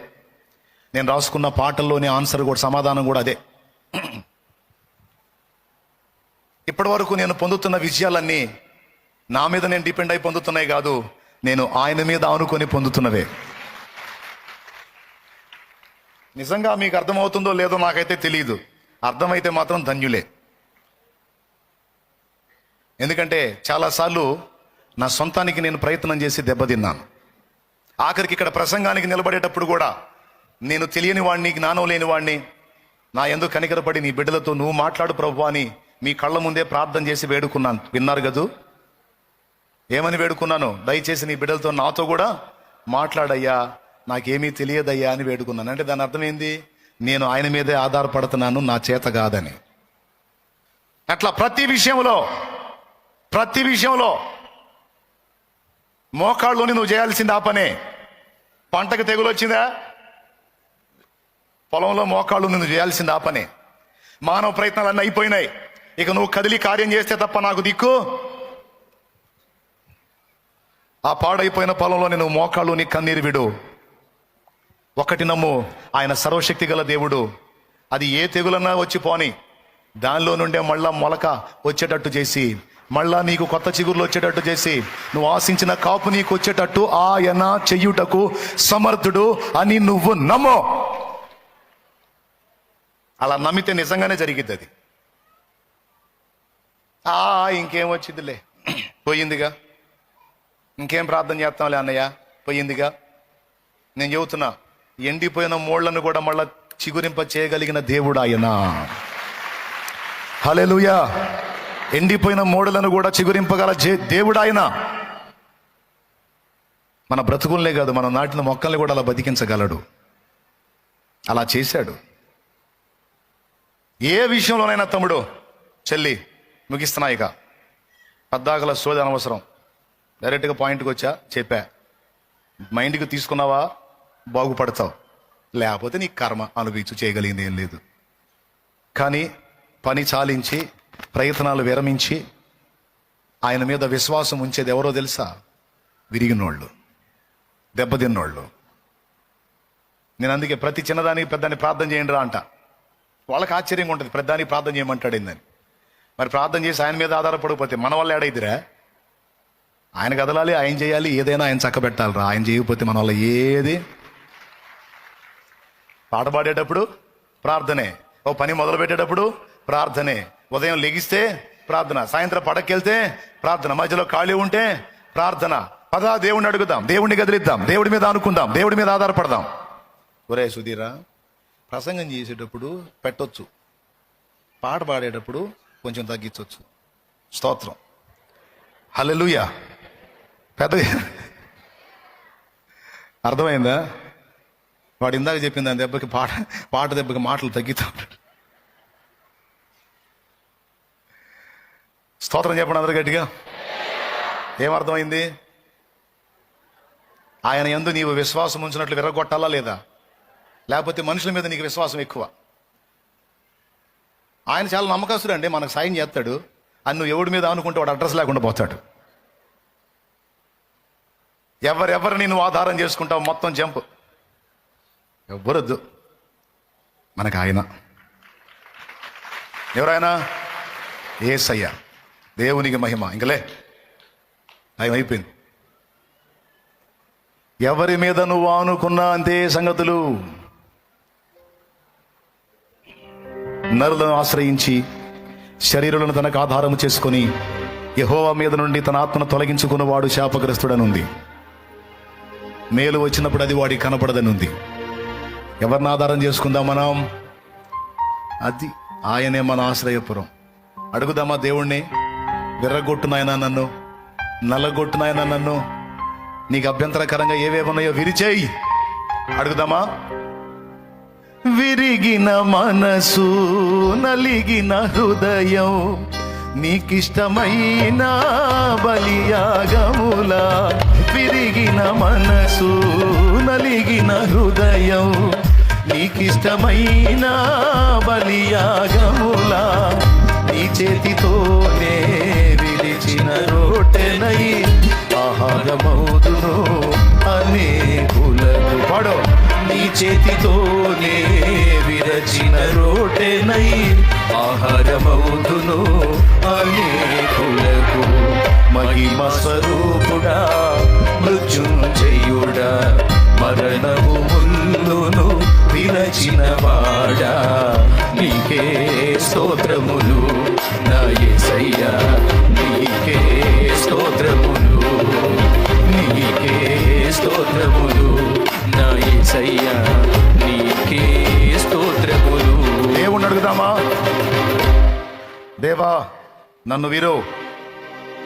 నేను రాసుకున్న పాటల్లోని ఆన్సర్ కూడా, సమాధానం కూడా అదే. ఇప్పటి వరకు నేను పొందుతున్న విజయాలన్నీ నా మీద నేను డిపెండ్ అయి పొందుతున్నాయి కాదు, నేను ఆయన మీద ఆనుకొని పొందుతున్నవే. నిజంగా మీకు అర్థమవుతుందో లేదో నాకైతే తెలియదు. అర్థమైతే మాత్రం ధన్యులే. ఎందుకంటే చాలాసార్లు నా సొంతానికి నేను ప్రయత్నం చేసి దెబ్బతిన్నాను. ఆఖరికి ఇక్కడ ప్రసంగానికి నిలబడేటప్పుడు కూడా నేను తెలియని వాడిని, జ్ఞానం లేని వాడిని, నా యందు కనికరపడి నీ బిడ్డలతో నువ్వు మాట్లాడు ప్రభువా అని మీ కళ్ళ ముందే ప్రార్థన చేసి వేడుకున్నాను. విన్నారు కదూ? ఏమని వేడుకున్నాను? దయచేసి నీ బిడ్డలతో నాతో కూడా మాట్లాడయ్యా, నాకేమీ తెలియదయ్యా అని వేడుకున్నాను. అంటే దాని అర్థం ఏంది? నేను ఆయన మీదే ఆధారపడుతున్నాను, నా చేత కాదని. అట్లా ప్రతి విషయంలో మోకాళ్ళలోని నువ్వు చేయాల్సింది ఆ పనే. పంటకు తెగులు వచ్చిందా? పొలంలో మోకాళ్ళు నువ్వు చేయాల్సింది ఆ పనే. మానవ ప్రయత్నాలు అన్నీ అయిపోయినాయి, ఇక నువ్వు కదిలి కార్యం చేస్తే తప్ప నాకు దిక్కు. ఆ పాడైపోయిన పొలంలోని నువ్వు మోకాళ్ళు నీ కన్నీరు విడు. ఒకటి నమ్ము, ఆయన సర్వశక్తి గల దేవుడు. అది ఏ తెగులన్నా వచ్చి పోని, దానిలో నుండే మళ్ళా మొలక వచ్చేటట్టు చేసి, మళ్ళా నీకు కొత్త చిగుర్లు వచ్చేటట్టు చేసి, నువ్వు ఆశించిన కాపు నీకు వచ్చేటట్టు ఆయన చెయ్యుటకు సమర్థుడు అని నువ్వు నమ్ము. అలా నమ్మితే నిజంగానే జరిగిద్ది అది. ఇంకేం వచ్చిందిలే, పోయిందిగా, ఇంకేం ప్రార్థన చేస్తాంలే అన్నయ్య, పోయిందిగా. నేను చెబుతున్నా, ఎండిపోయిన మోళ్లను కూడా మళ్ళా చిగురింప చేయగలిగిన దేవుడు ఆయన. హల్లెలూయా. ఎండిపోయిన మోడలను కూడా చిగురింపగల దేవుడు ఆయన. మన బ్రతుకులనే కాదు, మనం నాటిన మొక్కల్ని కూడా అలా బతికించగలడు. అలా చేశాడు. ఏ విషయంలోనైనా తమ్ముడు, చెల్లి, ముగిస్తున్నా ఇక. పద్దాకల సోది అనవసరం, డైరెక్ట్గా పాయింట్కి వచ్చా, చెప్పా. మైండ్కి తీసుకున్నావా బాగుపడతావు, లేకపోతే నీ కర్మ అనుభవించు, చేయగలిగింది ఏం లేదు. కానీ పని చాలించి ప్రయత్నాలు విరమించి ఆయన మీద విశ్వాసం ఉంచేది ఎవరో తెలుసా? విరిగినోళ్ళు, దెబ్బతిన్నోళ్ళు. నేను అందుకే ప్రతి చిన్నదానికి పెద్దాన్ని ప్రార్థన చేయండి రా అంట. వాళ్ళకి ఆశ్చర్యంగా ఉంటుంది, పెద్దానికి ప్రార్థన చేయమంటాడు ఏందని. మరి ప్రార్థన చేసి ఆయన మీద ఆధారపడిపోతే మన వల్ల ఏడైదిరా? ఆయన కదలాలి, ఆయన చేయాలి, ఏదైనా ఆయన చక్కబెట్టాలిరా. ఆయన చేయకపోతే మన వల్ల ఏది. పాట పాడేటప్పుడు ప్రార్థనే, ఓ పని మొదలు పెట్టేటప్పుడు ప్రార్థనే, ఉదయం లెగిస్తే ప్రార్థన, సాయంత్రం పడకెళ్తే ప్రార్థన, మధ్యలో ఖాళీ ఉంటే ప్రార్థన. పదా దేవుణ్ణి అడుగుదాం, దేవుణ్ణి గదిలిద్దాం, దేవుడి మీద అనుకుందాం, దేవుడి మీద ఆధారపడదాం. ఒరే సుధీరా, ప్రసంగం చేసేటప్పుడు పెట్టొచ్చు, పాట పాడేటప్పుడు కొంచెం తగ్గించవచ్చు. స్తోత్రం, హల్లెలూయా. పెద్ద అర్థమైందా? వాడు ఇందాక చెప్పింది దాని దెబ్బకి పాట దెబ్బకి మాటలు తగ్గితా. స్తోత్రం చెప్పండి అందరు గట్టిగా. ఏమర్థమైంది? ఆయన యందు నీవు విశ్వాసం ఉంచినట్లు విరగొట్టాలా లేదా? లేకపోతే మనుషుల మీద నీకు విశ్వాసం ఎక్కువ? ఆయన చాలా నమ్మకస్తుడు అండి, మనకు సాయం చేస్తాడు అని నువ్వు ఎవడి మీద అనుకుంటే వాడు అడ్రస్ లేకుండా పోతాడు. ఎవరెవరిని నువ్వు ఆధారం చేసుకుంటావు, మొత్తం జంప్. ఎవ్వరొద్దు మనకు. ఆయన ఎవరైనా యేసయ్య, దేవునికి మహిమ. ఇంకలే టైం అయిపోయింది. ఎవరి మీద నువ్వు ఆనుకున్నా అంతే సంగతులు. నరులను ఆశ్రయించి శరీరులను తనకు ఆధారము చేసుకొని యెహోవా మీద నుండి తన ఆత్మను తొలగించుకున్నవాడు శాపగ్రస్తుడనుంది. మేలు వచ్చినప్పుడు అది వాడికి కనపడదనుంది. ఎవరిని ఆధారం చేసుకుందాం మనం? అది ఆయనే మన ఆశ్రయపురం. అడుగుదామా దేవుణ్ణి, విర్రగొట్టు నాయనా నన్ను, నల్లగొట్టు నాయనా నన్ను, నీకు అభ్యంతరకరంగా ఏవేమున్నాయో విరిచేయి. అడుగుదామా? విరిగిన మనసు, నలిగిన హృదయం, నీకిష్టమైన బలియాగములా. విరిగిన మనసు, నలిగిన హృదయం, నీకిష్టమైన బలియాగములా. నీ చేతితోనే విరిచిన రొట్టెనై ఆహారమౌదును అనేకులకు. పాడు. నీ చేతితోనే విరచిన రొట్టెనై ఆహారమౌదును అనేకులకు. మహిమ స్వరూపుడా, మృత్యుంజయుడా, మరణము ముల్లును విరచిన వాడా, నీకే స్తోత్రములు నా యేసయ్యా, నీకే స్తోత్రములు, నీకే స్తోత్రములు నా యేసయ్యా, నీకే స్తోత్రములు. దేవుణ్ణి అడుగుదామా? దేవా, నన్ను వీరో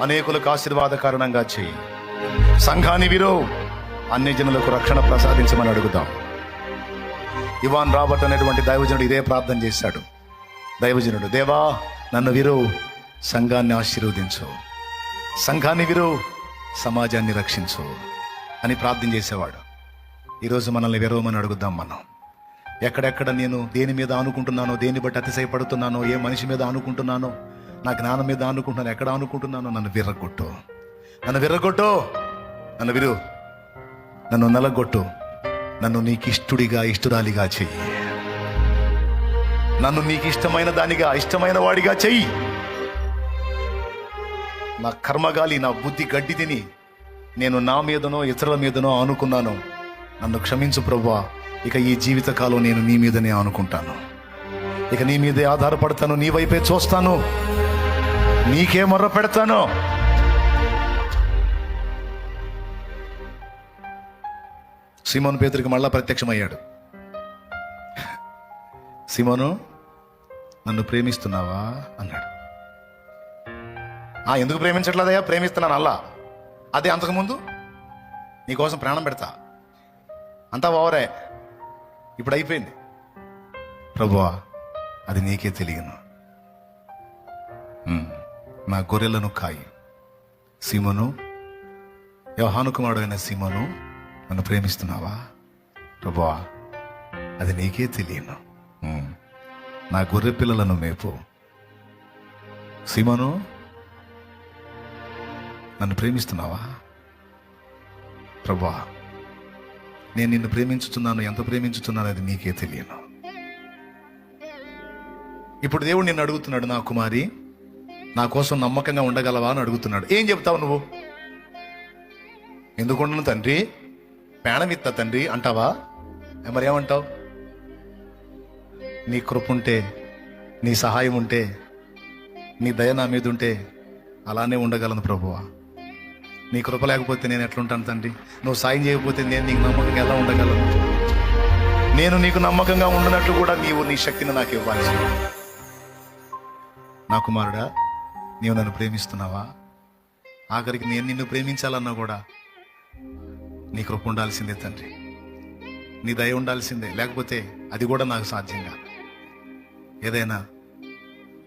అనేకులకు ఆశీర్వాద కారణంగా చేయి. సంఘాన్ని వీరో అన్ని జనులకు రక్షణ ప్రసాదించమని అడుగుదాం. ఇవాన్ రాబర్ట్ అనేటువంటి దైవజనుడు ఇదే ప్రార్థన చేశాడు. దైవజనుడు, దేవా నన్ను వీరో సంఘాన్ని ఆశీర్వదించు, సంఘాన్ని వీరో సమాజాన్ని రక్షించు అని ప్రార్థన చేసేవాడు. ఈరోజు మనల్ని విరవమని అడుగుదాం. మనం ఎక్కడెక్కడ నేను దేని మీద ఆనుకుంటున్నానో, దేన్ని బట్టి అతిశయపడుతున్నానో, ఏ మనిషి మీద ఆనుకుంటున్నానో, నా జ్ఞానం మీద ఆనుకుంటున్నాను, ఎక్కడ ఆనుకుంటున్నానో నన్ను విర్రగొట్టు, నన్ను విర్రగొట్టు, నన్ను విరు, నన్ను నలగొట్టు, నన్ను నీకు ఇష్టుడిగా ఇష్టురాలిగా చెయ్యి, నన్ను నీకు ఇష్టమైన దానిగా ఇష్టమైన వాడిగా చెయ్యి. నా కర్మగాలి, నా బుద్ధి గడ్డి తిని నేను నా మీదనో ఇతరుల మీదనో ఆనుకున్నాను. నన్ను క్షమించు ప్రభువా. ఇక ఈ జీవితకాలం నేను నీ మీదనే ఆనుకుంటాను, ఇక నీ మీదే ఆధారపడతాను, నీ వైపే చూస్తాను, నీకే మొర్ర పెడతాను. సీమోను పేతురుకి మళ్ళా ప్రత్యక్షమయ్యాడు. సీమోను, నన్ను ప్రేమిస్తున్నావా అన్నాడు. ఎందుకు ప్రేమించట్లేదయ్యా? ప్రేమిస్తున్నాను అల్లా. అదే అంతకుముందు నీకోసం ప్రాణం పెడతా, అంతా ఓవరే, ఇప్పుడు అయిపోయింది. ప్రభువా, అది నీకే తెలియను, నా గొర్రెలను కాయి. సీమోను, యోహాను కుమారుడు అయిన సీమోను, నన్ను ప్రేమిస్తున్నావా? ప్రభువా, అది నీకే తెలియను, నా గొర్రె పిల్లలను మేపు. సీమోను, నన్ను ప్రేమిస్తున్నావా? ప్రభువా, నేను నిన్ను ప్రేమించుతున్నాను, ఎంత ప్రేమించుతున్నాను అది నీకే తెలియను. ఇప్పుడు దేవుడు నిన్ను అడుగుతున్నాడు, నా కుమారి, నా కోసం నమ్మకంగా ఉండగలవా అని అడుగుతున్నాడు. ఏం చెప్తావు నువ్వు? ఎందుకుండను తండ్రి, పేణమిత్త తండ్రి అంటావా? మరి ఏమంటావు? నీ కృప ఉంటే, నీ సహాయం ఉంటే, నీ దయ నా మీద ఉంటే అలానే ఉండగలను ప్రభువా. నీ కృప లేకపోతే నేను ఎట్లుంటాను తండ్రి? నువ్వు సాయం చేయకపోతే నేను నీకు నమ్మకంగా ఎలా ఉండగలను? నేను నీకు నమ్మకంగా ఉండనట్లు కూడా నీవు నీ శక్తిని నాకు ఇవ్వాలి. నా కుమారుడా, నీవు నన్ను ప్రేమిస్తున్నావా? ఆఖరికి నేను నిన్ను ప్రేమించాలన్నా కూడా నీ కృప ఉండాల్సిందే తండ్రి, నీ దయ ఉండాల్సిందే, లేకపోతే అది కూడా నాకు సాధ్యం కాదు. ఏదైనా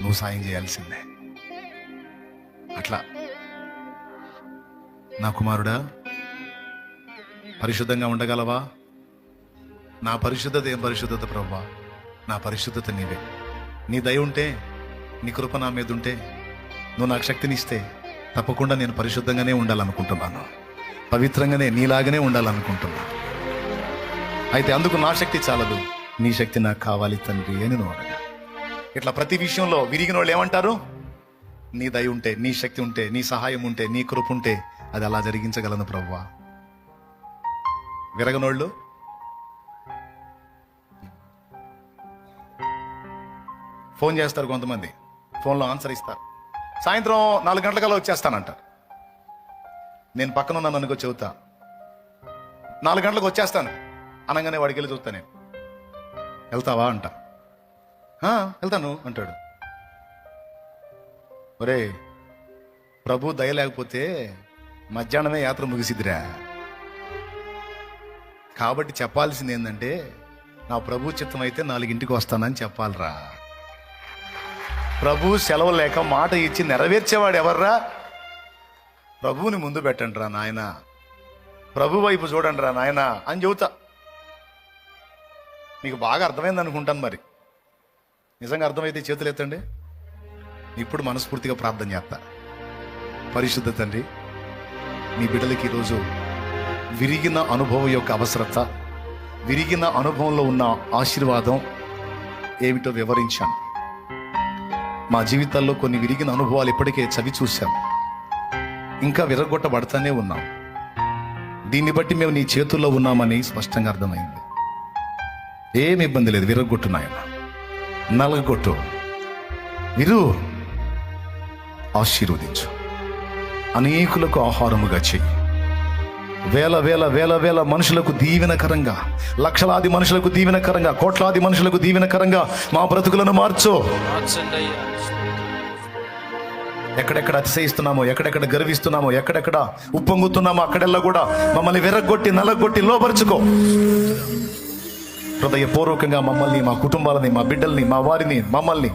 నువ్వు సాయం చేయాల్సిందే. అట్లా నా కుమారుడా, పరిశుద్ధంగా ఉండగలవా? నా పరిశుద్ధత ఏం పరిశుద్ధత ప్రభువా? నా పరిశుద్ధత నీవే. నీ దయ ఉంటే, నీ కృప నా మీద ఉంటే, నువ్వు నాకు శక్తినిస్తే తప్పకుండా నేను పరిశుద్ధంగానే ఉండాలనుకుంటున్నాను, పవిత్రంగానే నీలాగానే ఉండాలనుకుంటున్నాను. అయితే అందుకు నా శక్తి చాలదు, నీ శక్తి నాకు కావాలి తండ్రి అని నువ్వు అడగా. ఇట్లా ప్రతి విషయంలో విరిగిన వాళ్ళు ఏమంటారు? నీ దయ ఉంటే, నీ శక్తి ఉంటే, నీ సహాయం ఉంటే, నీ కృప ఉంటే అది అలా జరిగించగలను ప్రభువా. విరగనోళ్ళు ఫోన్ చేస్తారు, కొంతమంది ఫోన్లో ఆన్సర్ ఇస్తారు, సాయంత్రం 4 గంటలకల్లా వచ్చేస్తానంటారు. నేను పక్కన ఉన్నాను అనుకో, చెబుతా 4 గంటలకు వచ్చేస్తాను అనగానే వాడికి వెళ్ళి చూస్తా, నేను వెళ్తావా అంట. వెళ్తాను అంటాడు. ఒరే, ప్రభు దయ లేకపోతే మధ్యాహ్నమే యాత్ర ముగిసిద్దిరా. కాబట్టి చెప్పాల్సింది ఏంటంటే, నా ప్రభు చిత్తం అయితే 4 వస్తానని చెప్పాలిరా. ప్రభు సెలవు లేక మాట ఇచ్చి నెరవేర్చేవాడు ఎవర్రా? ప్రభువుని ముందు పెట్టండి రా నాయన, ప్రభు వైపు చూడండి రా నాయన అని చెబుతా. మీకు బాగా అర్థమైంది అనుకుంటాను. మరి నిజంగా అర్థమైతే చేతులు ఎత్తండి. ఇప్పుడు మనస్ఫూర్తిగా ప్రార్థన చేస్తా. పరిశుద్ధ తండ్రి, నీ బిడ్డలకి ఈరోజు విరిగిన అనుభవం యొక్క అవసరత, విరిగిన అనుభవంలో ఉన్న ఆశీర్వాదం ఏమిటో వివరించాను. మా జీవితాల్లో కొన్ని విరిగిన అనుభవాలు ఇప్పటికే చవి చూశాం, ఇంకా విరగొట్టబడతానే ఉన్నాం. దీన్ని బట్టి మేము నీ చేతుల్లో ఉన్నామని స్పష్టంగా అర్థమైంది. ఏమి ఇబ్బంది లేదు, విరగొట్టు నాయన, నలగొట్టు, విరు, ఆశీర్వదించు, అనేకులకు ఆహారముగా చెయ్యి. వేల వేల వేల వేల మనుషులకు దీవెనకరంగా, లక్షలాది మనుషులకు దీవెనకరంగా, కోట్లాది మనుషులకు దీవెనకరంగా మా బ్రతుకులను మార్చు. ఎక్కడెక్కడ అతిశయిస్తున్నామో, ఎక్కడెక్కడ గర్విస్తున్నామో, ఎక్కడెక్కడ ఉప్పొంగుతున్నామో అక్కడెల్లా కూడా మమ్మల్ని విరగొట్టి నలగొట్టి లోపరుచుకో. హృదయపూర్వకంగా మమ్మల్ని, మా కుటుంబాలని, మా బిడ్డల్ని, మా వారిని, మమ్మల్ని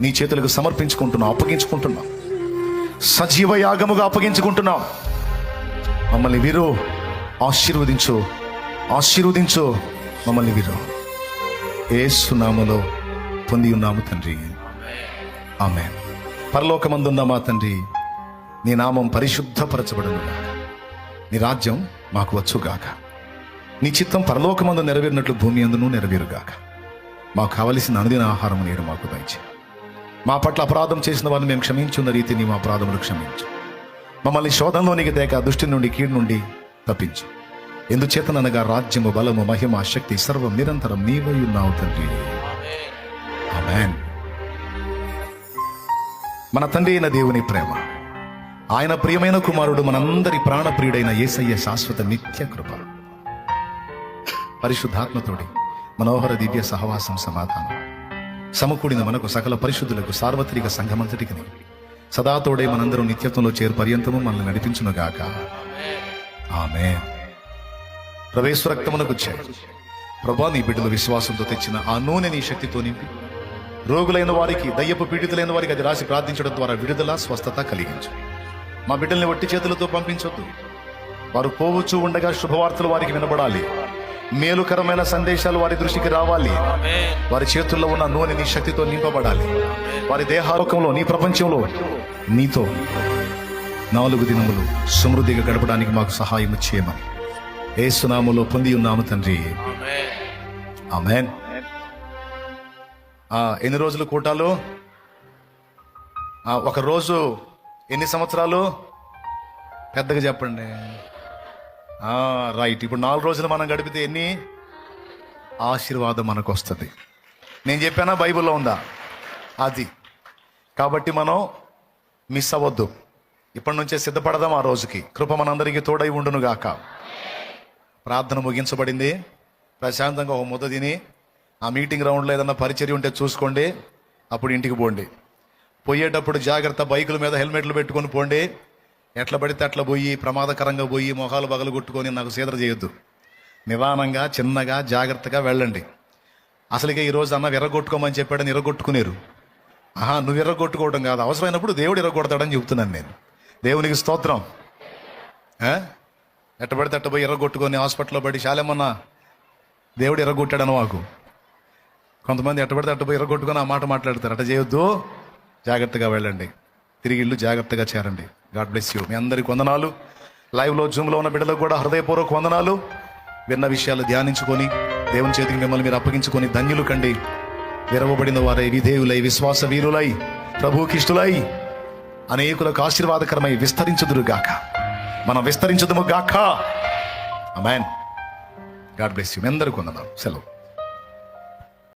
నీ చేతులకు సమర్పించుకుంటున్నాం, అప్పగించుకుంటున్నాం, సజీవ యాగముగా అప్పగించుకుంటున్నాం. మమ్మల్ని వీరు ఆశీర్వదించు, ఆశీర్వదించు, మమ్మల్ని వీరు యేసు నామములో పొంది ఉన్నాము తండ్రి, ఆమేన్. పరలోకమందున్న మా తండ్రి, నీ నామం పరిశుద్ధపరచబడునుగాక, నీ రాజ్యం మాకు వచ్చుగాక, నీ చిత్తం పరలోకమందు నెరవేరినట్లు భూమి అందును నెరవేరుగాక. మాకు కావలసిన అనుదిన ఆహారం నేడు మాకు దయచే. మా పట్ల అపరాధం చేసిన వారిని మేము క్షమించున్న రీతిని మా అపరాధములు క్షమించు. మమ్మల్ని శోధంలోనికి తేక దుష్టి నుండి, కీడు నుండి తప్పించు. ఎందుచేతననగా రాజ్యము, బలము, మహిమ, శక్తి సర్వం నిరంతరం నీవై ఉన్నావు తండ్రి, ఆమేన్. మన తండ్రి అయిన దేవుని ప్రేమ, ఆయన ప్రియమైన కుమారుడు, మనందరి ప్రాణప్రియుడైన యేసయ్య శాశ్వత నిత్య కృప, పరిశుద్ధాత్మతోడి మనోహర దివ్య సహవాసం, సమాధానం సమకూడిన మనకు సకల పరిశుద్ధులకు సార్వత్రిక సంఘమంతటికి సదాతోడే మనందరూ నిత్యత్వంలో చేరు పర్యంతము మనల్ని నడిపించునుగాక, ఆమేన్. ప్రవేశ రక్తమునకు చేయి ప్రభా, నీ బిడ్డలు విశ్వాసంతో తెచ్చిన ఆ నూనె నీ శక్తితో నింపి, రోగులైన వారికి, దయ్యపు పీడితులైన వారికి అది రాసి ప్రార్థించడం ద్వారా విడుదల, స్వస్థత కలిగించు. మా బిడ్డల్ని వట్టి చేతులతో పంపించొద్దు. వారు పోవచ్చు ఉండగా శుభవార్తలు వారికి వినబడాలి, మేలుకరమైన సందేశాలు వారి దృష్టికి రావాలి. వారి చేతుల్లో ఉన్న నూనె నీ శక్తితో నింపబడాలి. వారి దేహాలోకంలో, నీ ప్రపంచంలో నీతో 4 దినములు సమృద్ధిగా గడపడానికి మాకు సహాయం చేయమని యేసు నామములో పొంది ఉన్నాము తండ్రి, ఆమేన్. ఎన్ని రోజులు కూటాలు? ఒక రోజు ఎన్ని సంవత్సరాలు? పెద్దగా చెప్పండి. రైట్. ఇప్పుడు 4 రోజులు మనం గడిపితే ఎన్ని ఆశీర్వాదం మనకు వస్తుంది? నేను చెప్పానా? బైబిల్లో ఉందా అది? కాబట్టి మనం మిస్ అవ్వద్దు. ఇప్పటి నుంచే సిద్ధపడదాం ఆ రోజుకి. కృప మనందరికీ తోడై ఉండును గాక. ప్రార్థన ముగించబడింది. ప్రశాంతంగా ఒక ముద్ద తిని ఆ మీటింగ్ గ్రౌండ్లో ఏదన్నా పరిచర్య ఉంటే చూసుకోండి, అప్పుడు ఇంటికి పోండి. పోయేటప్పుడు జాగ్రత్త, బైకుల మీద హెల్మెట్లు పెట్టుకొని పోండి. ఎట్లా పడితే అట్లా పోయి ప్రమాదకరంగా పోయి మొహాలు బగలు కొట్టుకొని నాకు సీదర చేయొద్దు. నిదానంగా, చిన్నగా, జాగ్రత్తగా వెళ్ళండి. అసలుగా ఈరోజు అన్న విరగొట్టుకోమని చెప్పాడని విరగొట్టుకునేరు. నువ్వు విరగొట్టుకోవడం కాదు, అవసరమైనప్పుడు దేవుడు విరగొడతాడని చెప్తున్నాను నేను. దేవునికి స్తోత్రం. ఎట్ట పడితే అట్ట పోయి ఎర్రగొట్టుకొని హాస్పిటల్లో పడి శాలేమన్నా దేవుడు ఎర్రగొట్టాడని మాకు. కొంతమంది ఎట్ట పడితే అట్ట పోయి ఎర్రగొట్టుకొని ఆ మాట మాట్లాడతారు. అట్ట చేయొద్దు, జాగ్రత్తగా వెళ్ళండి. తిరిగి ఇల్లు జాగ్రత్తగా చేరండి. God bless you. మీ అందరికి వందనాలు. లైవ్లో, జూమ్లో ఉన్న బిడ్డలకు కూడా హృదయపూర్వక వందనాలు. విన్న విషయాలు ధ్యానించుకొని దేవుని చేతికి మిమ్మల్ని మీరు అప్పగించుకొని ధన్యులు కండి. విరవబడిన వారై, విధేయులై, విశ్వాస వీరులై, ప్రభుకిష్టులై, అనేకులకు ఆశీర్వాదకరమై విస్తరించుదురు గాక. మనం విస్తరించుదుము గాక. ఆమేన్. God bless you. మీ అందరికీ వందనాలు. సెలవు.